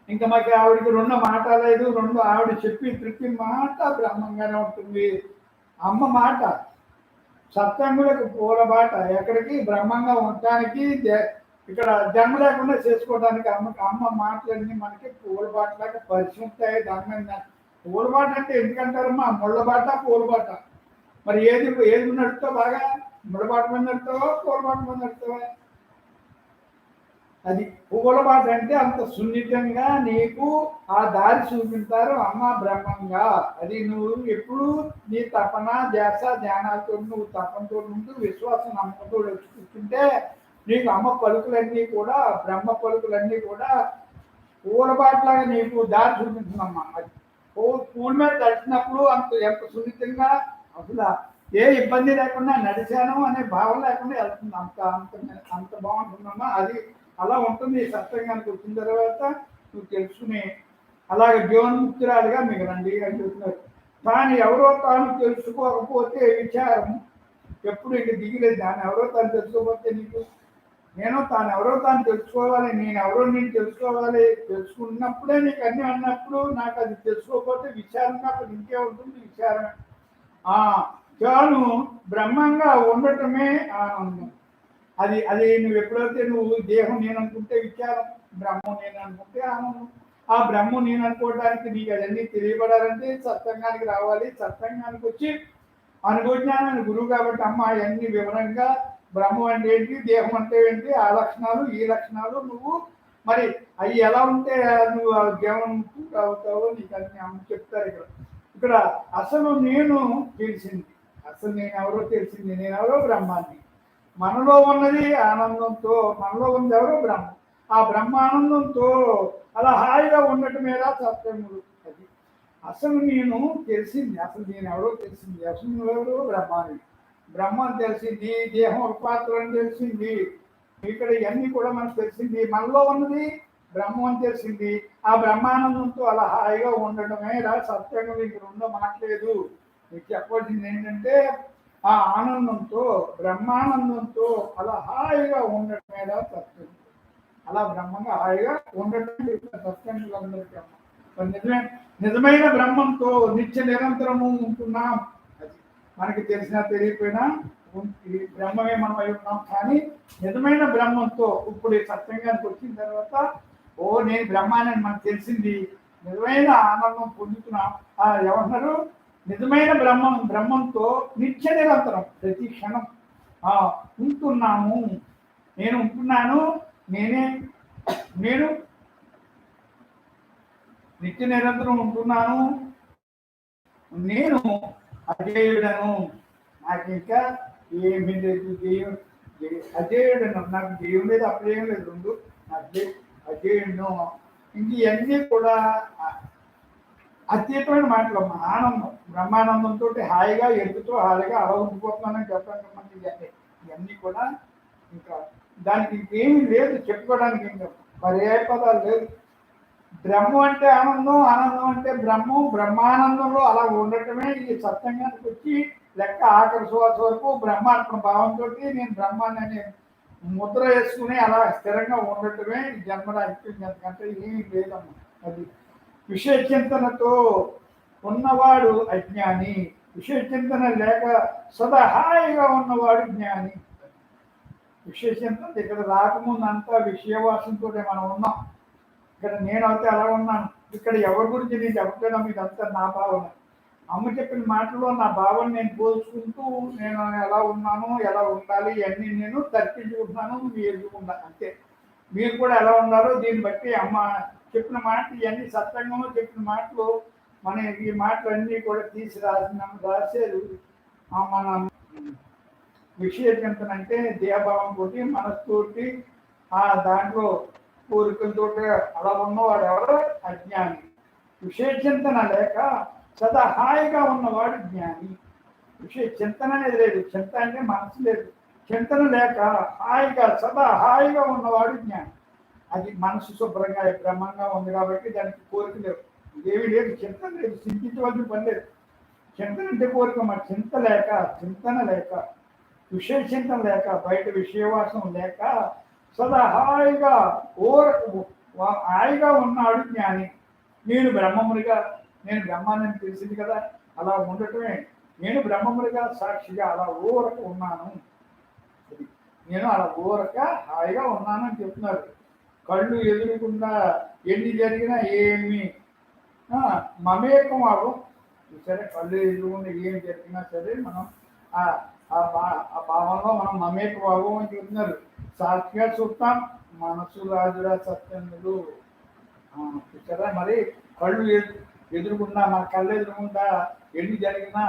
ఇంకా మాకు ఆవిడకి రెండో మాట లేదు. ఆవిడ చెప్పి ప్రతి మాట బ్రహ్మంగానే ఉంటుంది. అమ్మ మాట సత్యంగులకు పూల బాట. ఎక్కడికి? బ్రహ్మంగా ఉండటానికి, ఇక్కడ జన్మ లేకుండా చేసుకోవడానికి అమ్మ మాటలన్నీ మనకి పూల బాటలాగా పరిచయం ఉంటాయి. దాని మీద పూల బాట అంటే ఎందుకంటారమ్మా? ముళ్ళ బాట, పూల బాట. మరి ఏది నడుస్తావు బాగా? ముళ్ళ బాట మీద నడుస్తావా, పూల బాట మీద నడుస్తావా? అది పువ్వుల బాట అంటే అంత సున్నితంగా నీకు ఆ దారి చూపించారు అమ్మ బ్రహ్మంగా. అది నువ్వు ఎప్పుడు నీ తపన ధ్యాస ధ్యానాలతో నువ్వు తపనతో ఉంటూ విశ్వాసం నమ్మకంతో వచ్చి కూర్చుంటే నీకు అమ్మ పలుకులన్నీ కూడా బ్రహ్మ పలుకులన్నీ కూడా పూలబాట్లాగా నీకు దారి చూపించిందమ్మా. అది పూల మీద నడిచినప్పుడు ఎంత సున్నితంగా అసలు ఏ ఇబ్బంది లేకుండా నడిచాను అనే భావం లేకుండా వెళ్తుంది. అంత అంత అంత బాగుంటుందమ్మా. అది అలా ఉంటుంది. సత్సంగానికి వచ్చిన తర్వాత నువ్వు తెలుసుకుని అలాగే జీవన్ముక్తురాలుగా మిగలండి అని చెప్తున్నారు. తాను ఎవరో తాను తెలుసుకోకపోతే విచారం ఎప్పుడు ఇంక దిగిలేదు. దాన్ని ఎవరో తాను తెలుసుకోకపోతే నీకు తాను ఎవరో తాను తెలుసుకోవాలి, నేను తెలుసుకోవాలి. తెలుసుకున్నప్పుడే నీకు అన్నీ అన్నప్పుడు నాకు అది తెలుసుకోకపోతే విచారం అప్పుడు ఇంకే ఉంటుంది. విచారమే. తాను బ్రహ్మంగా ఉండటమే ఆనందం. అది నువ్వు ఎప్పుడైతే నువ్వు దేహం నేను అనుకుంటే విచారం, బ్రహ్మం నేను అనుకుంటే ఆనందం. ఆ బ్రహ్మం నేను అనుకోవడానికి నీకు అవన్నీ తెలియబడాలంటే సత్సంగానికి రావాలి. సత్సంగానికి వచ్చి అనుభవజ్ఞానాన్ని గురువు కాబట్టి అమ్మ అవన్నీ వివరంగా బ్రహ్మం అంటే ఏంటి, దేహం అంటే ఏంటి, ఆ లక్షణాలు ఈ లక్షణాలు నువ్వు మరి అవి ఎలా ఉంటే నువ్వు ఆ జీవనం అవుతావో నీకు అన్ని అమ్మ చెప్తారు ఇక్కడ. ఇక్కడ అసలు నేను తెలిసింది, అసలు నేను ఎవరో తెలిసింది, నేను ఎవరో బ్రహ్మాన్ని. మనలో ఉన్నది ఆనందంతో, మనలో ఉంది ఎవరో బ్రహ్మం. ఆ బ్రహ్మానందంతో అలా హాయిగా ఉండటమేలా సత్యములు. అది అసలు నేను తెలిసింది, అసలు నేను ఎవరో తెలిసింది, అసలు నువ్వెవరో బ్రహ్మాన్ని. బ్రహ్మం తెలిసింది, దేహం ఒక పాత్ర అని తెలిసింది, ఇక్కడ ఇవన్నీ కూడా మనకు తెలిసింది. మనలో ఉన్నది బ్రహ్మం అని తెలిసింది. ఆ బ్రహ్మానందంతో అలా హాయిగా ఉండటమే రా సత్యంగా మీకు రెండో మాట్లేదు. మీకు చెప్పాల్సింది ఏంటంటే ఆ ఆనందంతో, బ్రహ్మానందంతో అలా హాయిగా ఉండటమే రా సత్యం. అలా బ్రహ్మంగా హాయిగా ఉండటం సత్యంగా నిజమైన బ్రహ్మంతో నిత్య నిరంతరము ఉంటున్నాం. అది మనకి తెలిసినా తెలియకపోయినా ఈ బ్రహ్మమే మనం అయి ఉన్నాం. కానీ నిజమైన బ్రహ్మంతో ఇప్పుడు ఈ సత్యంగానికి వచ్చిన తర్వాత ఓ నేను బ్రహ్మాన్ని మనకు తెలిసింది, నిజమైన ఆనందం పొందుతున్నాం. ఏమన్నారు, నిజమైన బ్రహ్మంతో నిత్య నిరంతరం ప్రతి క్షణం ఉంటున్నాము. నేను ఉంటున్నాను, నేను నిత్య నిరంతరం ఉంటున్నాను, నేను అజేయుడను, నాకు ఇంకా ఏమీ లేదు. అజేయుడను, నాకు జయం లేదు అపజయం లేదు, రెండు నాకు అజేయుడు. ఇంక ఇవన్నీ కూడా అత్యతమైన మాటలు. ఆనందం, బ్రహ్మానందంతో హాయిగా ఎదుగుతూ హాయిగా అలా ఉండిపోతున్నానని చెప్పడానికి మంది ఇవన్నీ కూడా ఇంకా దానికి ఇంకేమీ లేదు చెప్పుకోవడానికి, ఇంకా పర్యాయ పదాలు లేదు. బ్రహ్మం అంటే ఆనందం, ఆనందం అంటే బ్రహ్మం, బ్రహ్మానందంలో అలా ఉండటమే ఈ సత్సంగానికి వచ్చి లెక్క ఆఖరి శ్వాస వరకు బ్రహ్మాత్మ భావంతో నేను బ్రహ్మాన్ని అనే ముద్ర వేసుకుని అలా స్థిరంగా ఉండటమే జన్మరాహిత్యం. ఎందుకంటే ఏమీ లేదమ్మా. అది విషయ చింతనతో ఉన్నవాడు అజ్ఞాని, విషయ చింతన లేక సదా హాయిగా ఉన్నవాడు జ్ఞాని. విషయ చింతన ఇక్కడ రాకముందు అంతా విషయవాసంతో మనం ఉన్నాం. ఇక్కడ నేను అయితే అలా ఉన్నాను. ఇక్కడ ఎవరి గురించి నేను చెప్పడం ఇదంతా నా భావన. అమ్మ చెప్పిన మాటలో నా భావన నేను పోల్చుకుంటూ నేను ఎలా ఉన్నాను, ఎలా ఉండాలి ఇవన్నీ నేను తర్కించుకుంటున్నాను, మీరు ఎదుర్కొంటాను అంతే. మీరు కూడా ఎలా ఉండాలో దీన్ని బట్టి అమ్మ చెప్పిన మాటలు ఇవన్నీ సత్సంగంలో చెప్పిన మాటలు మన ఈ మాటలు అన్నీ కూడా తీసి రాసేది మన విషయ చింతన అంటే దేహభావంతో మనస్తోటి దాంట్లో కోరికలతో అలా ఉన్నవాడు ఎవరో అజ్ఞాని. విషయ చింతన లేక సదా హాయిగా ఉన్నవాడు జ్ఞాని. విషయ చింతన అనేది లేదు, చింత అంటే మనసు లేదు. చింతన లేక హాయిగా సదా హాయిగా ఉన్నవాడు జ్ఞాని. అది మనసు శుభ్రంగా బ్రహ్మంగా ఉంది కాబట్టి దానికి కోరిక లేవు, ఇదేమీ లేదు, చింతన లేదు, చింతించవలసిన పని లేదు. చింతన అంటే కోరిక, మరి చింతన లేక విషయ చింతన లేక బయట విషయవాసం లేక సదా హాయిగా హాయిగా ఉన్నాడు జ్ఞాని. నేను బ్రహ్మాన్ని తెలిసింది కదా, అలా ఉండటమే నేను బ్రహ్మమునిగా సాక్షిగా అలా ఊరక ఉన్నాను. నేను అలా ఊరక హాయిగా ఉన్నానని చెప్తున్నారు. కళ్ళు ఎదురుకుండా ఎన్ని జరిగినా ఏమి మమేకం అవ్వం. సరే, కళ్ళు ఎదురుకుండా ఏమి జరిగినా సరే మనం ఆ భావంలో మనం మమేకం అవ్వం అని చెప్తున్నారు. సాక్షిగా చూస్తాం, మనసు రాజురా సత్యములు. చూసారా, మరి కళ్ళు ఎదురుకుండా మన కళ్ళు ఎదురుకుండా ఎన్ని జరిగినా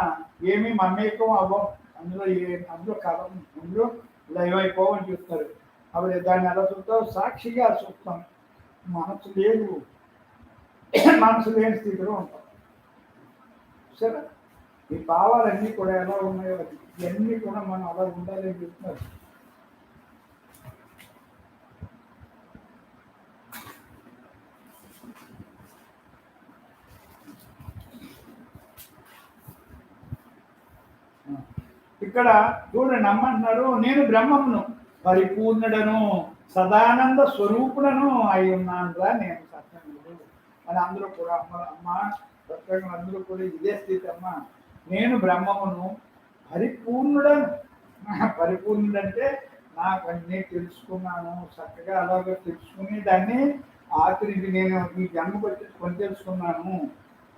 ఏమీ మమేకం అవ్వం, అందులో కలం అందులో లయమైపోవని చూస్తారు. అప్పుడు దాన్ని ఎలా చూస్తాం, సాక్షిగా చూస్తాం, మనసు లేని స్థితిలో ఉంటాం. సరే, ఈ భావాలన్నీ కూడా ఎలా ఉన్నాయో ఇవన్నీ కూడా మనం అలా ఉండాలని చెప్తున్నారు. ఇక్కడ చూడండి, అమ్మంటున్నారు నేను బ్రహ్మమును పరిపూర్ణుడను సదానంద స్వరూపుడను అయి ఉన్నానురా నేను సత్యముడు అని అందరూ కూడా అమ్మ సత్యంగా అందరూ కూడా ఇదే స్థితి. అమ్మ నేను బ్రహ్మమును పరిపూర్ణుడను. పరిపూర్ణుడంటే నాకు అన్నీ తెలుసుకున్నాను, చక్కగా అలాగే తెలుసుకుని దాన్ని ఆఖరికి నేను ఈ జన్మకు వచ్చి తెలుసుకున్నాను.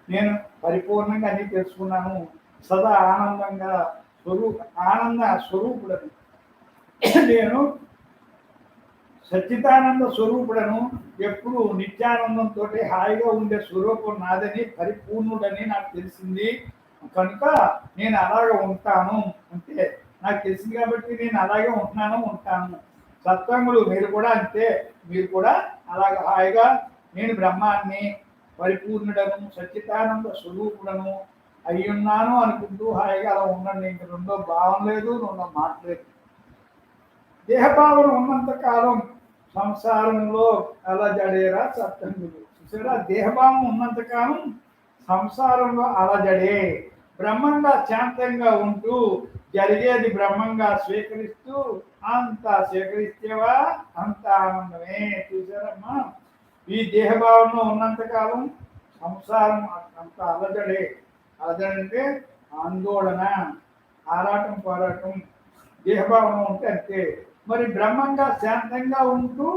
నేను పరిపూర్ణంగా అన్నీ తెలుసుకున్నాను, సదా ఆనందంగా ఆనంద స్వరూపుడని. నేను సచ్చిదానంద స్వరూపుడను, ఎప్పుడు నిత్యానందంతో హాయిగా ఉండే స్వరూపం నాదని, పరిపూర్ణుడని నాకు తెలిసింది కనుక నేను అలాగే ఉంటాను. అంటే నాకు తెలిసింది కాబట్టి నేను అలాగే ఉంటాను. సత్సంగులు మీరు కూడా అంతే, మీరు కూడా అలాగ హాయిగా నేను బ్రహ్మాన్ని, పరిపూర్ణుడను, సచ్చిదానంద స్వరూపుడను అయ్యున్నాను అనుకుంటూ హాయిగా అలా ఉండండి. ఇంక రెండో భావం లేదు, రెండో మాట లేదు. దేహభావన ఉన్నంత కాలం సంసారంలో అలజడేరా సత్సంగులు. చూసారా, దేహభావం ఉన్నంత కాలం సంసారంలో అలజడే. బ్రహ్మంగా శాంతంగా ఉంటూ జరిగేది బ్రహ్మంగా స్వీకరిస్తూ అంతా స్వీకరిస్తేవా అంత ఆనందమే. చూసారమ్మా, ఈ దేహభావంలో ఉన్నంత కాలం సంసారం అంత అలజడే. అలజడంటే ఆందోళన, ఆరాటం, పోరాటం. దేహభావన ఉంటే అంతే. మరి బ్రహ్మంగా శాంతంగా ఉంటూ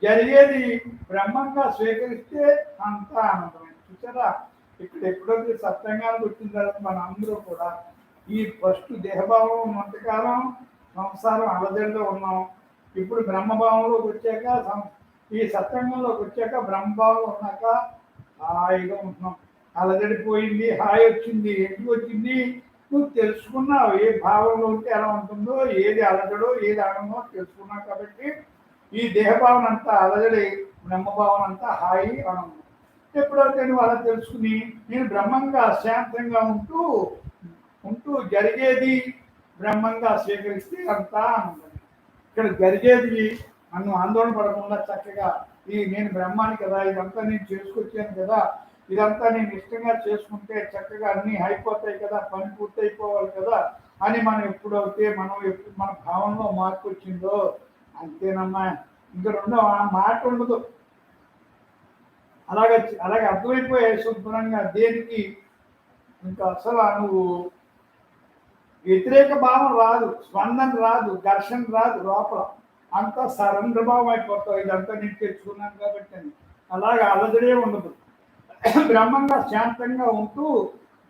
జరిగేది బ్రహ్మంగా స్వీకరిస్తే అంత ఆనందమే. చూసారా, ఇక్కడ ఎప్పుడైతే సత్సంగానికి వచ్చిన తర్వాత మన అందరూ కూడా ఈ ఫస్ట్ దేహభావం ఉన్నంతకాలం సంసారం అలజడిలో ఉన్నాం. ఇప్పుడు బ్రహ్మభావంలోకి వచ్చాక, ఈ సత్సంగంలోకి వచ్చాక, బ్రహ్మభావం ఉన్నాక హాయిగా ఉంటున్నాం. అలజడిపోయింది, హాయి వచ్చింది. ఎందుకు వచ్చింది? నువ్వు తెలుసుకున్నావు ఏ భావంలో ఉంటే ఎలా ఉంటుందో, ఏది అలజడో ఏది ఆనందమో తెలుసుకున్నావు కాబట్టి ఈ దేహభావన అంతా అలజడి, బ్రహ్మభావన అంతా హాయి, ఆనందం. ఎప్పుడైతే నువ్వు అలా తెలుసుకుని నేను బ్రహ్మంగా శాంతంగా ఉంటూ జరిగేది బ్రహ్మంగా స్వీకరిస్తే అంతా ఆనందం. ఇక్కడ జరిగేది నన్ను ఆందోళన పడకుండా చక్కగా నేను బ్రహ్మాన్ని కదా, ఇదంతా నేను చేసుకొచ్చాను కదా, ఇదంతా నేను ఇష్టంగా చేసుకుంటే చక్కగా అన్నీ అయిపోతాయి కదా, పని పూర్తయిపోవాలి కదా అని మనం ఎప్పుడైతే మన భావనలో మార్పు వచ్చిందో అంతేనమ్మా. ఇంకా రెండో ఆ మాట ఉండదు. అలాగే అర్థమైపోయాయి శుభ్రంగా. దేనికి ఇంకా అసలు నువ్వు వ్యతిరేక భావం రాదు, స్పందన రాదు, ఘర్షణ రాదు. లోపల అంతా సరెండర్ భావం అయిపోతావు. ఇదంతా నేను తెచ్చుకున్నాను కాబట్టి అని. అలాగే అలజడే ఉండదు. బ్రహ్మంగా శాంతంగా ఉంటూ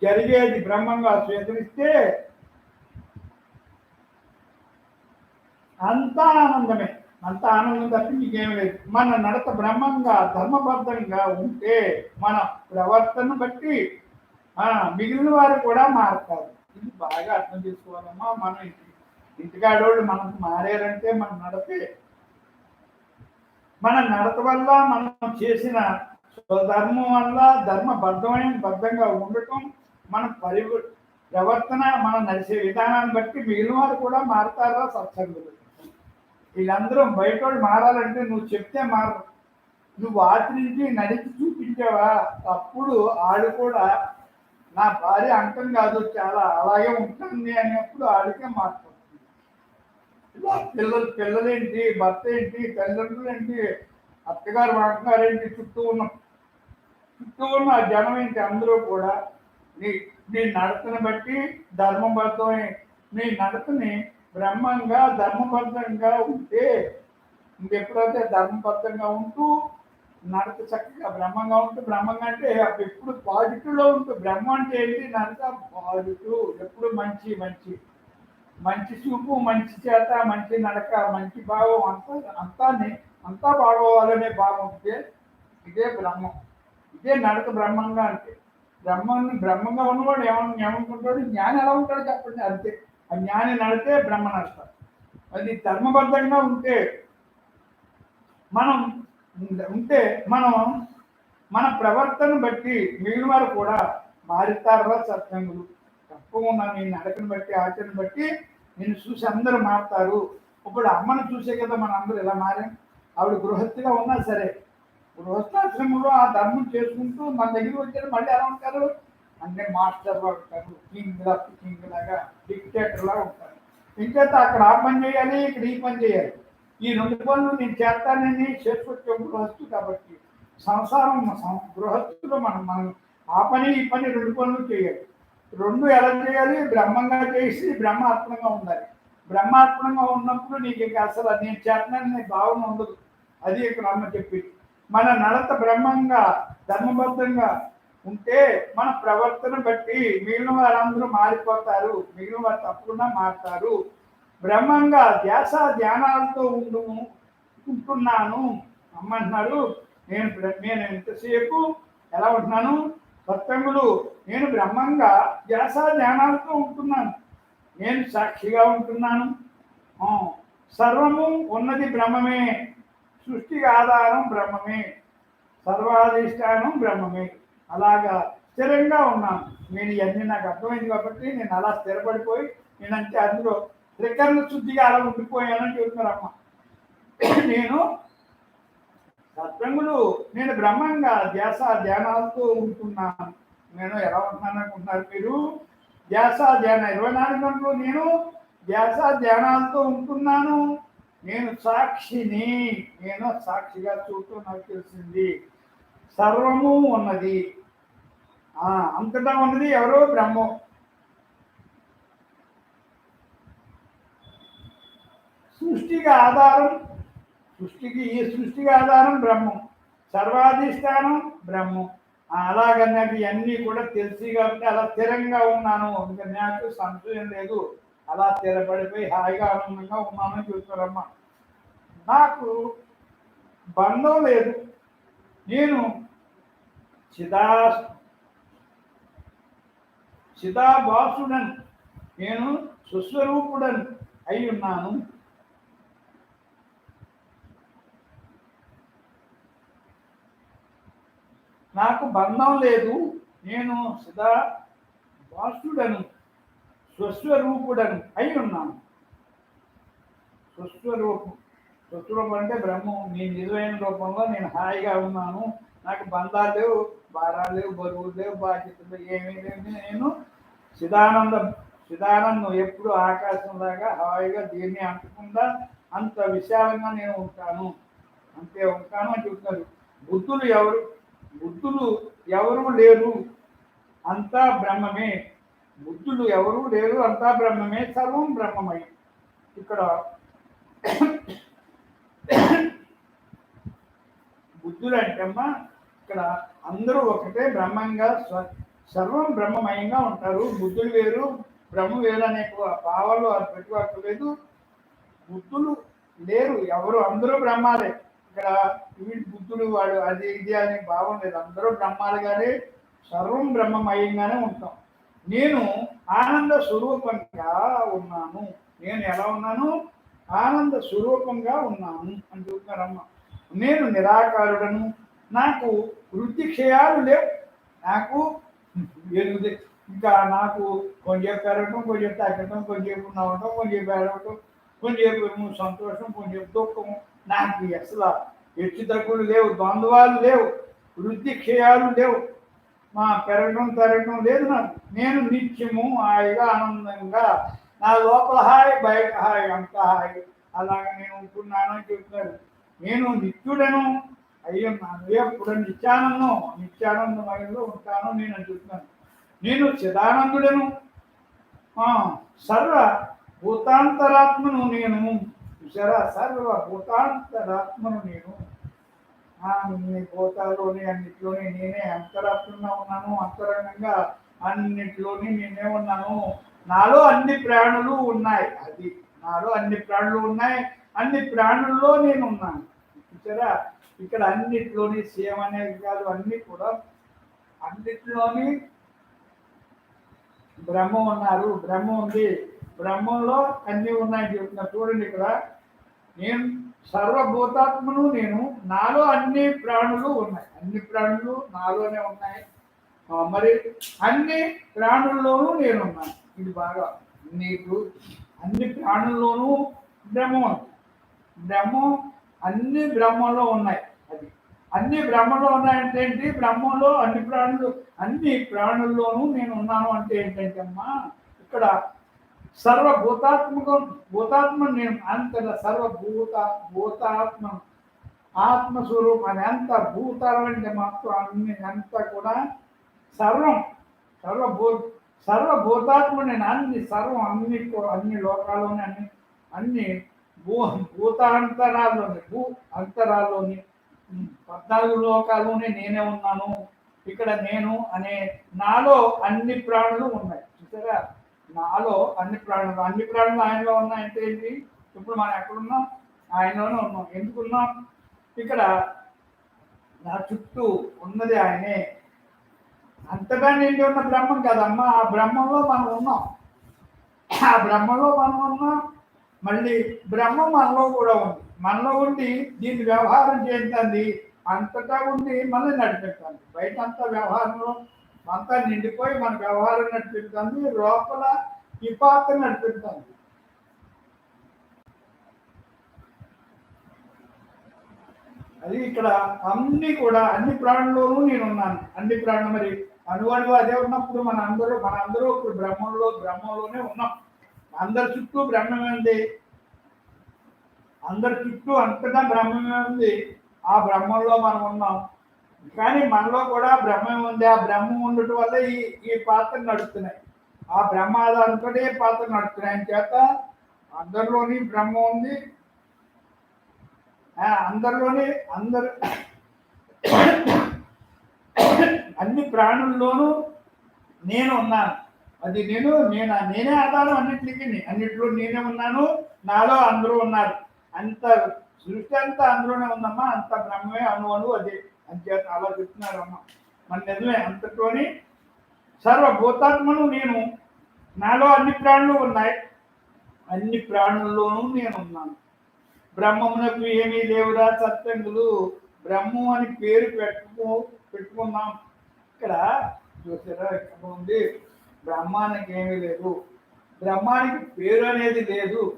జరిగేది బ్రహ్మంగా స్వీకరిస్తే అంతా ఆనందమే. అంత ఆనందం తప్పి నీకేం లేదు. మన నడత బ్రహ్మంగా ధర్మబద్ధంగా ఉంటే మన ప్రవర్తన బట్టి మిగిలిన వారు కూడా మారుతారు. ఇది బాగా అర్థం చేసుకోవాలమ్మా. మన ఇంటికాడోళ్ళు మనకు మారారంటే మన నడత వల్ల, మనం చేసిన స్వధర్మం వల్ల, బద్ధంగా ఉండటం, మన ప్రవర్తన, మనం నడిచే విధానాన్ని బట్టి మిగిలిన వారు కూడా మారుతారా సత్సంగులు. వీళ్ళందరూ బయట వాళ్ళు మారాలంటే నువ్వు చెప్తే మారరు. నువ్వు ఆచరించి నడిచి చూపించావా, అప్పుడు ఆడు కూడా నా భార్య అంతం కాదు, చాలా అలాగే ఉంటుంది అనేప్పుడు ఆడికే మారుతుంది. పిల్లలేంటి, భర్త ఏంటి, తల్లిదండ్రులు ఏంటి, అత్తగారు మామగారు ఏంటి, చుట్టూ ఉన్న జనం ఏంటి, అందరూ కూడా నీ నడతని బట్టి ధర్మబద్ధమై నీ నడతని బ్రహ్మంగా ధర్మబద్ధంగా ఉంటే, ఇంకెప్పుడైతే ధర్మబద్ధంగా ఉంటూ నడత చక్కగా బ్రహ్మంగా ఉంటూ, బ్రహ్మంగా అంటే ఎప్పుడు పాజిటివ్లో ఉంటూ, బ్రహ్మ అంటే ఏంటి, నడత పాజిటివ్, ఎప్పుడు మంచి చూపు, మంచి చేత, మంచి నడక, మంచి భావం, అంతా బాగోవాలనే భావం ఉంటే ఇదే బ్రహ్మం. ఇదే నడక బ్రహ్మంగా అంటే. బ్రహ్మంగా ఉన్నవాడు ఏమనుకుంటాడు, జ్ఞాని ఎలా ఉంటాడు చెప్పండి. అంతే. ఆ జ్ఞాని నడితే బ్రహ్మ నడతాడు. అది ధర్మబద్ధంగా ఉంటే మనం మన ప్రవర్తన బట్టి మిగిలిన వారు కూడా మారుతారా సత్సంగులు. తప్పకుండా నీ నడకను బట్టి, ఆచరణ బట్టి నేను చూసి అందరూ మారుతారు. ఇప్పుడు అమ్మను చూసే కదా మన అందరూ ఇలా మారాం. ఆవిడ గృహస్థిగా ఉన్నా సరే, గృహస్థాశ్రమంలో ఆ ధర్మం చేసుకుంటూ మన దగ్గర వచ్చారు. మళ్ళీ ఎలా ఉంటారు అంటే మాస్టర్లా ఉంటారు, కింగ్ లాగా, డిక్టేటర్లా ఉంటారు. ఇంకేత అక్కడ ఆ పని చేయాలి, ఇక్కడ ఈ పని చేయాలి. ఈ రెండు పనులు నేను చేస్తానని చేసుకొచ్చే గృహస్థు కాబట్టి సంసారం గృహస్థులో మనం ఆ పని ఈ పని రెండు పనులు చేయాలి. రెండు ఎలా చేయాలి? బ్రహ్మంగా చేసి బ్రహ్మాత్మకంగా ఉండాలి. బ్రహ్మాత్మకంగా ఉన్నప్పుడు నీకు ఇంకా అసలు నేను చేతనని భావన ఉండదు. అది ఇక్కడ అమ్మ చెప్పింది. మన నడత బ్రహ్మంగా ధర్మబద్ధంగా ఉంటే మన ప్రవర్తన బట్టి మిగిలిన వారందరూ మారిపోతారు. మిగిలిన వారు తప్పకుండా మారుతారు. బ్రహ్మంగా ధ్యాస ధ్యానాలతో ఉంటున్నాను అమ్మంటున్నాడు. నేను ఎంతసేపు ఎలా ఉంటున్నాను? సత్సంగులు, నేను బ్రహ్మంగా ధ్యాస ధ్యానాలతో ఉంటున్నాను, నేను సాక్షిగా ఉంటున్నాను. సర్వము ఉన్నది బ్రహ్మమే, సృష్టికి ఆధారం బ్రహ్మమే, సర్వాధిష్టానం బ్రహ్మమే. అలాగా స్థిరంగా ఉన్నాను. నేను ఇవన్నీ నాకు అర్థమైంది కాబట్టి నేను అలా స్థిరపడిపోయి నేనంటే అందులో త్రికరణ శుద్ధిగా అలా ఉండిపోయానని చెబుతున్నారమ్మ. నేను సత్సంగులు, నేను బ్రహ్మంగా ధ్యాస ధ్యానాలతో ఉంటున్నాను. నేను ఎలా ఉంటున్నాను అనుకుంటున్నారు మీరు? ధ్యాస ధ్యాన 24 గంటలు నేను ధ్యాస ధ్యానాలతో ఉంటున్నాను. నేను సాక్షిని, నేను సాక్షిగా చూస్తూ నాకు తెలిసింది. సర్వము ఉన్నది, అంతటా ఉన్నది ఎవరో? బ్రహ్మం. సృష్టికి ఆధారం, ఈ సృష్టికి ఆధారం బ్రహ్మం, సర్వాధిష్టానం బ్రహ్మం. అలాగన్నది అన్నీ కూడా తెలిసి కాబట్టి అలా స్థిరంగా ఉన్నాను. ఇంకా నాకు సంశయం లేదు, అలా స్థిరపడిపోయి హాయిగా ఆనందంగా ఉన్నానని చూస్తారమ్మ. నాకు బంధం లేదు, నేను చిదాభాసుడను, నేను సుస్వరూపుడను అయి ఉన్నాను. నాకు బంధం లేదు, నేను చిదాభాసుడను, స్వస్వరూపుడను అయి ఉన్నాను. స్వస్వరూపం అంటే బ్రహ్మం. నీ నిజమైన రూపంలో నేను హాయిగా ఉన్నాను. నాకు బంధాలు లేవు, భారాలు లేవు, బరువులు లేవు, బాధ్యతలు ఏమీ లేవు. నేను చిదానందం ఎప్పుడు ఆకాశంలాగా హాయిగా దీన్ని అంటకుండా అంత విశాలంగా నేను ఉంటాను, అంతే ఉంటాను అని చెప్తున్నారు. బుద్ధులు ఎవరు లేరు, అంతా బ్రహ్మమే. బుద్ధులు ఎవరు లేరు, అంతా బ్రహ్మమే, సర్వం బ్రహ్మమై. ఇక్కడ బుద్ధులు అంటే అమ్మా, ఇక్కడ అందరూ ఒకటే బ్రహ్మంగా సర్వం బ్రహ్మమయంగా ఉంటారు. బుద్ధులు వేరు, బ్రహ్మ వేరు అనే భావాలు అది పెట్టుకోలేదు. బుద్ధులు లేరు, ఎవరు, అందరూ బ్రహ్మాలే. ఇక్కడ బుద్ధులు వాడు అది ఇది అనే భావం లేదు, అందరూ బ్రహ్మాలుగానే సర్వం బ్రహ్మమయంగానే ఉంటాం. నేను ఆనంద స్వరూపంగా ఉన్నాను. నేను ఎలా ఉన్నాను? ఆనంద స్వరూపంగా ఉన్నాను అని చెబుతున్నారమ్మ. నేను నిరాకారుడను, నాకు వృత్తి క్షయాలు లేవు. నాకు ఇంకా నాకు కొంచెం పెరగటం, కొంచెం తగ్గటం, కొంచెం నవ్వటం, కొంచెం పెరగటం, కొంచెం సంతోషం, కొంచెం దుఃఖం. నాకు అసలు హెచ్చు తగ్గులు లేవు, ద్వంద్వాలు లేవు, వృద్ధి క్షయాలు లేవు, పెరగడం తరగడం లేదు నాకు. నేను నిత్యము హాయిగా ఆనందంగా, నా లోపల హాయి, బయట హాయి, అంత హాయి, అలాగ నేను ఉంటున్నానని చెప్తారు. నేను నిత్యుడను అయ్యున్నాను, ఎప్పుడు నిత్యానందమయంలో ఉంటాను నేను అని చెప్తున్నాను. నేను చిదానందుడను, సర్వ భూతాంతరాత్మను నేను. చూసారా? సర్వ భూతాంతరాత్మను నేను. అన్ని భూతాల్లోని అన్నిట్లోని నేనే అంతరాత్మగా ఉన్నాను. అంతరంగంగా అన్నిట్లోని నేనే ఉన్నాను. నాలో అన్ని ప్రాణులు ఉన్నాయి. అది నాలో అన్ని ప్రాణులు ఉన్నాయి, అన్ని ప్రాణుల్లో నేను ఉన్నాను. చూసారా? ఇక్కడ అన్నిట్లోని సేమ్ అనేది కాదు, అన్ని కూడా అన్నిట్లోని బ్రహ్మ ఉన్నారు. బ్రహ్మ ఉంది, బ్రహ్మంలో అన్ని ఉన్నాయి చెప్తున్నా. చూడండి, ఇక్కడ నేను సర్వభూతాత్మను, నేను నాలో అన్ని ప్రాణులు ఉన్నాయి. అన్ని ప్రాణులు నాలోనే ఉన్నాయి. మరి అన్ని ప్రాణుల్లోనూ నేనున్నాను. ఇది బాగా నీకు అన్ని ప్రాణుల్లోనూ బ్రహ్మం, బ్రహ్మం అన్ని బ్రహ్మంలో ఉన్నాయి. అది అన్ని బ్రహ్మంలో ఉన్నాయంటే ఏంటి? బ్రహ్మంలో అన్ని ప్రాణుల్లోనూ నేను ఉన్నాను అంటే ఏంటంటే అమ్మా, ఇక్కడ భూతాత్మ నేను అంతట భూతాత్మ ఆత్మస్వరూపాన్ని అంత భూతాలు అంటే మొత్తం అన్ని అంతా కూడా సర్వభూతాత్మ నేను అన్ని లోకాల్లోని అన్ని అంతరాల్లోని 14 లోకాల్లోనే నేనే ఉన్నాను. ఇక్కడ నేను అనే నాలో అన్ని ప్రాణులు ఉన్నాయి. చూసారా? నాలో అన్ని ప్రాణులు ఆయనలో ఉన్నాయంటే ఏంటి? ఇప్పుడు మనం ఎక్కడున్నాం? ఆయనలోనే ఉన్నాం. ఎందుకున్నాం? ఇక్కడ నా చుట్టూ ఉన్నది ఆయనే. అంతగా నిండి ఉన్న బ్రహ్మం కదమ్మా, ఆ బ్రహ్మంలో మనం ఉన్నాం. ఆ బ్రహ్మలో మనం ఉన్నాం. మళ్ళీ బ్రహ్మం మనలో కూడా ఉంది. మనలో ఉండి దీన్ని వ్యవహారం చేస్తుంది. అంతటా ఉండి మనల్ని నడిపిస్తుంది. బయట అంతా వ్యవహారంలో అంతా నిండిపోయి మన వ్యవహారం నడిపిస్తుంది. లోపల ఈ పాత్ర నడిపిస్తుంది. అది ఇక్కడ అన్ని కూడా అన్ని ప్రాణుల్లోనూ నేను ఉన్నాను. అన్ని ప్రాణులు మరి అణువణువు అదే ఉన్నప్పుడు మనందరూ ఇప్పుడు బ్రహ్మంలోనే ఉన్నాం. అందరి చుట్టూ బ్రహ్మమే ఉంది. అందరి చుట్టూ అంతటా బ్రహ్మమే ఉంది. ఆ బ్రహ్మంలో మనం ఉన్నాం. కానీ మనలో కూడా బ్రహ్మం ఉంది. ఆ బ్రహ్మం ఉండటం వల్ల ఈ పాత్ర నడుస్తున్నాయి. ఆ బ్రహ్మ ఆధారంతో పాత్ర నడుస్తున్నాయి. అని చేత అందరిలోని బ్రహ్మ ఉంది. అందరిలోని అన్ని ప్రాణుల్లోనూ నేను ఉన్నాను. అది నేనే ఆధారం అన్నిట్లో నేనే ఉన్నాను. నాలో అందరూ ఉన్నారు. అంత సృష్టి అంతా అందులోనే ఉందమ్మా. అంత బ్రహ్మమే అణువు అదే. అంచేత అలా చెప్తున్నారు అమ్మ. మన నిజమే అంతలోని సర్వభూతాత్మను నేను. నాలో అన్ని ప్రాణులు ఉన్నాయి. అన్ని ప్రాణుల్లోనూ నేను ఉన్నాను. బ్రహ్మమునకు ఏమీ లేవురా సత్సంగులు. బ్రహ్మం అని పేరు పెట్టుకున్నాం. ఇక్కడ చూసారా, ఇక్కడ ఉంది బ్రహ్మానికి ఏమీ లేదు. బ్రహ్మానికి పేరు అనేది లేదు.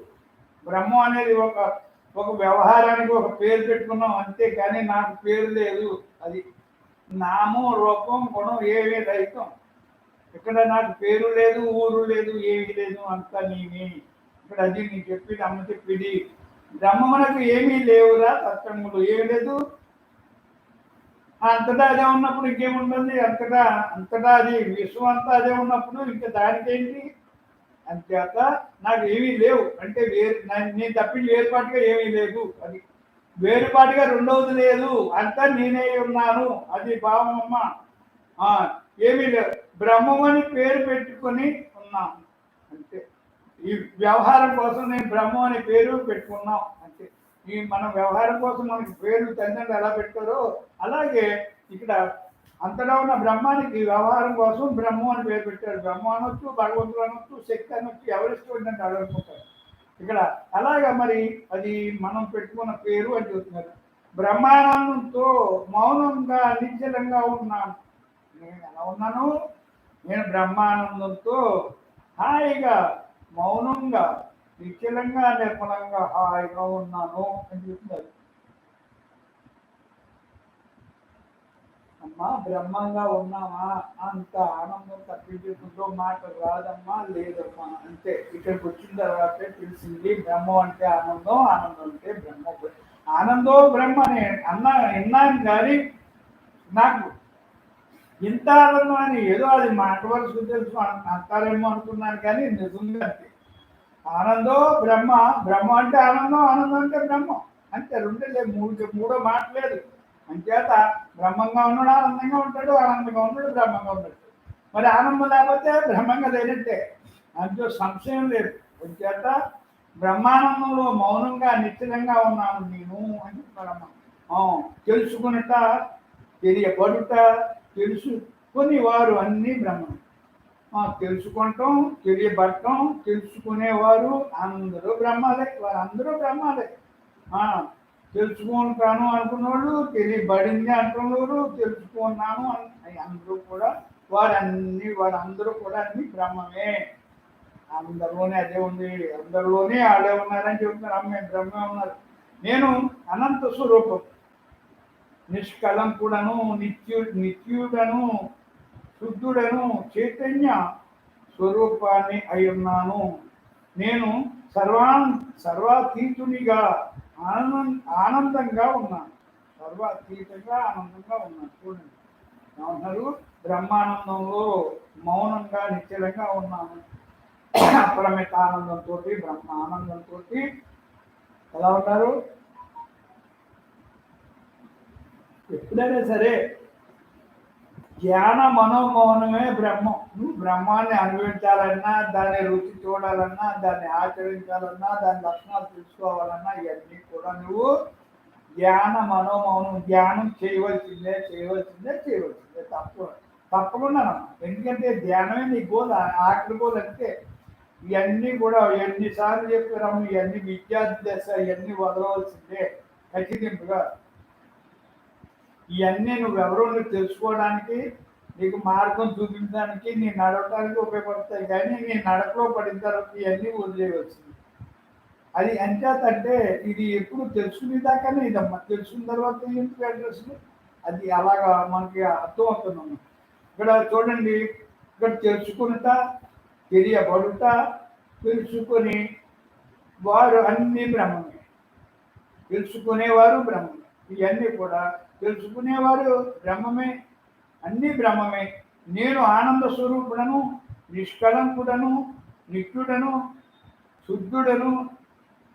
బ్రహ్మం అనేది ఒక వ్యవహారానికి ఒక పేరు పెట్టుకున్నాం అంతే. కానీ నాకు పేరు లేదు. అది నామం రూపం గుణం ఏమీ రహితం. ఇక్కడ నాకు పేరు లేదు, ఊరు లేదు, ఏమీ లేదు. అంతా నేనే. ఇక్కడ అది నీ చెప్పింది అమ్మ చెప్పింది. బ్రహ్మమునకు ఏమీ లేవురా సత్సంగులు. ఏమి లేదు. అంతటా అదే ఉన్నప్పుడు ఇంకేముంటుంది? అంతటా అది విశ్వం అంతా అదే ఉన్నప్పుడు ఇంకా దానికేంటి? అంతేత నాకు ఏమీ లేవు అంటే నేను తప్పించి వేరుపాటుగా ఏమీ లేదు. అది వేరుపాటుగా రెండవది లేదు. అంతా నేనే ఉన్నాను. అది భావమమ్మ. ఏమీ లేవు. బ్రహ్మం అని పేరు పెట్టుకొని ఉన్నాను అంతే. ఈ వ్యవహారం కోసం నేను బ్రహ్మం అనే పేరు పెట్టుకున్నాం అంతే. మన వ్యవహారం కోసం మనకి పేర్లు తండ్రి ఎలా పెట్టారో అలాగే ఇక్కడ అంతటా ఉన్న బ్రహ్మానికి వ్యవహారం కోసం బ్రహ్మం అని పేరు పెట్టారు. బ్రహ్మ అనొచ్చు, భగవంతుడు అనొచ్చు, శక్తి అనొచ్చు, ఎవరిష్టం ఏంటంటే అడుగుతుంటారు. ఇక్కడ అలాగా మరి అది మనం పెట్టుకున్న పేరు అని చెప్తున్నారు. బ్రహ్మానందంతో మౌనంగా నిశ్చలంగా ఉన్నాను. నేను ఎలా ఉన్నాను? నేను బ్రహ్మానందంతో హాయిగా మౌనంగా నిశ్చలంగా నిర్మలంగా హాయిగా ఉన్నాను అని చెప్తున్నారు. అమ్మా బ్రహ్మంగా ఉన్నామా? అంత ఆనందం తప్పించుకుంటూ మాట రాదమ్మా, లేదమ్మా అంతే. ఇక్కడికి వచ్చిన తర్వాతే తెలిసింది బ్రహ్మం అంటే ఆనందం, ఆనందం అంటే బ్రహ్మ. ఆనందో బ్రహ్మ అని విన్నాను కానీ నాకు ఇంత ఆనందం అని ఏదో అది మాట వరకు తెలుసు అంటారేమో అనుకున్నాను. కానీ నిజంగా ఆనందో బ్రహ్మ. బ్రహ్మ అంటే ఆనందం, ఆనందం అంటే బ్రహ్మం అంతే. రెండే లేదు, మూడో మాట లేదు. అంచేత బ్రహ్మంగా ఉన్నాడు ఆనందంగా ఉంటాడు, ఆనందంగా ఉన్నాడు బ్రహ్మంగా ఉంటాడు. మరి ఆనందం లేకపోతే బ్రహ్మంగా లేనట్టే. అంతే, సంశయం లేదు. అంచేత బ్రహ్మానందంలో మౌనంగా నిశ్చలంగా ఉన్నాను నేను అని చెప్తారమ్మ. తెలుసుకున్నట, తెలియబడుట, తెలుసుకుని వారు అన్నీ బ్రహ్మం. తెలుసుకుంటాం, తెలియబడటం, తెలుసుకునేవారు అందరూ బ్రహ్మాలే. వారందరూ బ్రహ్మాలే. తెలుసుకుంటాను అనుకున్నవాళ్ళు, తెలియబడింది అంటున్నవారు, తెలుసుకున్నాను అందరూ కూడా వారందరూ కూడా అన్ని బ్రహ్మమే. అందరిలోనే అదే ఉంది. అందరిలోనే ఆడే ఉన్నారని చెప్తున్నారు. అమ్మే బ్రహ్మే ఉన్నారు. నేను అనంత స్వరూపం, నిష్కలంకుడను, నిత్యుడను, శుద్ధుడను, చైతన్య స్వరూపాన్ని అయి ఉన్నాను. నేను సర్వాతీతునిగా ఆనందంగా ఉన్నాను. సర్వాతీతంగా ఆనందంగా ఉన్నాను. చూడండి ఏమన్నారు? బ్రహ్మానందంలో మౌనంగా నిశ్చలంగా ఉన్నాను. అపరిమిత ఆనందంతో, బ్రహ్మ ఆనందంతో ఎలా ఉంటారు? ఎప్పుడైనా సరే ధ్యాన మనోమౌనమే బ్రహ్మం. నువ్వు బ్రహ్మాన్ని అనుభవించాలన్నా, దాన్ని రుచి చూడాలన్నా, దాన్ని ఆచరించాలన్నా, దాని లక్షణాలు తెలుసుకోవాలన్నా ఇవన్నీ కూడా నువ్వు ధ్యాన మనోమౌనం ధ్యానం చేయవలసిందే చేయవలసిందే చేయవలసిందే తప్పకుండా. ఎందుకంటే ధ్యానమే నీ గోల్, ఆఖరి గోల్. అంటే ఇవన్నీ కూడా ఎన్నిసార్లు చెప్పాము, ఇవన్నీ విద్యార్థి దశ, ఇవన్నీ వదలవలసిందే ఖచ్చితంగా. ఇవన్నీ నువ్వెవరో నువ్వు తెలుసుకోవడానికి, నీకు మార్గం చూపించడానికి, నీ నడవడానికి ఉపయోగపడతాయి. కానీ నీ నడకలో పడిన తర్వాత ఇవన్నీ వదిలేయవలసింది. అది ఎంచేతంటే ఇది ఎప్పుడు తెలుసుకునేదాకానే ఇదమ్మా. తెలుసుకున్న తర్వాత ఎందుకు అడ్రస్ అది అలాగా మనకి అర్థం అవుతున్నాము. ఇక్కడ చూడండి, ఇక్కడ తెలుసుకునుట, తెలియబడుట, తెలుసుకొని వారు అన్ని బ్రహ్మమే, తెలుసుకునేవారు బ్రహ్మమే. ఇవన్నీ కూడా తెలుసుకునేవారు బ్రహ్మమే, అన్ని బ్రహ్మమే. నేను ఆనంద స్వరూపుడను, నిష్కలంకుడను, నిత్యుడను, శుద్ధుడను,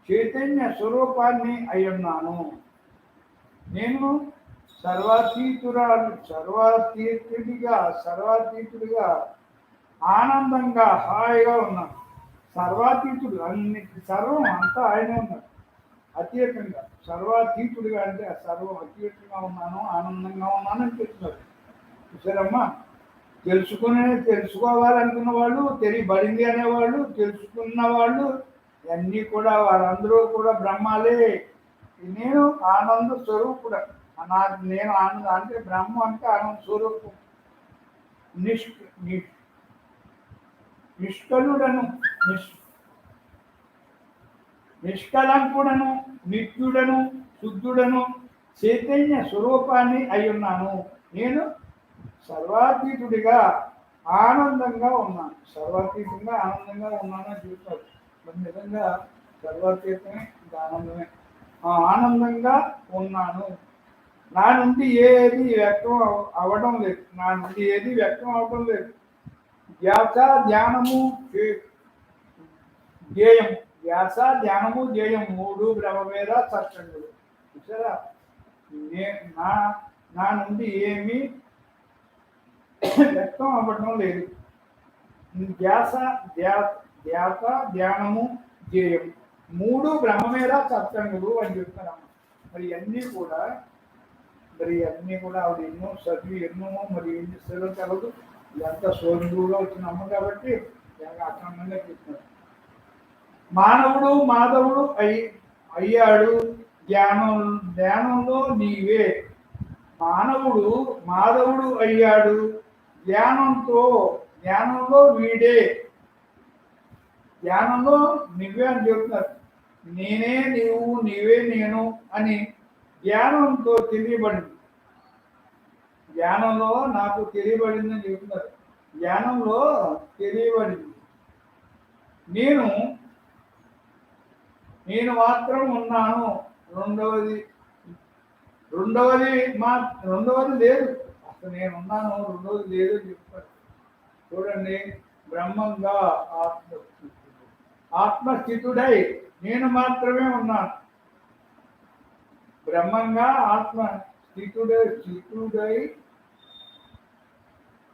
చైతన్య స్వరూపాన్ని అయ్యున్నాను. నేను సర్వాతీతుడిగా ఆనందంగా హాయిగా ఉన్నాను. సర్వాతీతుడు, అన్నిటి సర్వం అంతా ఆయనే ఉన్నాడు. అతీతంగా సర్వాతీతుడిగా అంటే సర్వం అతీతంగా ఉన్నాను, ఆనందంగా ఉన్నాను అని చెప్తున్నారు. చూసారమ్మా, తెలుసుకోవాలనుకున్న వాళ్ళు, తెలియబడింది అనేవాళ్ళు, తెలుసుకున్న వాళ్ళు ఇవన్నీ కూడా వారందరూ కూడా బ్రహ్మాలే. నేను ఆనంద స్వరూపుడు. నేను ఆనంద అంటే బ్రహ్మ అంటే ఆనంద స్వరూపం. నిష్కలుడను, నిష్కలంకుడను, నిత్యుడను, శుద్ధుడను, చైతన్య స్వరూపాన్ని అయ్యున్నాను. నేను సర్వాతీతుడిగా ఆనందంగా ఉన్నాను. సర్వాతీతంగా ఆనందంగా ఉన్నానని చెప్తారు. మరి నిజంగా సర్వాతీతమే ఆనందమే. ఆనందంగా ఉన్నాను. నా నుండి ఏది వ్యక్తం అవ్వడం లేదు. నా నుండి ఏది వ్యక్తం అవ్వడం లేదు. ధ్యాస ధ్యానము ధ్యేయము, ధ్యాస ధ్యానము ధ్యేయం మూడు బ్రహ్మవేద సత్సంగులు. చూసారా, నా నుండి ఏమీ వ్యక్తం అవ్వడం లేదు. ధ్యాస ధ్యానము ధ్యేయం మూడు బ్రహ్మమేధ సత్సంగులు అని చెప్తున్నాము. మరి అన్నీ కూడా ఆవిడ ఎన్నో చదివి ఎన్నో మరి ఏం చేస్తారో తెలదు. ఇదంతా సోదరుగా వచ్చిన అమ్మ కాబట్టి అక్రమంగా చెప్తున్నారు. మానవుడు మాధవుడు అయ్యాడు ధ్యానంలో నీవే. మానవుడు మాధవుడు అయ్యాడు ధ్యానంలో వీడే. ధ్యానంలో నువ్వే అని చెప్తున్నారు. నేనే నీవు, నీవే నేను అని ధ్యానంతో తెలియబడింది. ధ్యానంలో నాకు తెలియబడిందని చెప్తున్నారు. ధ్యానంలో తెలియబడింది. నేను మాత్రం ఉన్నాను. రెండవది లేదు. అసలు నేను ఉన్నాను, రెండవది లేదు అని చెప్తారు. చూడండి, బ్రహ్మంగా ఆత్మస్థితుడై నేను మాత్రమే ఉన్నాను. బ్రహ్మంగా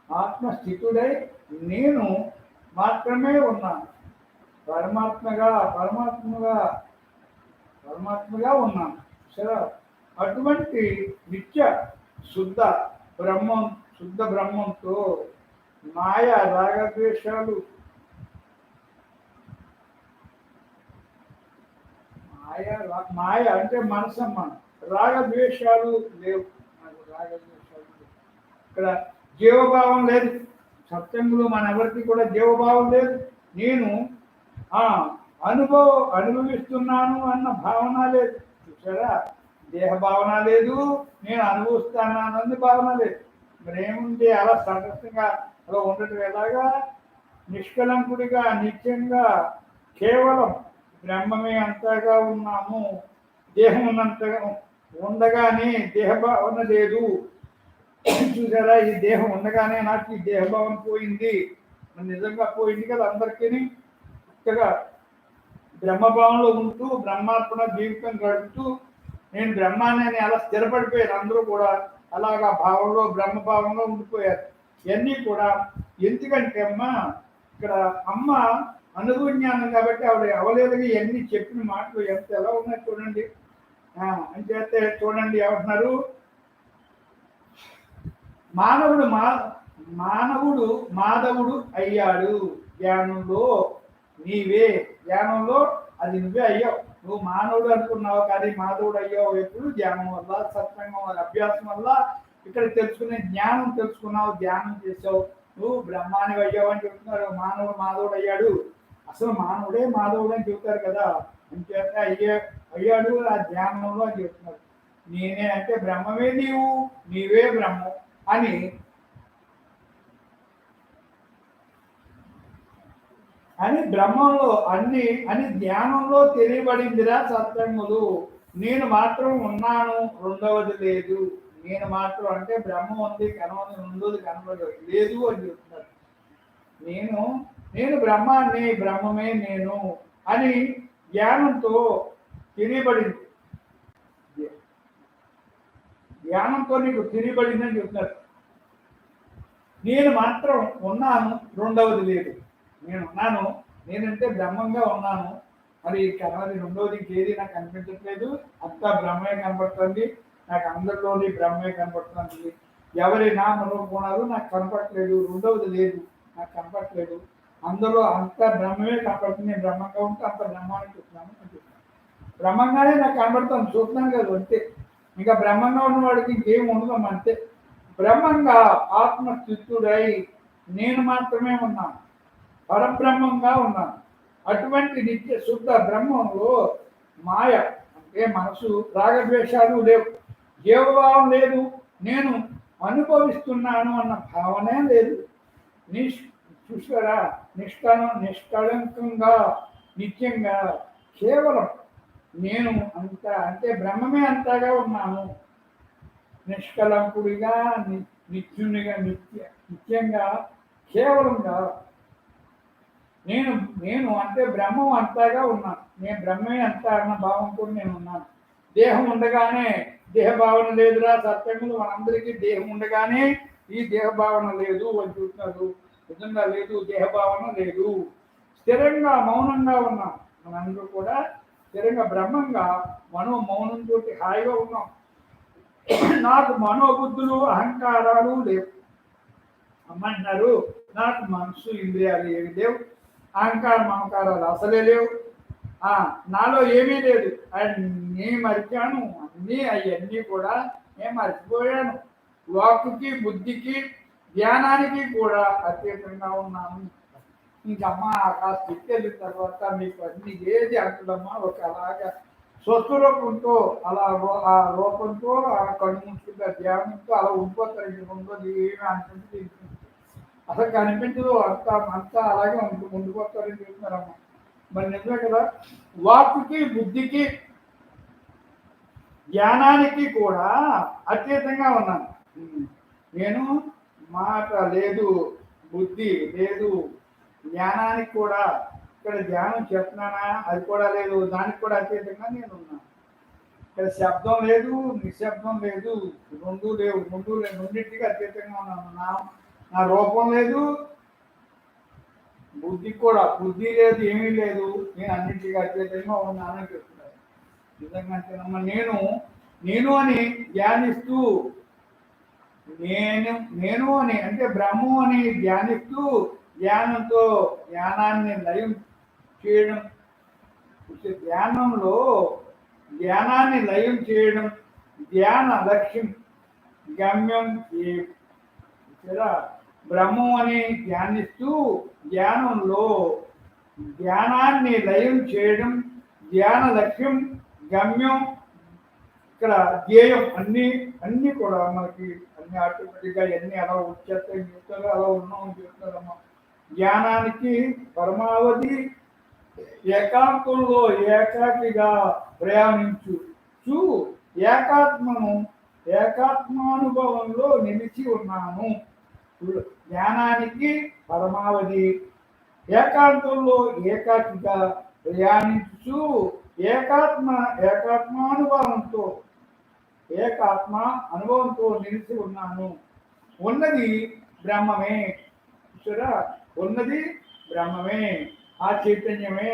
ఆత్మస్థితుడై నేను మాత్రమే ఉన్నాను. పరమాత్మగా ఉన్నాను. సరే, అటువంటి నిత్య శుద్ధ బ్రహ్మంతో మాయ రాగద్వేషాలు మాయ అంటే మనసమ్మ. రాగద్వేషాలు లేవు. నాకు రాగద్వేషాలు లేవు. ఇక్కడ జీవభావం లేదు. సత్యంలో మన ఎవరికి కూడా జీవభావం లేదు. నేను అనుభవిస్తున్నాను అన్న భావన లేదు. చూసారా, దేహ భావన లేదు, నేను అనుభవిస్తానన్నది భావన లేదు. మరి ఏముంది? అలా సంతృప్తిగా అలా ఉండటం ఎలాగా? నిష్కలంకుడిగా నిత్యంగా కేవలం బ్రహ్మమే అంతగా ఉన్నాము. దేహం ఉన్నంతగా ఉండగానే దేహభావన లేదు. చూసారా, ఈ దేహం ఉండగానే నాకు ఈ దేహభావన పోయింది. నిజంగా పోయింది కదా. అందరికీ చక్కగా బ్రహ్మభావంలో ఉంటూ బ్రహ్మార్పణ జీవితం గడుపుతూ నేను బ్రహ్మాన్ని అలా స్థిరపడిపోయారు అందరూ కూడా. అలాగా భావంలో బ్రహ్మభావంలో ఉండిపోయారు. ఇవన్నీ కూడా ఎందుకంటే ఇక్కడ అమ్మ అనుభవ జ్ఞానం కాబట్టి ఆవిడ అవలేదుగా ఇవన్నీ చెప్పిన మాటలు ఎంత ఎలా ఉన్నాయి చూడండి. అంచేతే చూడండి ఏమంటున్నారు, మానవుడు మాధవుడు అయ్యాడు జ్ఞానంలో. జ్ఞానంలో అది నువ్వే అయ్యావు. నువ్వు మానవుడు అనుకున్నావు కానీ మాధవుడు అయ్యావు ఎప్పుడు? జ్ఞానం వల్ల, సత్సంగం వల్ల, అభ్యాసం వల్ల ఇక్కడ తెలుసుకునే జ్ఞానం తెలుసుకున్నావు, ధ్యానం చేసావు, నువ్వు బ్రహ్మాని అయ్యావు అని చెప్తున్నారు. మానవుడు మాధవుడు అయ్యాడు, అసలు మానవుడే మాధవుడు అని చెబుతారు కదా. అంచేత అయ్యాడు ఆ ధ్యానంలో అని చెప్తున్నారు. నేనే అంటే బ్రహ్మమే నీవే బ్రహ్మం అని బ్రహ్మంలో అని ధ్యానంలో తెలియబడిందిరా సత్సంగులు. నేను మాత్రం ఉన్నాను, రెండవది లేదు. నేను మాత్రం అంటే బ్రహ్మం ఉంది, కనవది, రెండోది కనబడదు లేదు అని చెప్తున్నారు. నేను బ్రహ్మాన్ని, బ్రహ్మమే నేను అని జ్ఞానంతో తెలియబడింది. జ్ఞానంతో నీకు తెలియబడిందని చెప్తున్నారు. నేను మాత్రం ఉన్నాను, రెండవది లేదు. నేనున్నాను, నేనంటే బ్రహ్మంగా ఉన్నాను. మరి కనవది రెండవది ఇంకేది నాకు కనిపించట్లేదు, అంతా బ్రహ్మే కనపడుతుంది. నాకు అందరిలోని బ్రహ్మే కనపడుతుంది. ఎవరి నామరూపణాలు నాకు కనపడట్లేదు, రెండవది లేదు, నాకు కనపడట్లేదు. అందులో అంత బ్రహ్మమే కనపడుతుంది. నేను బ్రహ్మంగా ఉంటే అంత బ్రహ్మాన్ని చూస్తున్నాను అని చెప్తున్నాను. బ్రహ్మంగానే నాకు కనబడుతుంది, చూస్తున్నాను కదా అంతే. ఇంకా బ్రహ్మంగా ఉన్నవాడికి ఇంకేం ఉండదు అంతే. బ్రహ్మంగా ఆత్మస్థితుడై నేను మాత్రమే ఉన్నాను, పరబ్రహ్మంగా ఉన్నాను. అటువంటి నిత్య శుద్ధ బ్రహ్మంలో మాయ అంటే మనసు, రాగద్వేషాలు లేవు, జీవభావం లేదు, నేను అనుభవిస్తున్నాను అన్న భావనే లేదు. చూసారా, నిష్కళంకంగా నిత్యంగా కేవలం నేను అంతా అంటే బ్రహ్మమే అంతగా ఉన్నాను. నిష్కలంకుడిగా, నిత్యునిగా, నిత్యంగా, కేవలంగా నేను అంటే బ్రహ్మం అంతగా ఉన్నాను. నేను బ్రహ్మే అంతా అన్న భావంతో నేను ఉన్నాను. దేహం ఉండగానే దేహ భావన లేదురా సత్యంగులు. మనందరికీ దేహం ఉండగానే ఈ దేహ భావన లేదు అని చూస్తున్నారు. నిజంగా లేదు, దేహ భావన లేదు. స్థిరంగా మౌనంగా ఉన్నాం. మనందరూ కూడా స్థిరంగా బ్రహ్మంగా మౌనంతో హాయిగా ఉన్నాం. నాకు మనోబుద్ధులు, అహంకారాలు లేవు. అమ్మంటున్నారు, నాకు మనసు, ఇంద్రియాలు ఏమి లేవు, అహంకారం మమకారాలు అసలే లేవు. నాలో ఏమీ లేదు, అన్నీ మరిచాను. అవన్నీ కూడా నేను మర్చిపోయాను. వాక్కుకి, బుద్ధికి, ధ్యానానికి కూడా అతీతంగా ఉన్నాను. ఇంకమ్మా ఆ స్థితి వెళ్ళిన తర్వాత మీకు అన్ని ఏది అంటుందమ్మా, ఒక అలాగా స్వస్వరూపంతో అలా ఆ రూపంతో ఆ కళ్ళు ముంచుకుంటే ధ్యానంతో అలా ఉండిపోతారు. ఉండదు, ఏమి అనిపించదు, అసలు కనిపించదు, అంతా అలాగే ఉండిపోతారని చెప్తున్నారమ్మా. మరి నిజమే కదా. వాక్కుకి, బుద్ధికి, జ్ఞానానికి కూడా అతీతంగా ఉన్నాను. నేను మాట లేదు, బుద్ధి లేదు, జ్ఞానానికి కూడా ఇక్కడ ధ్యానం చేస్తున్నానా అది కూడా లేదు, దానికి కూడా అతీతంగా నేను ఉన్నాను. ఇక్కడ శబ్దం లేదు, నిశ్శబ్దం లేదు, రెండు లేవు, రెండింటికి అతీతంగా ఉన్నాను. నా రూపం లేదు, బుద్ధి లేదు, ఏమీ లేదు, నేను అన్నింటికి అతీతంగా ఉన్నానని చెప్తున్నాను. నిజంగా అంటేనమ్మా, నేను అని ధ్యానిస్తూ, నేను అని అంటే బ్రహ్మం అని ధ్యానిస్తూ, ధ్యానంతో జ్ఞానాన్ని లయం చేయడం, ధ్యానంలో ధ్యానాన్ని లయం చేయడం, ధ్యాన లక్ష్యం గమ్యం బ్రహ్మం అని ధ్యానిస్తూ, ధ్యానంలో ధ్యానాన్ని లయం చేయడం, ధ్యాన లక్ష్యం గమ్యం, ఇక్కడ ధ్యేయం, అన్నీ కూడా మనకి అన్ని ఆటోమేటిక్గా ఎన్ని అలా వచ్చేస్తాయి చెప్తారో అలా ఉన్నామని చెప్తారమ్మా. జ్ఞానానికి పరమావధి ఏకాంతంలో ఏకాకిగా ప్రయాణించు ఏకాత్మానుభవంలో నిలిచి ఉన్నాను. జ్ఞానానికి పరమావధి ఏకాంతంలో ఏకాకిగా ప్రయాణించు ఏకాత్మానుభవంతో ఏకాత్మ అనుభవంతో నిలిచి ఉన్నాను. ఉన్నది బ్రహ్మమే. చూసారా, ఉన్నది బ్రహ్మమే, ఆ చైతన్యమే.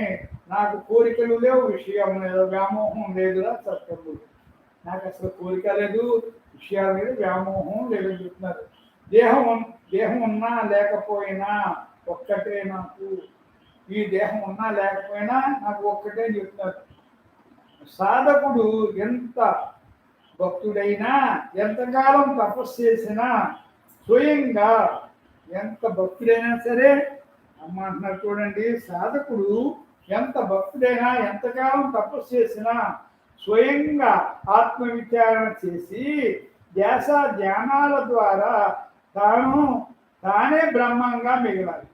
నాకు కోరికలు లేవు, విషయం లేదు, వ్యామోహం లేదురా సత్యము. నాకు అసలు కోరిక లేదు, విషయాల మీద వ్యామోహం లేదని చెప్తున్నారు. దేహం ఉన్నా లేకపోయినా ఒక్కటే నాకు. ఈ దేహం ఉన్నా లేకపోయినా నాకు ఒక్కటే చెప్తున్నారు. సాధకుడు ఎంత భక్తుడైనా, ఎంతకాలం తపస్సు చేసినా, స్వయంగా ఎంత భక్తుడైనా సరే, అమ్మ అంటున్నారు చూడండి, సాధకుడు ఎంత భక్తుడైనా, ఎంతకాలం తపస్సు చేసినా, స్వయంగా ఆత్మవిచారణ చేసి ధ్యాస ధ్యానాల ద్వారా తానే బ్రహ్మంగా మిగలాలి.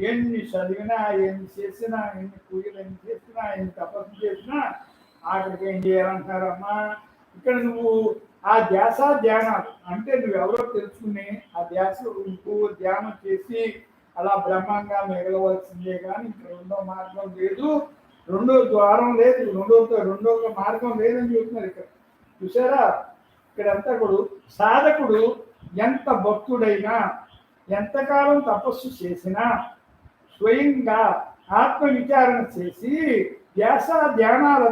ఎన్ని చదివినా, ఎన్ని చేసినా, ఎన్ని పూజలు ఎన్ని చేసినా, ఎన్ని తపస్సు చేసినా ఆఖరికి ఏం చేయాలంటారమ్మా? ఇక్కడ నువ్వు ఆ ధ్యాస ధ్యానాలు అంటే నువ్వెవరో తెలుసుకుని ఆ ధ్యాస నువ్వు ధ్యానం చేసి అలా బ్రహ్మంగా మిగలవలసిందే, కానీ ఇంకా రెండో మార్గం లేదు, రెండో ద్వారం లేదు, రెండో మార్గం లేదని చెప్తున్నారు ఇక్కడ. చూసారా, ఇక్కడంతా కూడా సాధకుడు ఎంత భక్తుడైనా, ఎంతకాలం తపస్సు చేసినా, స్వయంగా ఆత్మ విచారణ చేసి ధ్యాస ధ్యానాల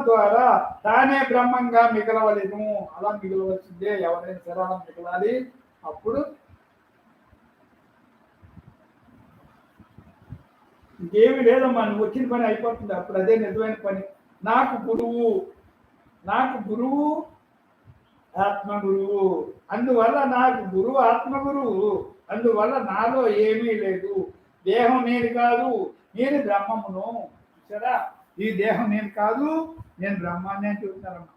ద్వారా తానే బ్రహ్మంగా మిగలవలేను. అలా మిగలవలసిందే, ఎవరైనా సరే అలా మిగలాలి. అప్పుడు ఇంకేమి లేదమ్మా, నువ్వు వచ్చిన పని అయిపోతుంది, అప్పుడు అదే నిజమైన పని. నాకు గురువు ఆత్మగురువు, అందువల్ల నాకు గురువు ఆత్మగురువు, అందువల్ల నాలో ఏమీ లేదు. దేహం నేను కాదు, నేను బ్రహ్మమును. సరే, ఈ దేహం నేను కాదు, నేను బ్రహ్మాన్ని అని చెప్తున్నారమ్మా.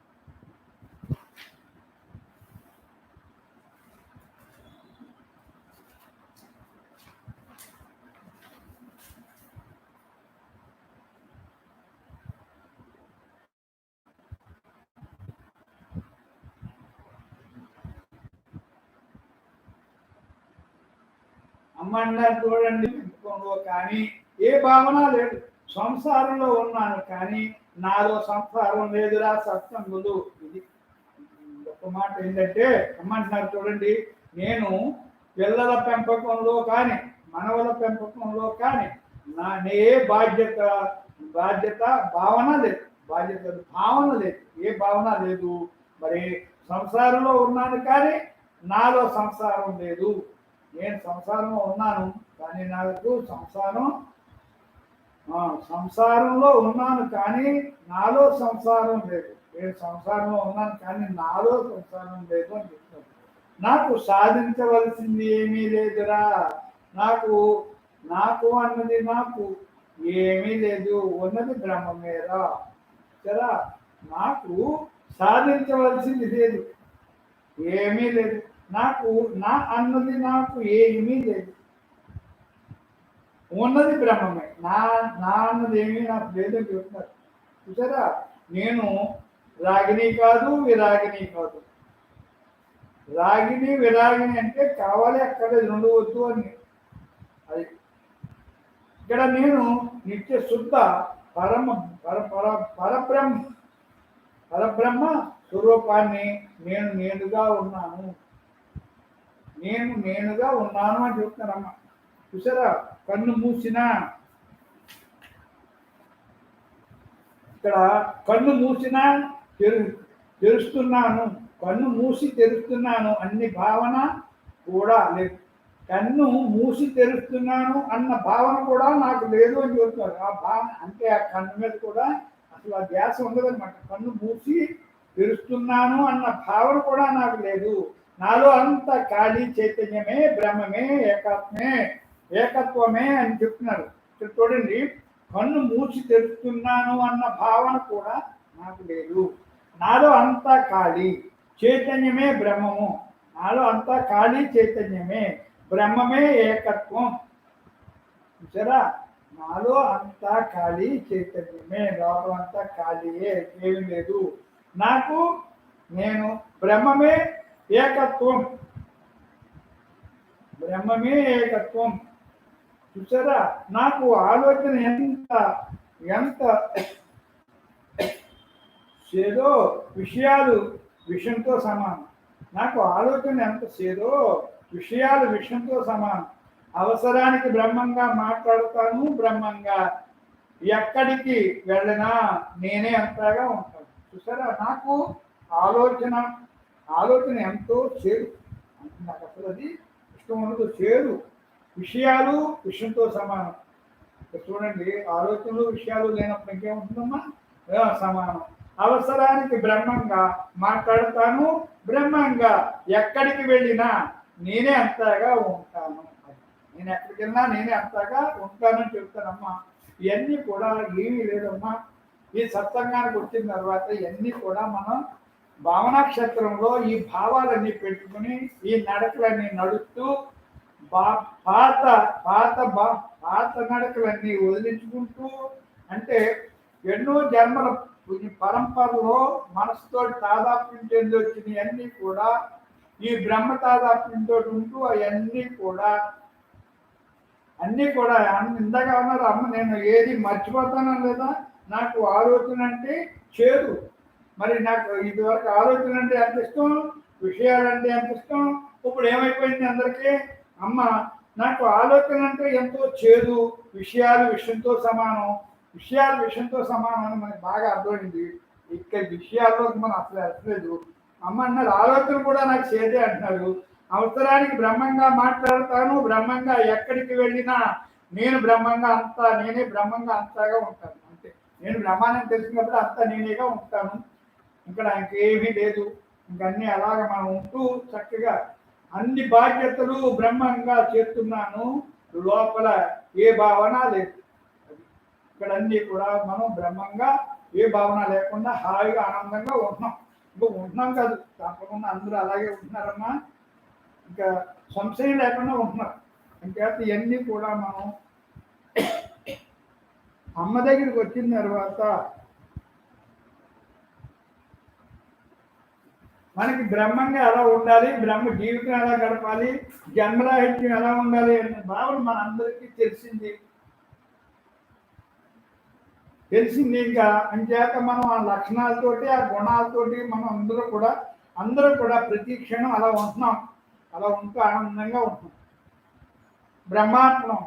అమ్మన్నారు చూడండి, కానీ ఏ భావన లేదు. సంసారంలో ఉన్నాను కానీ నాలో సంసారం లేదురా సత్సంగులు. ఇది ఒక మాట ఏంటంటే, అమ్మంటున్నారు చూడండి, నేను పిల్లల పెంపకంలో కానీ మనవల పెంపకంలో కానీ ఏ బాధ్యత భావన లేదు. భావన లేదు, ఏ భావన లేదు. మరి సంసారంలో ఉన్నాను కానీ నాలో సంసారం లేదు. నేను సంసారంలో ఉన్నాను కానీ నాకు సంసారంలో ఉన్నాను కానీ నాలో సంసారం లేదు. నేను సంసారంలో ఉన్నాను కానీ నాలో సంసారం లేదు అని చెప్తాను. నాకు సాధించవలసింది ఏమీ లేదురా. నాకు అన్నది నాకు ఏమీ లేదు, ఉన్నది బ్రహ్మమేరా. సరే, నాకు సాధించవలసింది లేదు, ఏమీ లేదు. నాకు నా అన్నది నాకు ఏమీ లేదు, ఉన్నది బ్రహ్మమే. నా అన్నది ఏమీ నాకు లేదని చెప్తున్నారు. చూసారా, నేను రాగిని కాదు, విరాగిని కాదు. రాగిని విరాగిని అంటే కావాలి, అక్కడ రెండు వద్దు అని. అది ఇక్కడ నేను నిత్య శుద్ధ పరబ్రహ్మ స్వరూపాన్ని నేనుగా ఉన్నాను అని చెప్తున్నారమ్మ. చూసారా, కన్ను మూసినా, ఇక్కడ కన్ను మూసినా తెరుస్తున్నాను, కన్ను మూసి తెరుస్తున్నాను అన్ని భావన కూడా లేదు. కన్ను మూసి తెరుస్తున్నాను అన్న భావన కూడా నాకు లేదు అని చెప్తున్నారు. ఆ భావన అంటే ఆ కన్ను మీద కూడా అసలు ఆ ధ్యాస ఉండదన్నమాట. కన్ను మూసి తెరుస్తున్నాను అన్న భావన కూడా నాకు లేదు. నాలో అంత ఖాళీ చైతన్యమే, బ్రహ్మమే, ఏకత్వమే అని చెప్తున్నారు. ఇక్కడ చూడండి, కన్ను మూసి తెరుస్తున్నాను అన్న భావన కూడా నాకు లేదు. నాలో అంతా ఖాళీ చైతన్యమే బ్రహ్మము. నాలో అంతా ఖాళీ చైతన్యమే, బ్రహ్మమే ఏకత్వం. చూసారా, నాలో అంతా ఖాళీ చైతన్యమే, లోపల అంతా ఖాళీయే, ఏమీ లేదు. నేను బ్రహ్మమే ఏకత్వం, బ్రహ్మమే ఏకత్వం. చూసారా, నాకు ఆలోచన ఎంత చేదో విషయాలు విషంతో సమానం. నాకు ఆలోచన ఎంత చేదో విషయాలు విషంతో సమానం. అవసరానికి బ్రహ్మంగా మాట్లాడుతాను, బ్రహ్మంగా ఎక్కడికి వెళ్ళినా నేనే అంతగా ఉంటాను. చూసారా, నాకు ఆలోచన ఆలోచన ఎంతో చేదు. నాకు అసలు అది ఇష్టం ఉండదు. చేదు విషయాలు విషయంతో సమానం. చూడండి, ఆలోచనలు విషయాలు లేనప్పుడు ఇంకేముంటుందమ్మా? సమానం. అవసరానికి బ్రహ్మంగా మాట్లాడతాను, బ్రహ్మంగా ఎక్కడికి వెళ్ళినా నేనే అంతగా ఉంటాను. నేను ఎక్కడికి వెళ్ళినా నేనే అంతగా ఉంటానని చెప్తానమ్మా. ఇవన్నీ కూడా ఏమీ లేదమ్మా. ఈ సత్సంగానికి వచ్చిన తర్వాత ఇవన్నీ కూడా మనం భావనా క్షేత్రంలో ఈ భావాలన్నీ పెట్టుకుని ఈ నడకలన్నీ నడుస్తూ పాత పాత పాత నడకలన్నీ వదిలించుకుంటూ, అంటే ఎన్నో జన్మల పరంపరలో మనసుతో తాదాత్మ్యం చెంది వచ్చినవన్నీ కూడా ఈ బ్రహ్మ తాదాత్మ్యంతో ఉంటూ అవన్నీ కూడా ఇందాక ఉన్నారు అమ్మ, నేను ఏది మర్చిపోతానా లేదా? నాకు ఆలోచన అంటే చేదు. మరి నాకు ఇదివరకు ఆలోచన అంటే ఎంత ఇష్టం, విషయాలంటే ఎంత ఇష్టం. ఇప్పుడు ఏమైపోయింది అందరికీ? అమ్మ, నాకు ఆలోచన అంటే ఎంతో చేదు, విషయాలు విషయంతో సమానం. విషయాలు విషయంతో సమానం అని మనకు బాగా అర్థమైంది. ఇక్కడ విషయాల్లోకి మనం అసలు వెళ్ళలేదు. అమ్మ అన్నారు ఆలోచన కూడా నాకు చేదే అంటున్నారు. అవసరానికి బ్రహ్మంగా మాట్లాడతాను, బ్రహ్మంగా ఎక్కడికి వెళ్ళినా నేను బ్రహ్మంగా అంతా, నేనే బ్రహ్మంగా అంతగా ఉంటాను. అంతే, నేను బ్రహ్మాన్ని తెలిసినప్పుడు అంతా నేనేగా ఉంటాను. ఇక్కడ ఇంకేమీ లేదు. ఇంకన్నీ అలాగ మనం ఉంటూ చక్కగా అన్ని బాధ్యతలు బ్రహ్మంగా చేస్తున్నాను. లోపల ఏ భావన లేదు. ఇక్కడ అన్నీ కూడా మనం బ్రహ్మంగా ఏ భావన లేకుండా హాయిగా ఆనందంగా ఉంటున్నాం. ఇంకా ఉంటున్నాం కాదు, తప్పకుండా అందరూ అలాగే ఉంటున్నారమ్మా. ఇంకా సంశయం లేకుండా ఉంటున్నారు. అంచేత ఇవన్నీ కూడా మనం అమ్మ దగ్గరికి వచ్చిన తర్వాత మనకి బ్రహ్మంగా ఎలా ఉండాలి, బ్రహ్మ జీవితం ఎలా గడపాలి, జన్మరాహిత్యం ఎలా ఉండాలి అనే భావన మనందరికీ తెలిసింది. ఇంకా అంచేత మనం ఆ లక్షణాలతోటి ఆ గుణాలతోటి మనం అందరూ కూడా ప్రతి క్షణం అలా ఉంటున్నాం. అలా ఉంటూ ఆనందంగా ఉంటున్నాం. బ్రహ్మాత్మం